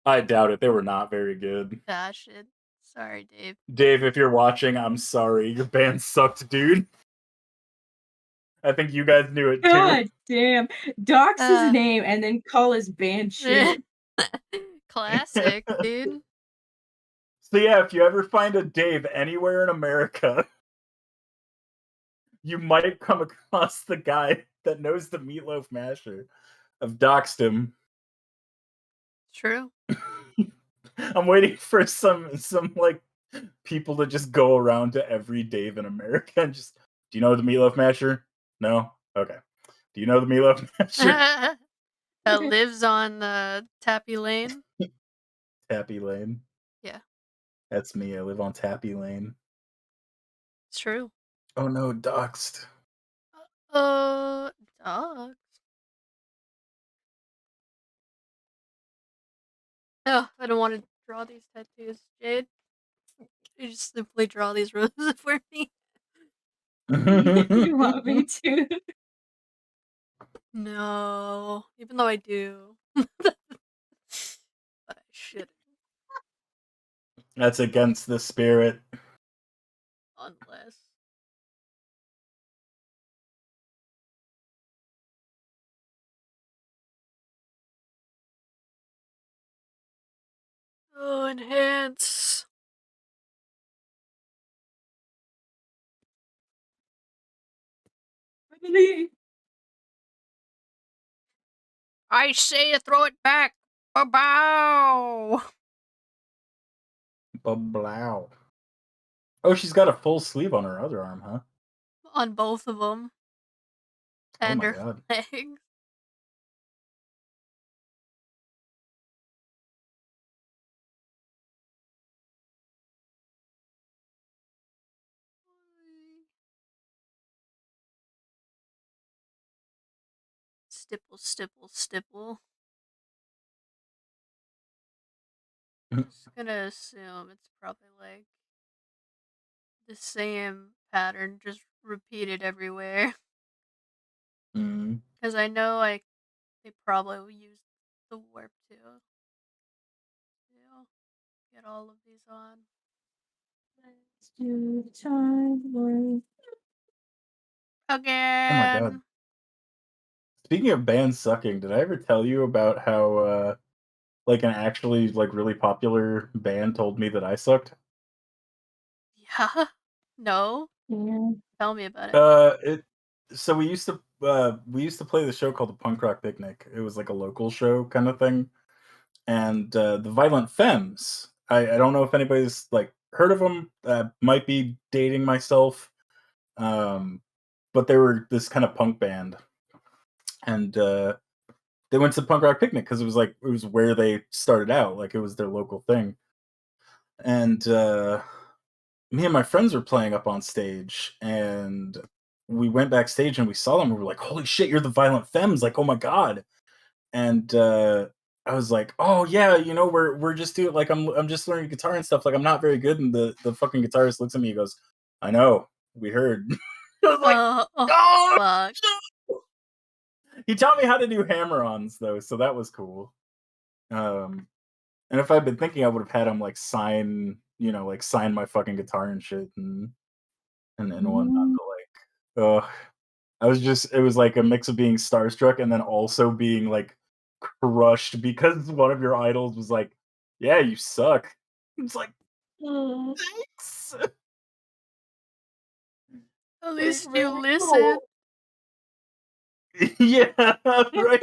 I doubt it. They were not very good. Ah, shit. Sorry, Dave. Dave, if you're watching, I'm sorry. Your band sucked, dude. I think you guys knew it too. God damn. Dox his Uh. name and then call his band shit. Classic, dude. So yeah, if you ever find a Dave anywhere in America, you might come across the guy that knows the Meatloaf Masher. I've doxed him. True. I'm waiting for some like people to just go around to every Dave in America and just, do you know the Meatloaf Masher? No? Okay. Do you know the Meatloaf Masher? That lives on Tappy Lane. Tappy Lane. Yeah. That's me. I live on Tappy Lane. It's true. Oh no, doxed. Dogs. Oh, I don't want to draw these tattoos, Jade. You just simply draw these roses for me. You want me to? No, even though I do. But I shouldn't. That's against the spirit. Unless. Oh, enhance. Really? I say to throw it back. Bow. Blah. Oh, she's got a full sleeve on her other arm, huh? On both of them. Oh And my her god. legs. Stipple, stipple, stipple. Just gonna assume it's probably like the same pattern, just repeated everywhere. Mm. Because I know they probably will use the warp too. Get all of these on. Let's do the time warp. Again. Oh my god. Speaking of bands sucking, did I ever tell you about how like an actually like really popular band told me that I sucked? Yeah. No. Yeah. Tell me about it. So we used to play the show called the Punk Rock Picnic. It was like a local show kind of thing. And the Violent Femmes. I don't know if anybody's like heard of them. Might be dating myself. But they were this kind of punk band. And they went to the Punk Rock Picnic because it was where they started out. Like it was their local thing. And me and my friends were playing up on stage, and we went backstage and we saw them. We were like, "Holy shit, you're the Violent Femmes!" Like, "Oh my god!" And I was like, "Oh yeah, you know, we're just doing like I'm just learning guitar and stuff. Like I'm not very good." And the fucking guitarist looks at me, he goes, "I know, we heard." I was like, "Oh, fuck. no!" He taught me how to do hammer-ons though, so that was cool. And if I'd been thinking, I would have had him like sign, like sign my fucking guitar and shit and whatnot. But like, it was like a mix of being starstruck and then also being like crushed because one of your idols was like, "Yeah, you suck." It's like, thanks. At least Like, you really listen. cool. Yeah, right.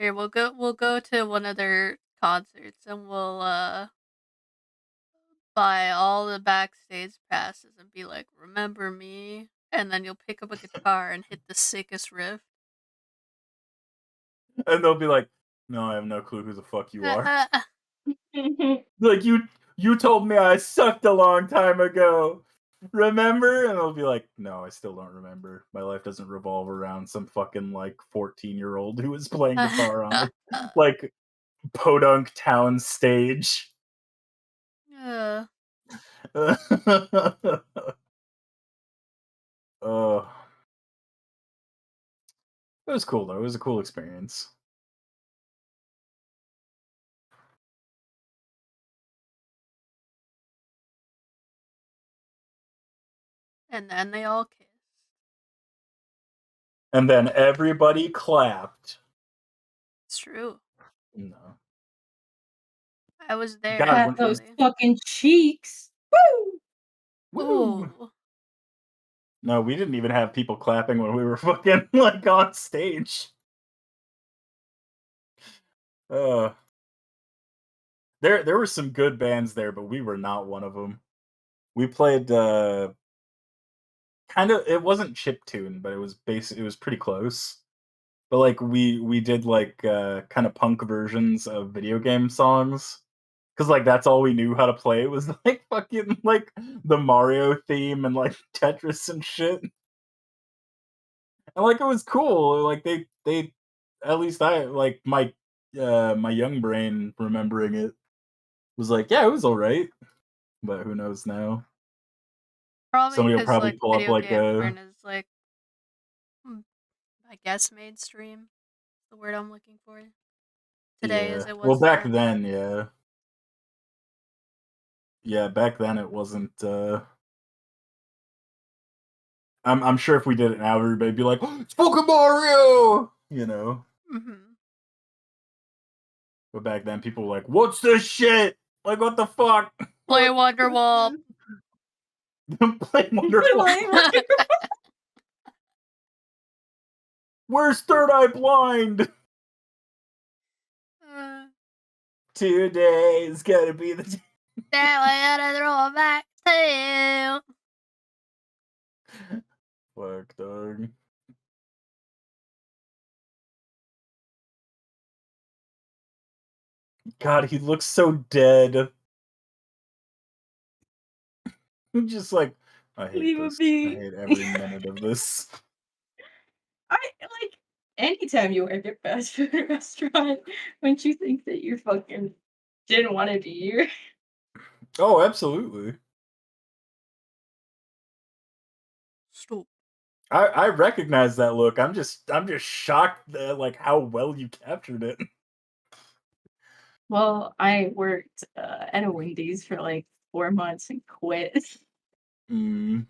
Here, we'll go to one of their concerts and we'll buy all the backstage passes and be like, remember me? And then you'll pick up a guitar and hit the sickest riff. And they'll be like, no, I have no clue who the fuck you are. Like, you told me I sucked a long time ago. Remember? And I'll be like, no, I still don't remember. My life doesn't revolve around some fucking like 14-year-old who was playing guitar on a like podunk town stage. Yeah. Oh, it was cool though. It was a cool experience. And then they all kissed. And then everybody clapped. It's true. No. I was there. God, Pat when- those actually. fucking cheeks. Woo! Woo! Ooh. No, we didn't even have people clapping when we were fucking like on stage. There were some good bands there, but we were not one of them. We played kind of, it wasn't chiptune, but it was pretty close. But like we did like kind of punk versions of video game songs. Cause like that's all we knew how to play was like fucking like the Mario theme and like Tetris and shit. And like it was cool. Like they at least I like my young brain remembering it was like, yeah, it was alright. But who knows now? Probably Somebody will because probably like pull up video like games a weren't as like, I guess mainstream. The word I'm looking for today as it was. Well, back then. then, yeah. Yeah, back then it wasn't I'm sure if we did it now everybody'd be like, oh, it's fucking Mario, you know. Mm-hmm. But back then people were like, what's this shit? Like what the fuck? Play Wonderwall. Play Wonderwall. Where's Third Eye Blind? Today's gonna be the day. That way I gotta throw it back to you. Fuck, dog. God, he looks so dead. I'm just like, I hate Leave this. me. I hate every minute of this. I like anytime you work at fast food restaurant, wouldn't you think that you fucking didn't want to be here? Oh, absolutely. Stop. I recognize that look. I'm just shocked at like how well you captured it. Well, I worked at a Wendy's for like 4 months and quit. Mm.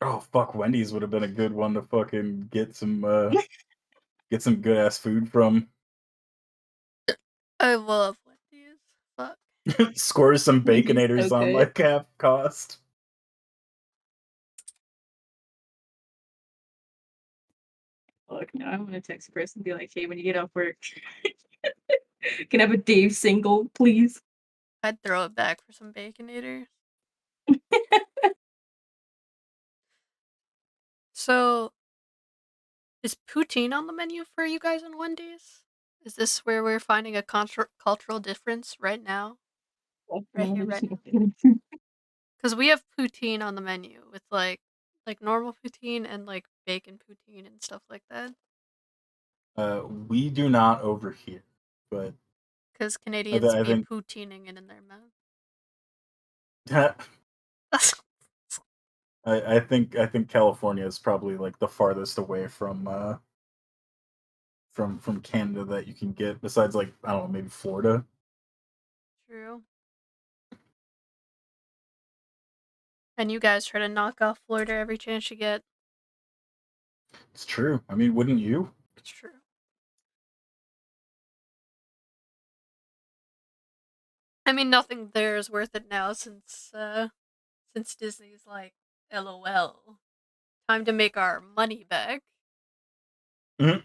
Oh fuck, Wendy's would have been a good one to fucking get some good ass food from. I love Wendy's. Fuck. Score some Wendy's so baconators on good. like half cost. Look, now I'm gonna text Chris and be like, "Hey, when you get off work, can I have a Dave single, please?" I'd throw it back for some baconator. So, is poutine on the menu for you guys on Wendy's? Is this where we're finding a cultural difference right now? Right here, right now. Because we have poutine on the menu with like normal poutine and like bacon poutine and stuff like that. We do not over here, but Because Canadians I be think poutining it in their mouth. I think California is probably like the farthest away from Canada that you can get, besides like I don't know, maybe Florida. True. And you guys try to knock off Florida every chance you get. It's true. I mean, wouldn't you? It's true. I mean, nothing there is worth it now since Disney's like, LOL. Time to make our money back. Mhm.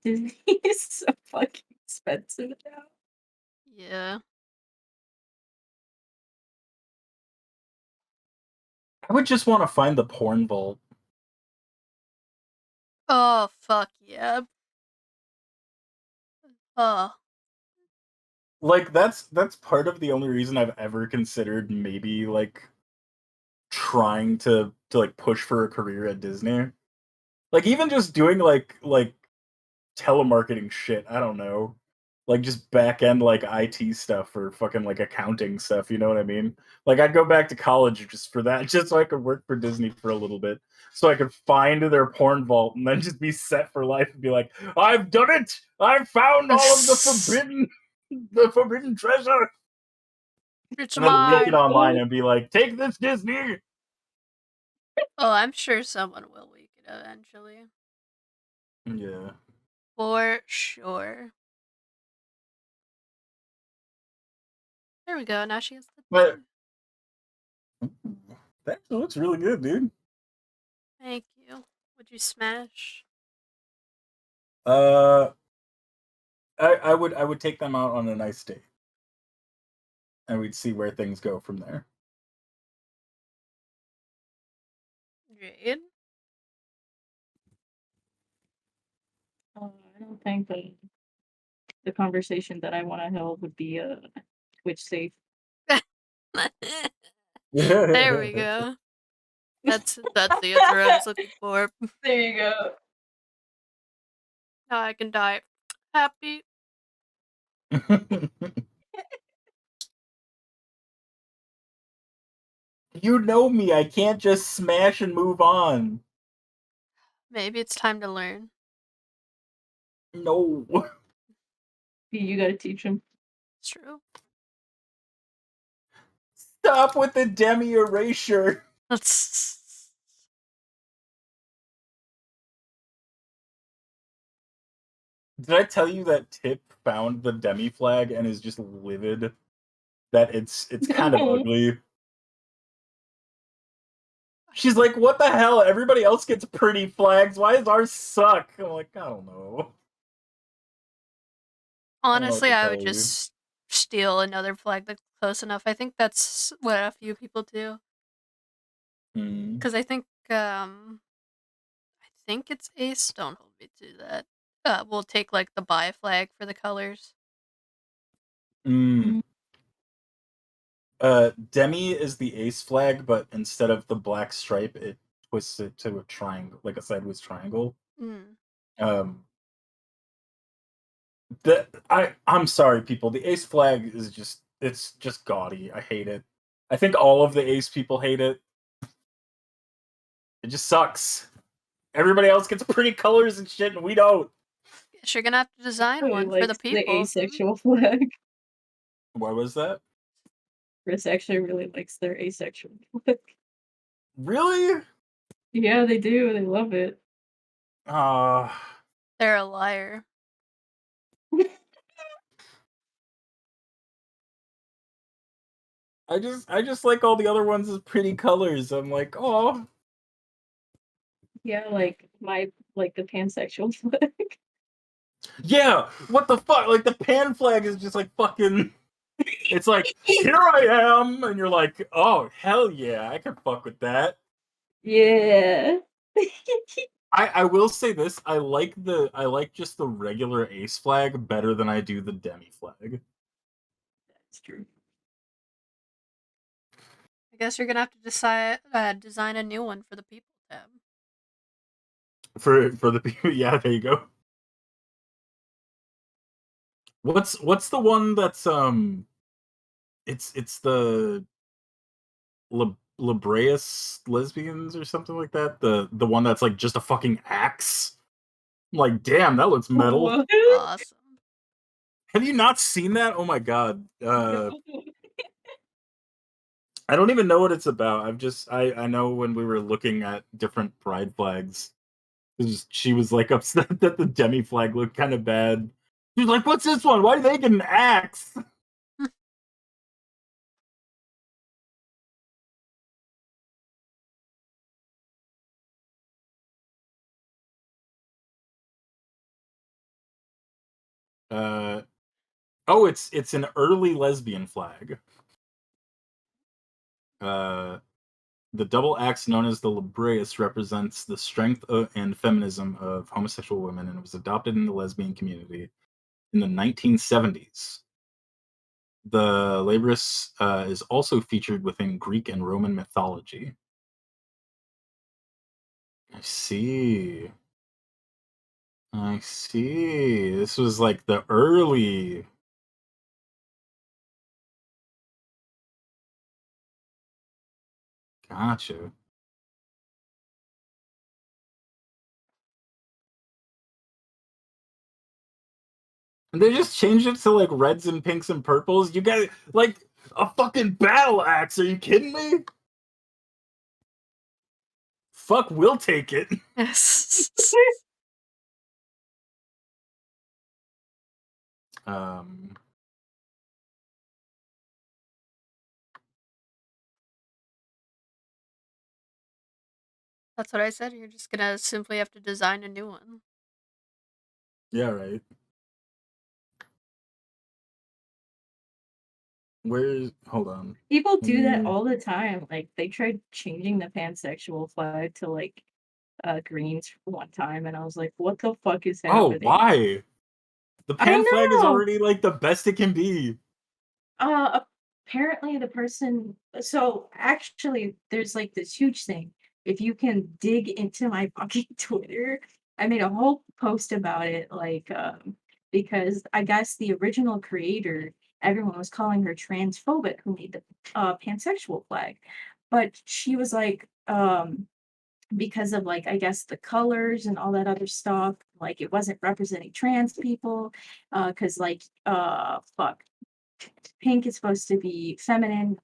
Disney is so fucking expensive now. Yeah. I would just want to find the porn vault. Oh, fuck yeah. Oh. Like that's part of the only reason I've ever considered maybe like trying to like push for a career at Disney. Like even just doing like telemarketing shit, I don't know. Like just back end like IT stuff or fucking like accounting stuff, you know what I mean? Like I'd go back to college just for that, just so I could work for Disney for a little bit. So I could find their porn vault and then just be set for life and be like, I've done it! I've found all of the forbidden treasure! It's And then leak it mine. online and be like, take this, Disney! Oh, I'm sure someone will leak it eventually. Yeah. For sure. There we go. Now she has the But tea. that looks really good, dude. Thank you. Would you smash? I would take them out on a nice date. And we'd see where things go from there. Jade? I don't think the conversation that I want to have would be Twitch safe. There we go. That's the answer I was looking for. There you go. Now I can die happy. You know me, I can't just smash and move on. Maybe it's time to learn. No. You gotta teach him. It's true. Stop with the demi erasure. Did I tell you that Tip found the demi flag and is just livid that it's kind of ugly? She's like, what the hell? Everybody else gets pretty flags. Why does ours suck? I'm like, I don't know. Honestly, I would tell you. just steal another flag that's close enough. I think that's what a few people do. Hmm. Because I think it's Ace. Don't hold me to that. We'll take like the buy flag for the colors. Mm. Demi is the ace flag, but instead of the black stripe, it twists it to a triangle, like a sideways triangle. Mm. I'm sorry, people. The ace flag is it's just gaudy. I hate it. I think all of the ace people hate it. It just sucks. Everybody else gets pretty colors and shit, and we don't. Guess you're gonna have to design one for the Likes people. the asexual flag. Why was that? Chris actually really likes their asexual flag. Really? Yeah, they do. They love it. They're a liar. I just like all the other ones as pretty colors. I'm like, oh. Yeah, like the pansexual flag. Yeah, what the fuck? Like the pan flag is just like fucking. It's like, here I am, and you're like, oh hell yeah, I can fuck with that. Yeah. I will say this, I like just the regular ace flag better than I do the demi flag. That's true. I guess you're gonna have to design a new one for the people tab. For the people, yeah, there you go. What's the one that's it's the Labreus lesbians or something like that. The one that's like just a fucking axe. I'm like, damn, that looks metal. What? Awesome. Have you not seen that? Oh my god. No. I don't even know what it's about. I know when we were looking at different pride flags, she was like upset that the demi flag looked kind of bad. She's like, "What's this one? Why do they get an axe?" Uh, oh, it's an early lesbian flag. Uh, the double axe known as the Libreus represents the strength and feminism of homosexual women, and it was adopted in the lesbian community in the 1970s. The Libreus is also featured within Greek and Roman mythology. I see. I see. This was like the early. Gotcha. And they just changed it to like reds and pinks and purples. You guys like a fucking battle axe? Are you kidding me? Fuck, we'll take it. Um, That's what I said. You're just gonna simply have to design a new one. yeah, right. Where's hold on. People Let do that me- all the time. Like they tried changing the pansexual flag to like greens one time, and I was like, "What the fuck is Oh, happening?" why? The I pan flag is know. already like the best it can be. Apparently the person. So actually, there's like this huge thing. If you can dig into my fucking Twitter, I made a whole post about it. Because I guess the original creator, everyone was calling her transphobic who made the pansexual flag, but she was like, because of like I guess the colors and all that other stuff, like it wasn't representing trans people, because fuck, pink is supposed to be feminine,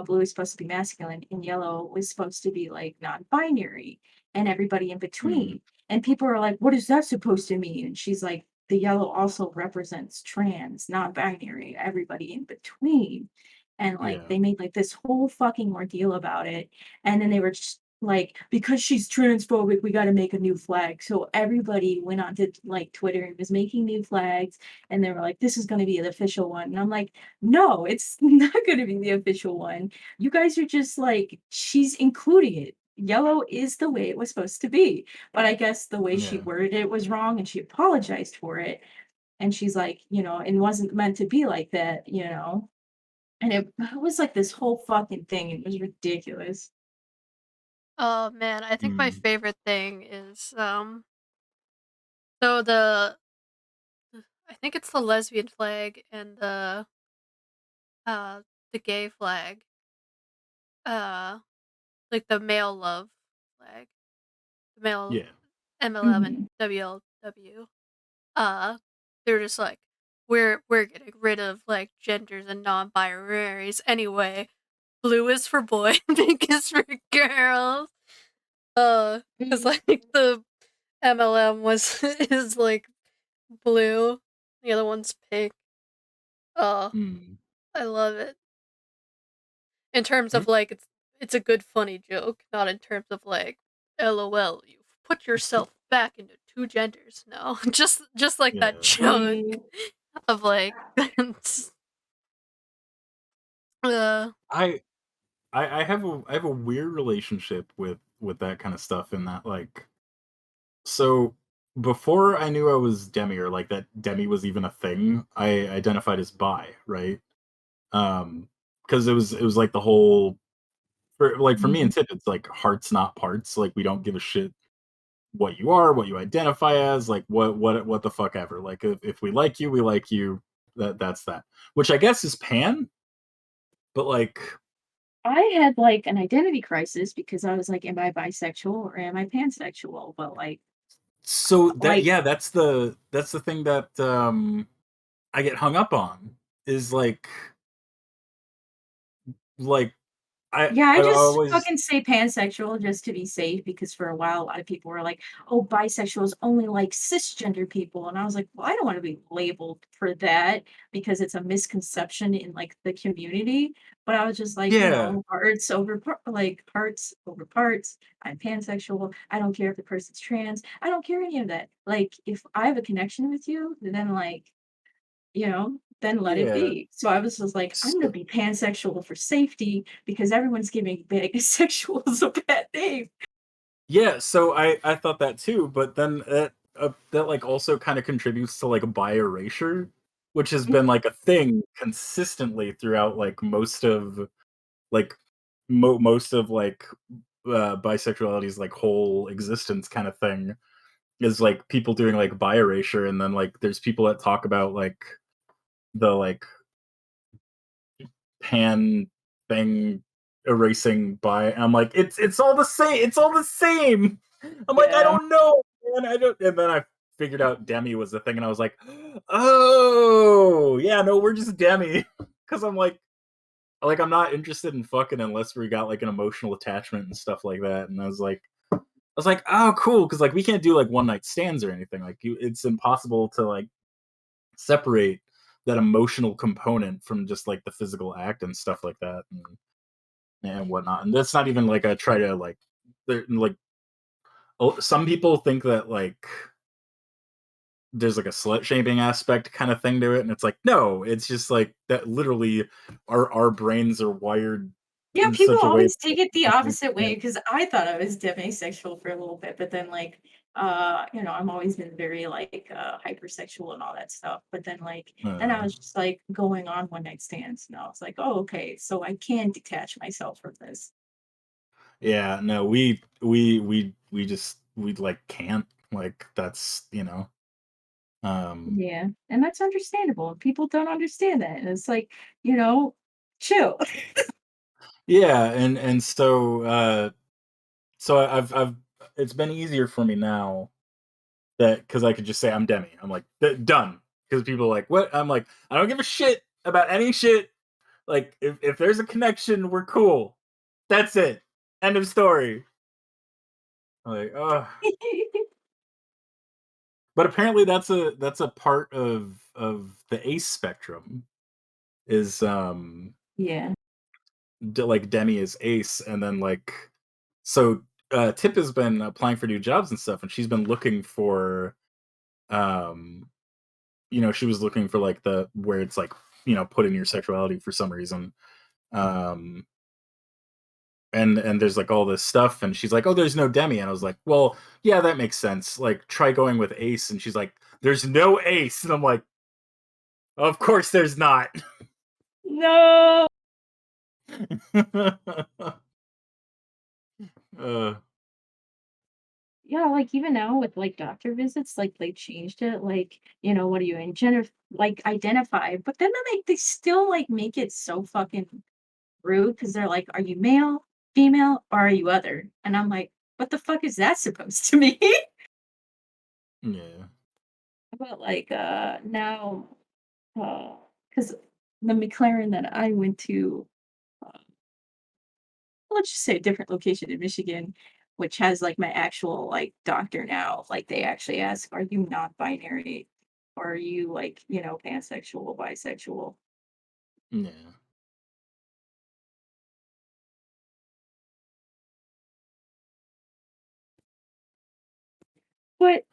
blue is supposed to be masculine, and yellow was supposed to be like non-binary and everybody in Hmm. between. And people are like, what is that supposed to mean? And she's like, the yellow also represents trans, non-binary, everybody in between. And like Yeah. they made like this whole fucking ordeal about it. And then they were just like, because she's transphobic, we got to make a new flag. So everybody went on to like Twitter and was making new flags, and they were like, this is going to be the official one. And I'm like, no, it's not going to be the official one. You guys are just like, she's including it. Yellow is the way it was supposed to be. But I guess the way she Yeah. worded it was wrong, and she apologized for it. And she's like, it wasn't meant to be like that. And it was like this whole fucking thing. It was ridiculous. Oh man, I think my Hmm. favorite thing is so I think it's the lesbian flag and the gay flag. Uh like the male love flag. The male Yeah. MLM and Mhm. WLW. Uh they're just like we're getting rid of like genders and non-binaries anyway. Blue is for boys, pink is for girls. Cause like the MLM was is like blue, the other one's pink. Oh, Hmm. I love it. In terms Hmm? of like it's a good funny joke, not in terms of like LOL, you've put yourself back into two genders. No. Just like that Yeah. joke of like uh I I have a weird relationship with that kind of stuff in that like so before I knew I was demi or like that demi was even a thing, I identified as bi, right? Because it was like the whole for me and Mhm. Tip, it's like hearts not parts. Like we don't give a shit what you are, what you identify as, like what the fuck ever. Like if we like you, we like you. That's that. Which I guess is pan, but like I had like an identity crisis because I was like, am I bisexual or am I pansexual? But so that like, yeah, that's the thing that I get hung up on is like yeah, I I just always fucking say pansexual just to be safe because for a while, a lot of people were like, oh, bisexual is only like cisgender people. And I was like, well, I don't want to be labeled for that because it's a misconception in like the community. But I was just like, yeah parts over parts. I'm pansexual. I don't care if the person's trans. I don't care any of that. Like, if I have a connection with you, then like then let it Yeah. be. So I was just like, I'm gonna be pansexual for safety because everyone's giving asexuals a bad name. Yeah, so I thought that too, but then that like also kind of contributes to like bi erasure, which has been like a thing consistently throughout like most of like most of like bisexuality's like whole existence kind of thing is like people doing like bi erasure, and then like there's people that talk about like the like pan thing erasing by. I'm like, it's all the same. It's all the same. I'm like, I Yeah. don't know, man. I don't. And then I figured out Demi was the thing, and I was like, oh yeah, no, we're just Demi. Because I'm not interested in fucking unless we got like an emotional attachment and stuff like that. And I was like, oh cool, because like we can't do like one night stands or anything. Like it's impossible to like separate that emotional component from just like the physical act and stuff like that and whatnot. And that's not even like I try to like like some people think that like there's like a slut shaming aspect kind of thing to it, and it's like no, it's just like that literally our brains are wired Yeah, in people such a way always take it the that opposite way because I thought I was demisexual for a little bit, but then like I've always been very like hypersexual and all that stuff. But then then I was just like going on one night stands and I was like, oh okay, so I can detach myself from this. yeah, no, we just we like can't, like that's Yeah. And that's understandable. People don't understand that. And it's like, chill. yeah, and so I've it's been easier for me now that because I could just say I'm Demi. I'm like done. Because people are like, what? I'm like, I don't give a shit about any shit. Like if there's a connection, we're cool. That's it. End of story. I'm like, oh. But apparently that's a part of the ace spectrum is Yeah. like Demi is ace, and then like so Tip has been applying for new jobs and stuff, and she's been looking for um she was looking for like the where it's like put in your sexuality for some reason, um and there's like all this stuff, and she's like, oh, there's no Demi, and I was like, well, yeah, that makes sense, like try going with ace, and she's like, there's no ace, and I'm like, of course there's not. No. uh, Yeah, like even now with like doctor visits, like they changed it. Like, what do you like identify? But then they still like make it so fucking rude because they're like, are you male, female, or are you other? And I'm like, what the fuck is that supposed to mean? yeah. But like now because the McLaren that I went to, uh, let's just say a different location in Michigan, which has like my actual like doctor now. Like they actually ask, "Are you not-binary? Or are you like pansexual, bisexual?" Yeah. But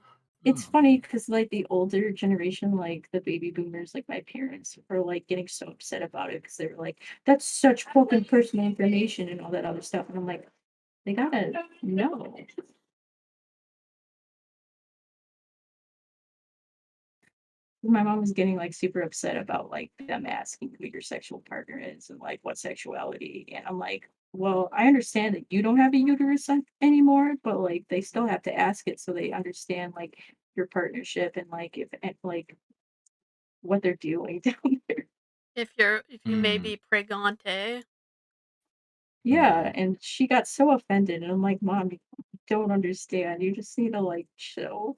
it's Oh, funny man. because like the older generation, like the baby boomers, like my parents, were like getting so upset about it because they were like, "That's such fucking personal information" and all that other stuff. And I'm like, they gotta know. My mom was getting like super upset about like them asking who your sexual partner is and like what sexuality. And I'm like, well, I understand that you don't have a uterus anymore, but like they still have to ask it so they understand like your partnership and like if and like what they're doing down there. If you may Mm, be pregante. Yeah, yeah. and she got so offended, and I'm like, Mom, you don't understand. You just need to like chill.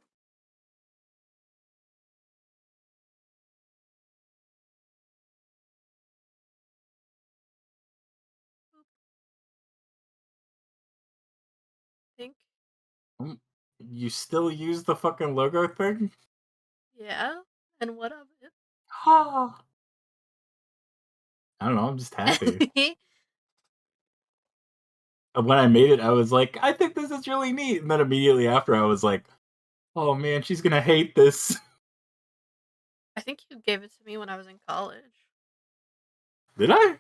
Think. Mm, you still use the fucking logo thing? Yeah. And what of Ha! I don't know, I'm just happy. it? When I made it, I was like, I think this is really neat. And then immediately after, I was like, oh man, she's gonna hate this. I think you gave it to me when I was in college. Did I? I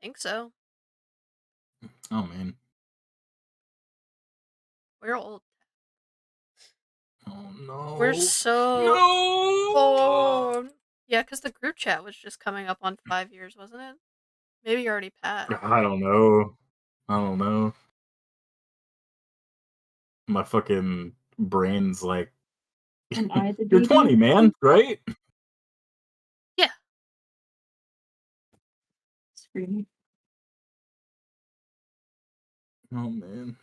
think so. Oh man. We're old. Oh no. We're so no. old. Yeah, because the group chat was just coming up on 5 years, wasn't it? Maybe you already passed. I don't know. My fucking brain's like, Am I the you're baby? 20, man, right? Yeah. Screaming. Oh man.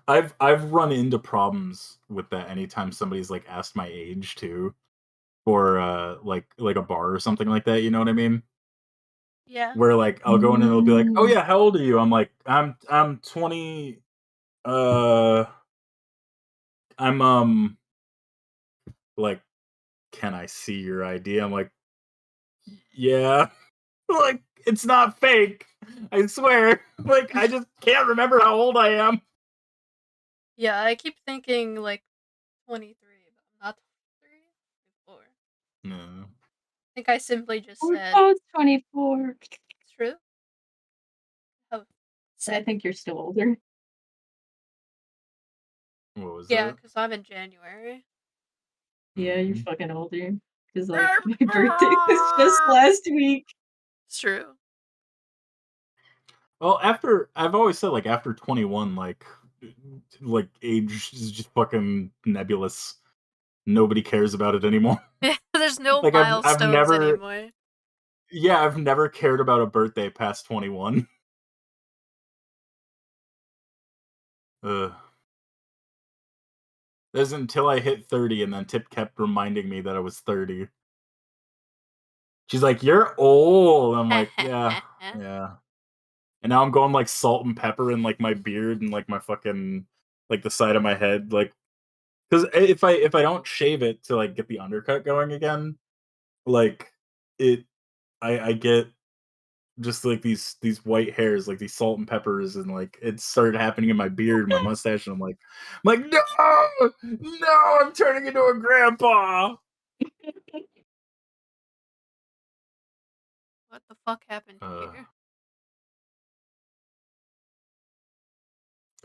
I've run into problems with that anytime somebody's like asked my age too, or like a bar or something like that. You know what I mean? Yeah. Where like I'll go in and they'll be like, "Oh Mm. yeah, how old are you?" I'm like, I'm 20. Uh, I'm like, can I see your ID? I'm like, yeah. Like it's not fake. I swear. Like I just can't remember how old I am. Yeah, I keep thinking like 23, but I'm not 23. 24. No. I think I simply just We're said both 24. it's true. Oh, I think you're still older. What was yeah, that? because I'm in January. Yeah, you're Mhm. fucking older. Because, like, my birthday was just last week. It's true. Well, I've always said like after 21, like age is just fucking nebulous. Nobody cares about it anymore. There's no Like I've milestones never anymore. yeah, I've never cared about a birthday past 21. Ugh. That's until I hit 30 and then Tip kept reminding me that I was 30. She's like, "You're old." I'm like, "Yeah, yeah." And now I'm going like salt and pepper in like my beard and like my fucking like the side of my head, like because if I don't shave it to like get the undercut going again, like it, I get just like these white hairs, like these salt and peppers, and like it started happening in my beard, my mustache, and I'm like, no, no, I'm turning into a grandpa. What the fuck happened Uh, here?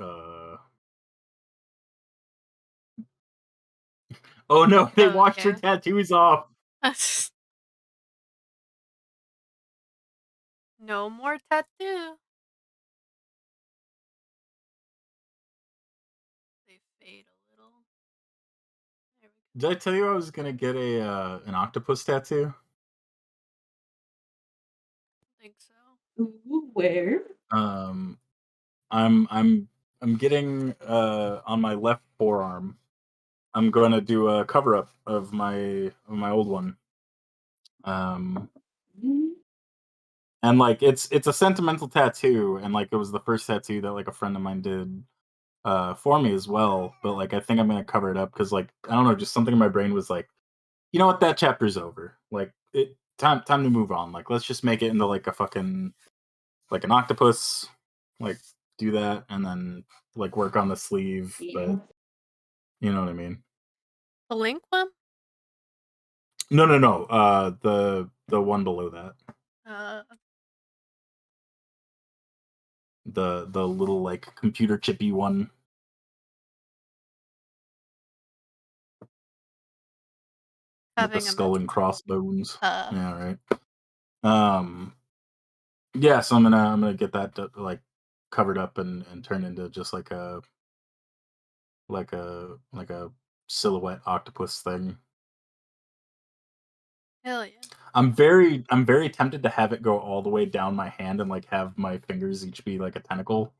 uh. Oh no, they Oh, washed her okay. tattoos off. No more tattoo. They fade a little. There we go. Did I tell you I was gonna get a an octopus tattoo? I think so. Ooh, where? Um, I'm getting on my left forearm. I'm gonna do a cover up of my old one. Um, Mm. and like it's a sentimental tattoo, and like it was the first tattoo that like a friend of mine did for me as well. But like I think I'm gonna cover it up because like I don't know, just something in my brain was like, you know what, that chapter's over. Like it time to move on. Like let's just make it into like a fucking like an octopus. Like do that and then like work on the sleeve, Yeah. but you know what I mean. The link one? No. The one below that. Uh, The little like computer chippy one with the having a skull and mental crossbones. break. Yeah, right. Um yeah, so I'm gonna get that like covered up and turn into just like a silhouette octopus thing. Hell yeah. I'm very tempted to have it go all the way down my hand and like have my fingers each be like a tentacle.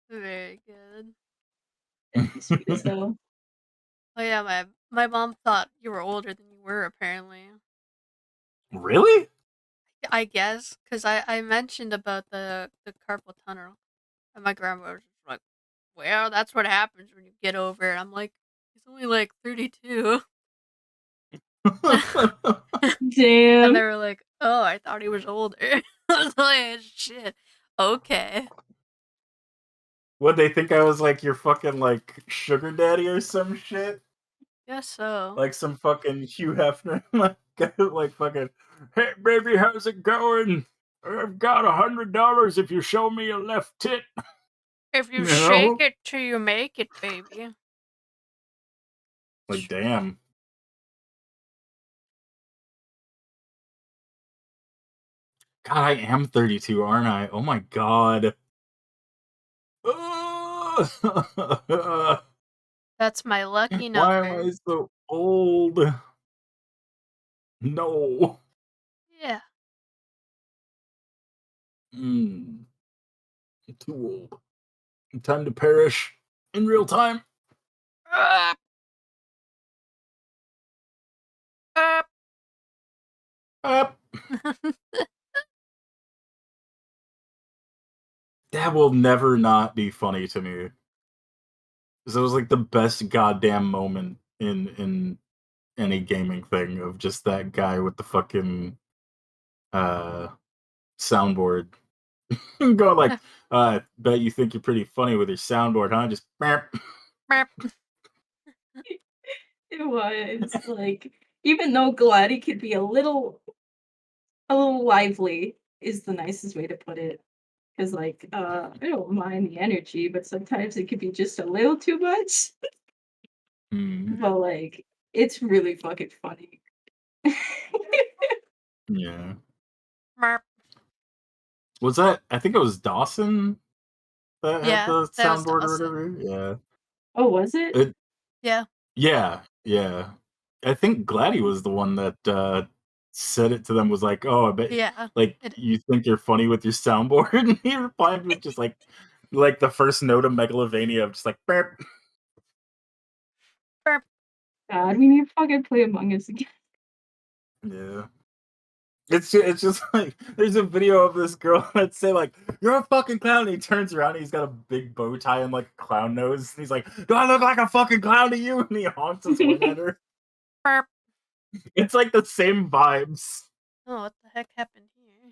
Very good. Sweet as hell. Oh yeah, my mom thought you were older than you were apparently. Really? I guess because I mentioned about the carpal tunnel, and my grandma was just like, "Well, that's what happens when you get over it." I'm like, "He's only like 32," and Damn. they were like, "Oh, I thought he was older." I was like, "Shit, okay." Would they think I was like your fucking like sugar daddy or some shit? Guess so. Like some fucking Hugh Hefner, like fucking, hey baby, how's it going? I've got $100 if you show me a left tit. If you You shake know? it till you make it, baby. Like, damn. God, I am 32, aren't I? Oh my god. That's my lucky Why am I number. so old? No. Yeah. I'm too old. Time to perish in real time. Uh, uh. Up. That will never not be funny to me. Because it was like the best goddamn moment in any gaming thing of just that guy with the fucking uh soundboard going like, bet you think you're pretty funny with your soundboard, huh? Just It was like, even though Gladdy could be a little lively is the nicest way to put it. Because like, I don't mind the energy, but sometimes it could be just a little too much. But like, it's really fucking funny. Yeah. Merp. Was that? I think it was Dawson that had Yeah, the that was soundboard or Dawson. whatever. Yeah. Oh, was it? Yeah. Yeah. I think Gladdy was the one that said it to them. Was like, "Oh, I bet, Yeah. like, you think you're funny with your soundboard," and he replied with just like the first note of Megalovania, of just like, "Burp." Burp. God, we need to fucking play Among Us again. Yeah. It's just like there's a video of this girl that say like, "You're a fucking clown." And he turns around and he's got a big bow tie and like a clown nose. And he's like, "Do I look like a fucking clown to you?" And he honks his horn at her. Burp. It's like the same vibes. Oh, what the heck happened here?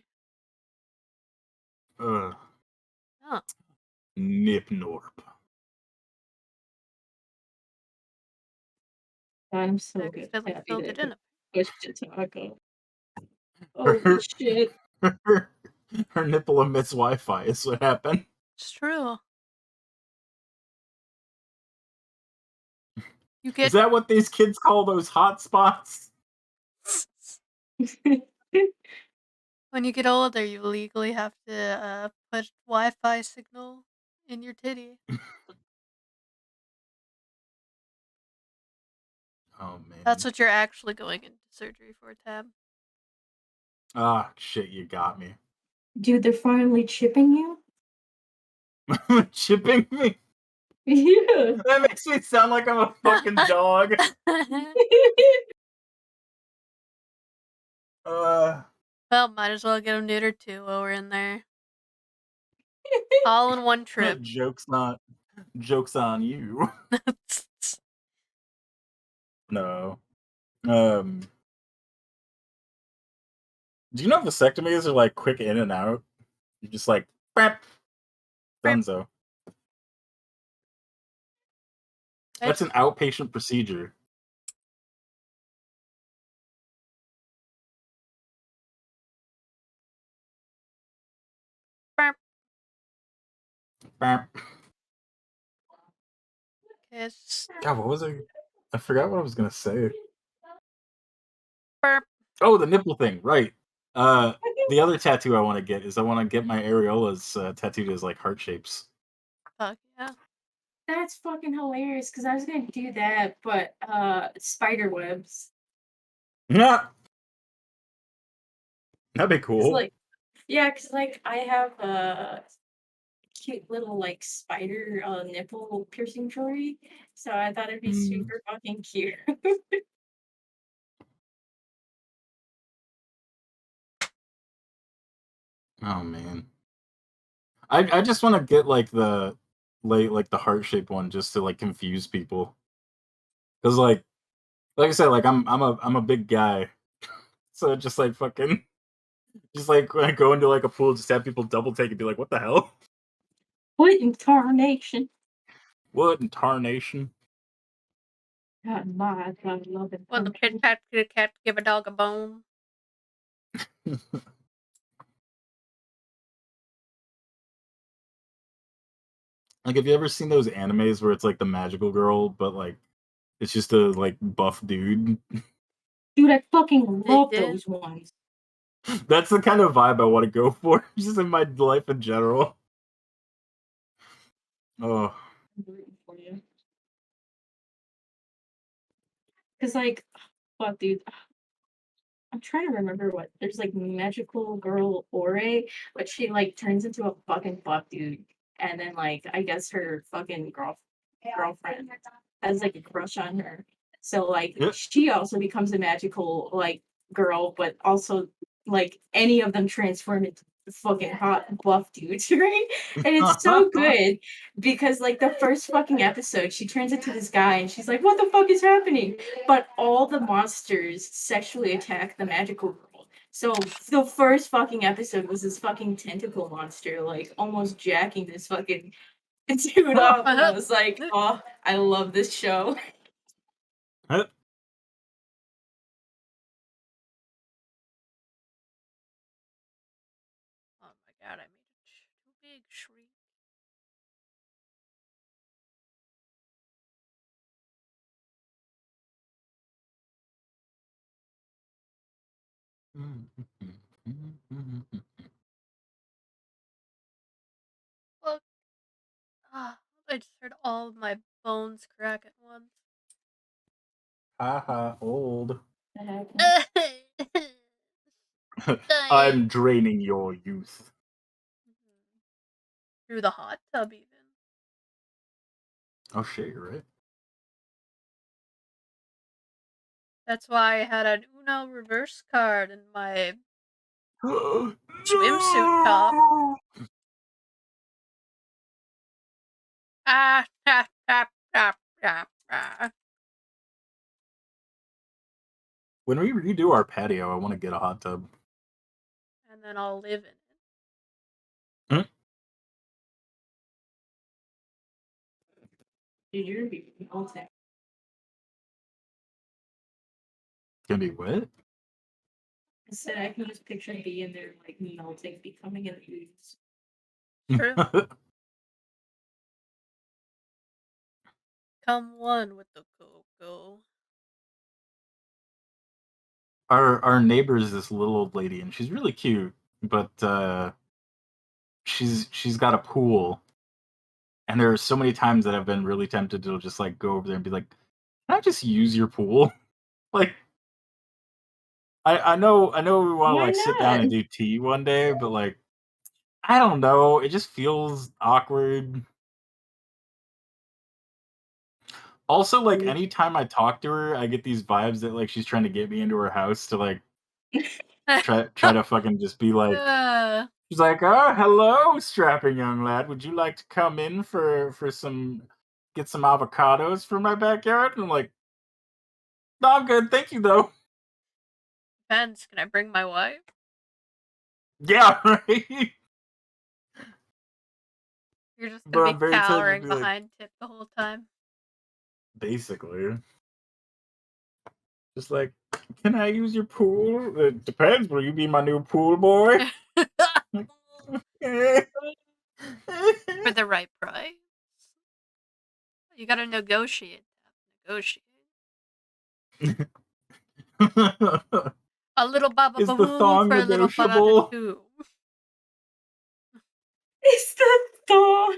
Ugh. Oh. Nip Norp. God, I'm so good. Accidentally Happy filled it in. to push to taco. Her, Holy shit. her nipple emits Wi-Fi. Is what happened. It's true. You Is get that what these kids call those hot spots? when you get older, you legally have to put Wi-Fi signal in your titty. Oh man. That's what you're actually going into surgery for, Tab. Ah, shit, you got me. Dude, they're finally chipping you? Chipping me? Yeah. That makes me sound like I'm a fucking dog. Well, might as well get them neutered too while we're in there. All in one trip. Joke's on you. No. Do you know vasectomies are like quick in and out? You're just like, "Bap." Dunzo. That's an outpatient procedure. Bap. Kiss. God, what was I forgot what I was gonna say. Burp. Oh, the nipple thing, right. The other tattoo I want to get is I want to get my areolas tattooed as like heart shapes. Fuck yeah. That's fucking hilarious because I was gonna do that, but spider webs. Yeah. That'd be It's cool. like, yeah, because like I have a cute little like spider nipple piercing jewelry, so I thought it'd be super fucking cute. Oh man. I just want to get like the heart shaped one just to like confuse people. Cuz like I said, like I'm a big guy. So just like fucking just like when I go into like a pool, just have people double take and be like, "What the hell?" What in tarnation? What in tarnation? God, my God, love it. Well, the pit pat pit cat give a dog a bone. Like, have you ever seen those animes where it's like the magical girl, but like it's just a like buff dude? Dude, I fucking love did. those ones. That's the kind of vibe I want to go for, just in my life in general. Oh, I'm rooting for you. Cause like, fuck, dude. I'm trying to remember what there's like magical girl Ore, but she like turns into a fucking fuck dude, and then like I guess her fucking girlfriend has like a crush on her. So like yeah. she also becomes a magical like girl, but also like any of them transform into fucking hot buff dudes, right? And it's so good because like the first fucking episode, she turns into this guy and she's like, "What the fuck is happening?" But all the monsters sexually attack the magical girl. So the first fucking episode was this fucking tentacle monster, like almost jacking this fucking dude up. And I was like, oh, I love this show. Oh my god, I made it too big, shriek. Look. Ah, I just heard all of my bones crack at once. Haha, old. Dying. I'm draining your youth. Through the hot tub, even. Oh shit, you're right. That's why I had an Uno reverse card in my swimsuit top. Ah, tap, tap, tap, tap, ah. When we redo our patio, I want to get a hot tub. And then I'll live in it. Dude, you're gonna be melting. Gonna be wet? I said I can just picture being there, like melting, becoming an ooze. True. Come one with the cocoa. Our neighbor is this little old lady, and she's really cute, but she's got a pool, and there are so many times that I've been really tempted to just like go over there and be like, "Can I just use your pool?" Like, I know we want to Why like sit down not? and do tea one day, but like, I don't know, it just feels awkward. Also, like anytime I talk to her, I get these vibes that like she's trying to get me into her house to like try to fucking just be like. She's like, "Oh, hello, strapping young lad. Would you like to come in for some get some avocados for my backyard?" And I'm like, "No, I'm good, thank you though." Depends. Can I bring my wife? Yeah, right. You're just But gonna I'm be very tempted to cowering be like, behind Tip the whole time. basically, just like, "Can I use your pool?" It depends. Will you be my new pool boy? For the right price. You gotta negotiate. Negotiate. A little baba Is the boo thong for a little negotiable? too. It's the thought.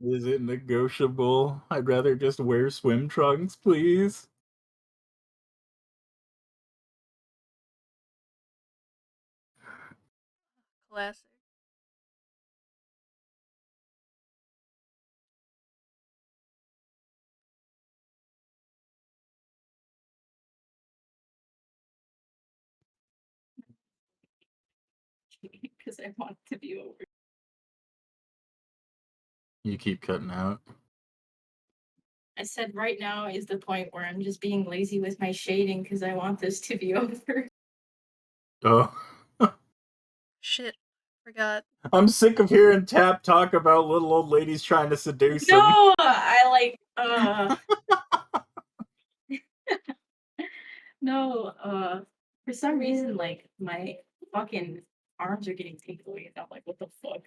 Is it negotiable? I'd rather just wear swim trunks, please. Classic. Because I want it to be over. You keep cutting out. I said right now is the point where I'm just being lazy with my shading because I want this to be over. Oh. Shit. Forgot. I'm sick of hearing Tap talk about little old ladies trying to seduce him. No, I like no, for some reason like my fucking arms are getting tingly and I'm like, what the fuck?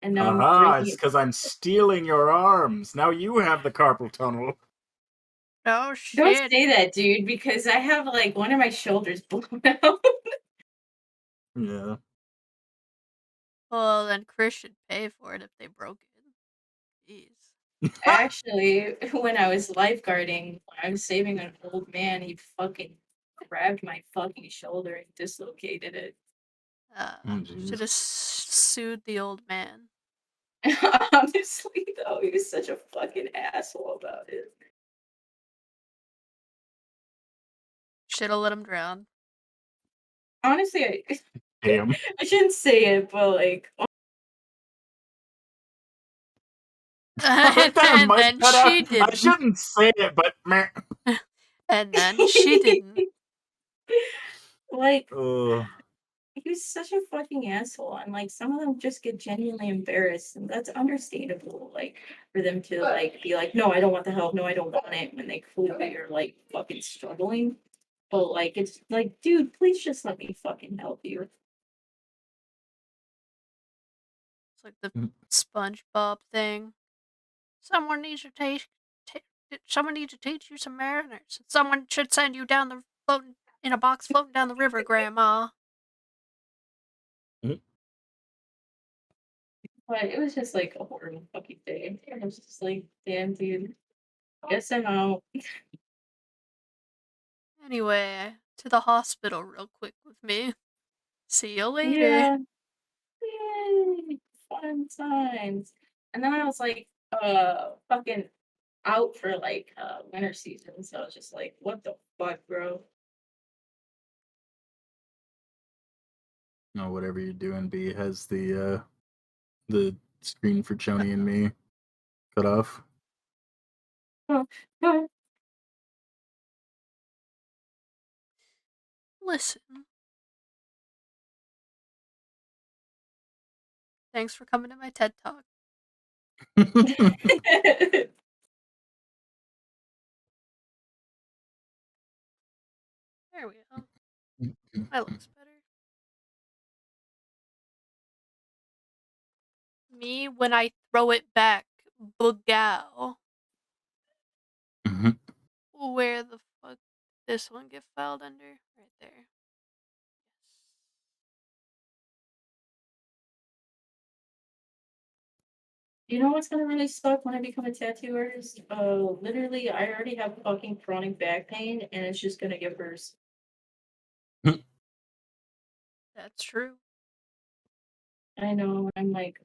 And now I'm Aha, breaking it's it. because I'm stealing your arms. Now you have the carpal tunnel. Oh Don't shit. say that, dude, because I have like one of my shoulders blown out. Yeah. Well, then Chris should pay for it if they broke it. Jeez. Actually, when I was lifeguarding, when I was saving an old man, he fucking grabbed my fucking shoulder and dislocated it. Oh, jeez. Should have sued the old man. Honestly, though, he was such a fucking asshole about it. Should have let him drown. Honestly, Damn. I shouldn't say it, but like, And That might then cut out. she I didn't. shouldn't say it, but meh. And then she didn't. like, Ugh. he was such a fucking asshole, and like some of them just get genuinely embarrassed, and that's understandable. Like for them to like be like, no, I don't want the help, no, I don't want it, when they clearly are like fucking struggling. But like, it's like, dude, please just let me fucking help you. It's like the SpongeBob thing. Someone needs to teach. Someone needs to teach you some manners. Someone should send you down the floating in a box floating down the river, Grandma. But it was just like a horrible fucking day. I was just like, damn, dude, guess I'm out. Anyway, to the hospital real quick with me. See you later. Yeah. Yay! Fun times. And then I was like, fucking out for like winter season. So I was just like, what the fuck, bro? No, whatever you're doing, B has the screen for Choni and me cut off. Listen. Thanks for coming to my TED Talk. There we go. That looks better. Me when I throw it back, Boogow. Mhm. Where the fuck did this one get filed under? Right there. You know what's gonna really suck when I become a tattoo artist? Literally, I already have fucking chronic back pain, and it's just gonna get worse. That's true. I know. I'm like,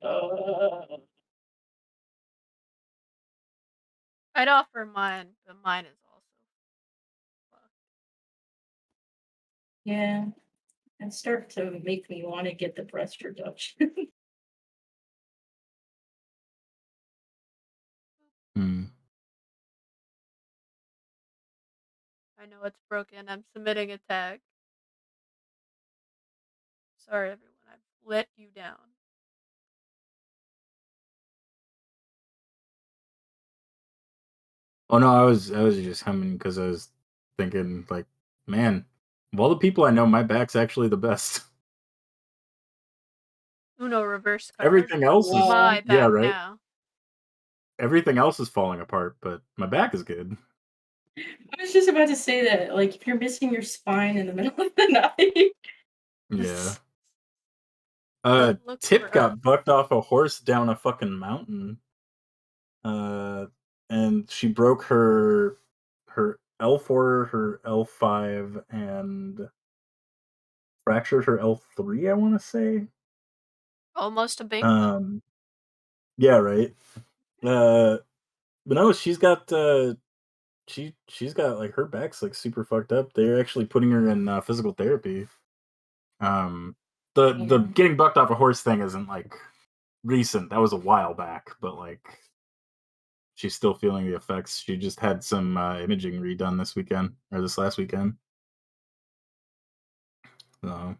I'd offer mine, but mine is also fucked. yeah. And start to make me want to get the breast reduction. I know it's broken. I'm submitting a tag. Sorry, everyone. I've let you down. Oh no, I was just humming because I was thinking like, man, of all the people I know, my back's actually the best. Uno reverse card. Everything else is My yeah, back right. now. Everything else is falling apart, but my back is good. I was just about to say that, like, if you're missing your spine in the middle of the night. Yeah. That looks Tip rough. got bucked off a horse down a fucking mountain. And she broke her L4, her L5, and fractured her L3, I want to say. Almost a bink. Yeah, right. But no, she's got she's got like her back's like super fucked up. They're actually putting her in physical therapy. The getting bucked off a horse thing isn't like recent. That was a while back, but like she's still feeling the effects. She just had some imaging redone this weekend or this last weekend. So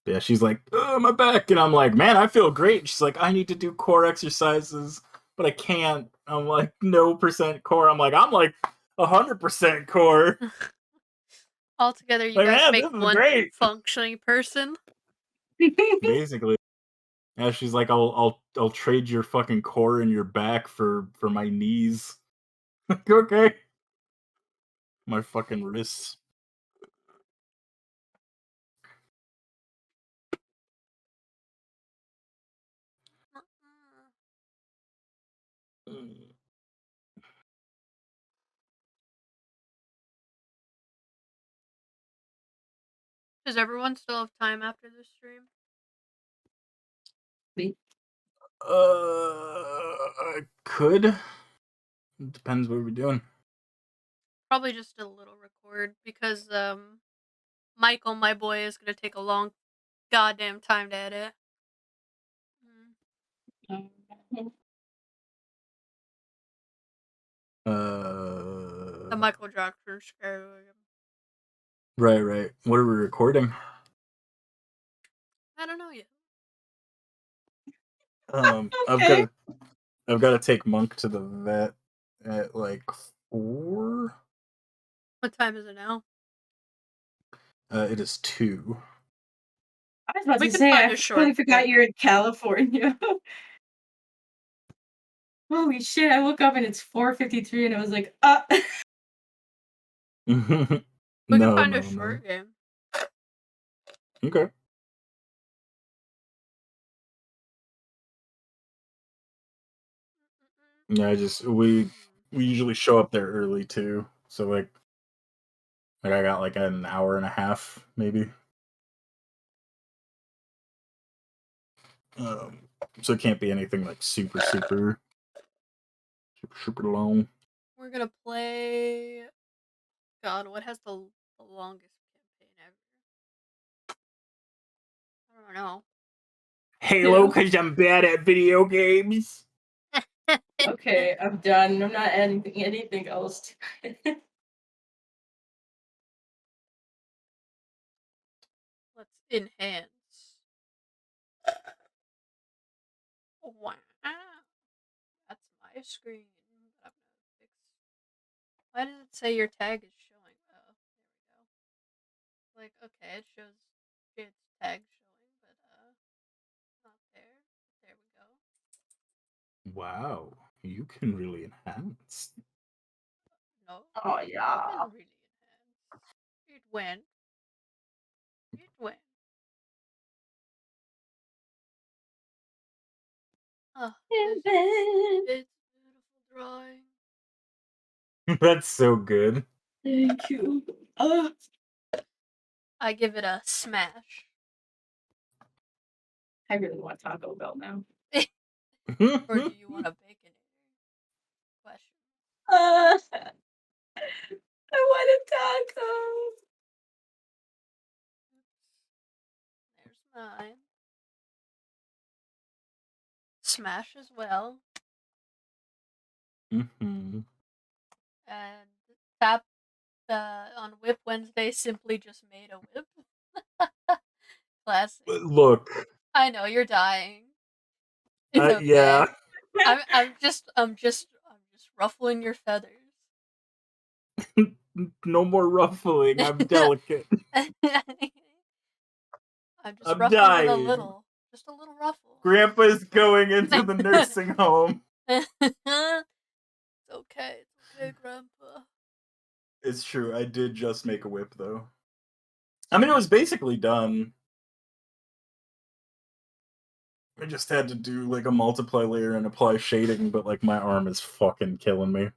Yeah, she's like, oh, my back. And I'm like, man, I feel great. She's like, I need to do core exercises, but I can't. I'm like, no percent core. I'm like 100% core. Altogether, you Like, guys man, make this is one great. functioning person. Basically. Yeah, she's like, I'll trade your fucking core and your back for my knees. Okay. My fucking wrists. Does everyone still have time after this stream? I could. Depends what we're doing. Probably just a little record because Michael, my boy, is gonna take a long goddamn time to edit. The Michael Jackson scare. Right. What are we recording? I don't know yet. Okay. I've got to take Monk to the vet at like 4. What time is it now? It is 2. I was about We to can say, find I a short totally forgot clip. you're in California. Holy shit! I woke up and it's 4:53, and I was like, We can find a short game. Okay. Yeah, we usually show up there early too. So like I got like an hour and a half maybe. So it can't be anything like super long. We're gonna play. God, what has the longest campaign ever? I don't know. Halo, because I'm bad at video games. okay, I'm done. I'm not adding anything else. Let's enhance. Wow. That's my screen. But I'm gonna fix. Why does it say your tag is showing? Oh, there we go. Like, okay, it shows its tag showing, but not there. There we go. Wow, you can really enhance. No. Oh You yeah. can really enhance. It went. It went. Oh, it's beautiful drawing. That's so good. Thank you. I give it a smash. I really want Taco Bell now. Or do you want a bacon? Question. I want a taco. There's mine. Smash as well. Mm-hmm. And Tap on WIP Wednesday simply just made a whip. Classic. Look. I know you're dying. It's okay. Yeah. I'm just ruffling your feathers. No more ruffling. I'm delicate. I'm just I'm ruffling dying. a little. Just a little ruffle. Grandpa's going into the nursing home. It's okay. It's okay, Grandpa. It's true. I did just make a whip, though. I mean, it was basically done. I just had to do, like, a multiply layer and apply shading, but, like, my arm is fucking killing me.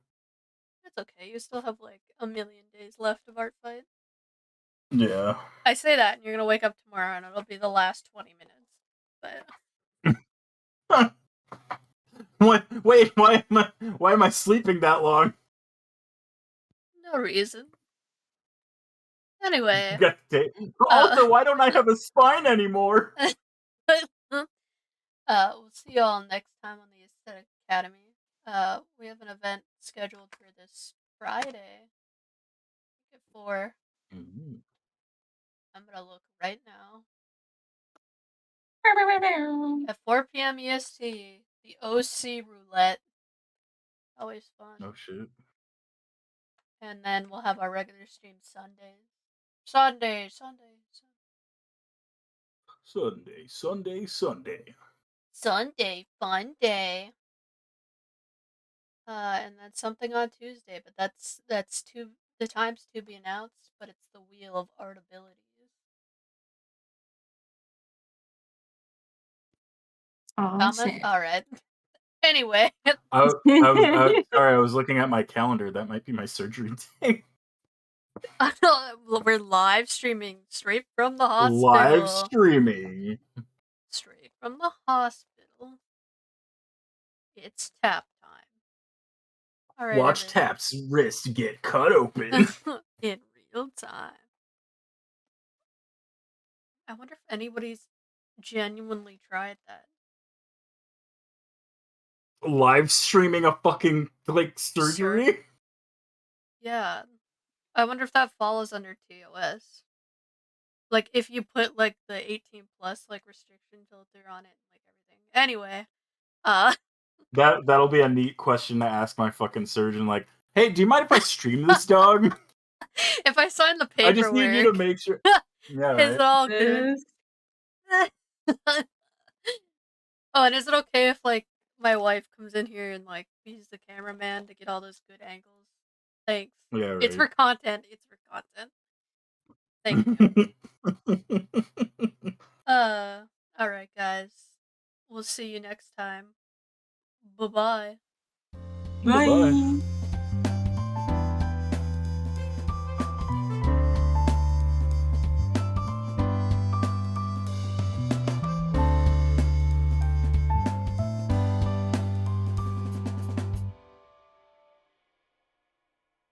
It's okay. You still have, like, a million days left of Artfight. Yeah. I say that, and you're gonna wake up tomorrow, and it'll be the last 20 minutes. But Wait, why am I sleeping that long? no reason. Anyway. Also, why don't I have a spine anymore? We'll see you all next time on the Aesthetic Academy. We have an event scheduled for this Friday at 4. I'm gonna look right now. At 4 p.m. EST, the OC roulette. Always fun. Oh shit. And then we'll have our regular stream Sundays. Sunday. Sunday, fun day. And then something on Tuesday, but that's the time's to be announced, but it's the Wheel of Art Abilities. Comment? Alright. Anyway. I was looking at my calendar. That might be my surgery day. We're live streaming straight from the hospital. Live streaming. Straight from the hospital. It's tap time. Alright. Watch Tap's wrist get cut open. In real time. I wonder if anybody's genuinely tried that. Live streaming a fucking surgery? Yeah. I wonder if that falls under TOS. Like if you put like the 18 plus restriction filter on it and everything. Anyway, that'll be a neat question to ask my fucking surgeon. Like, hey, do you mind if I stream this dog? If I sign the paperwork, I just need you to make sure. Yeah, is it all good? Oh, and is it okay if my wife comes in here and he's the cameraman to get all those good angles? Thanks. Yeah, right. It's for content. Thank you. Alright guys. We'll see you next time. Bye-bye. Bye.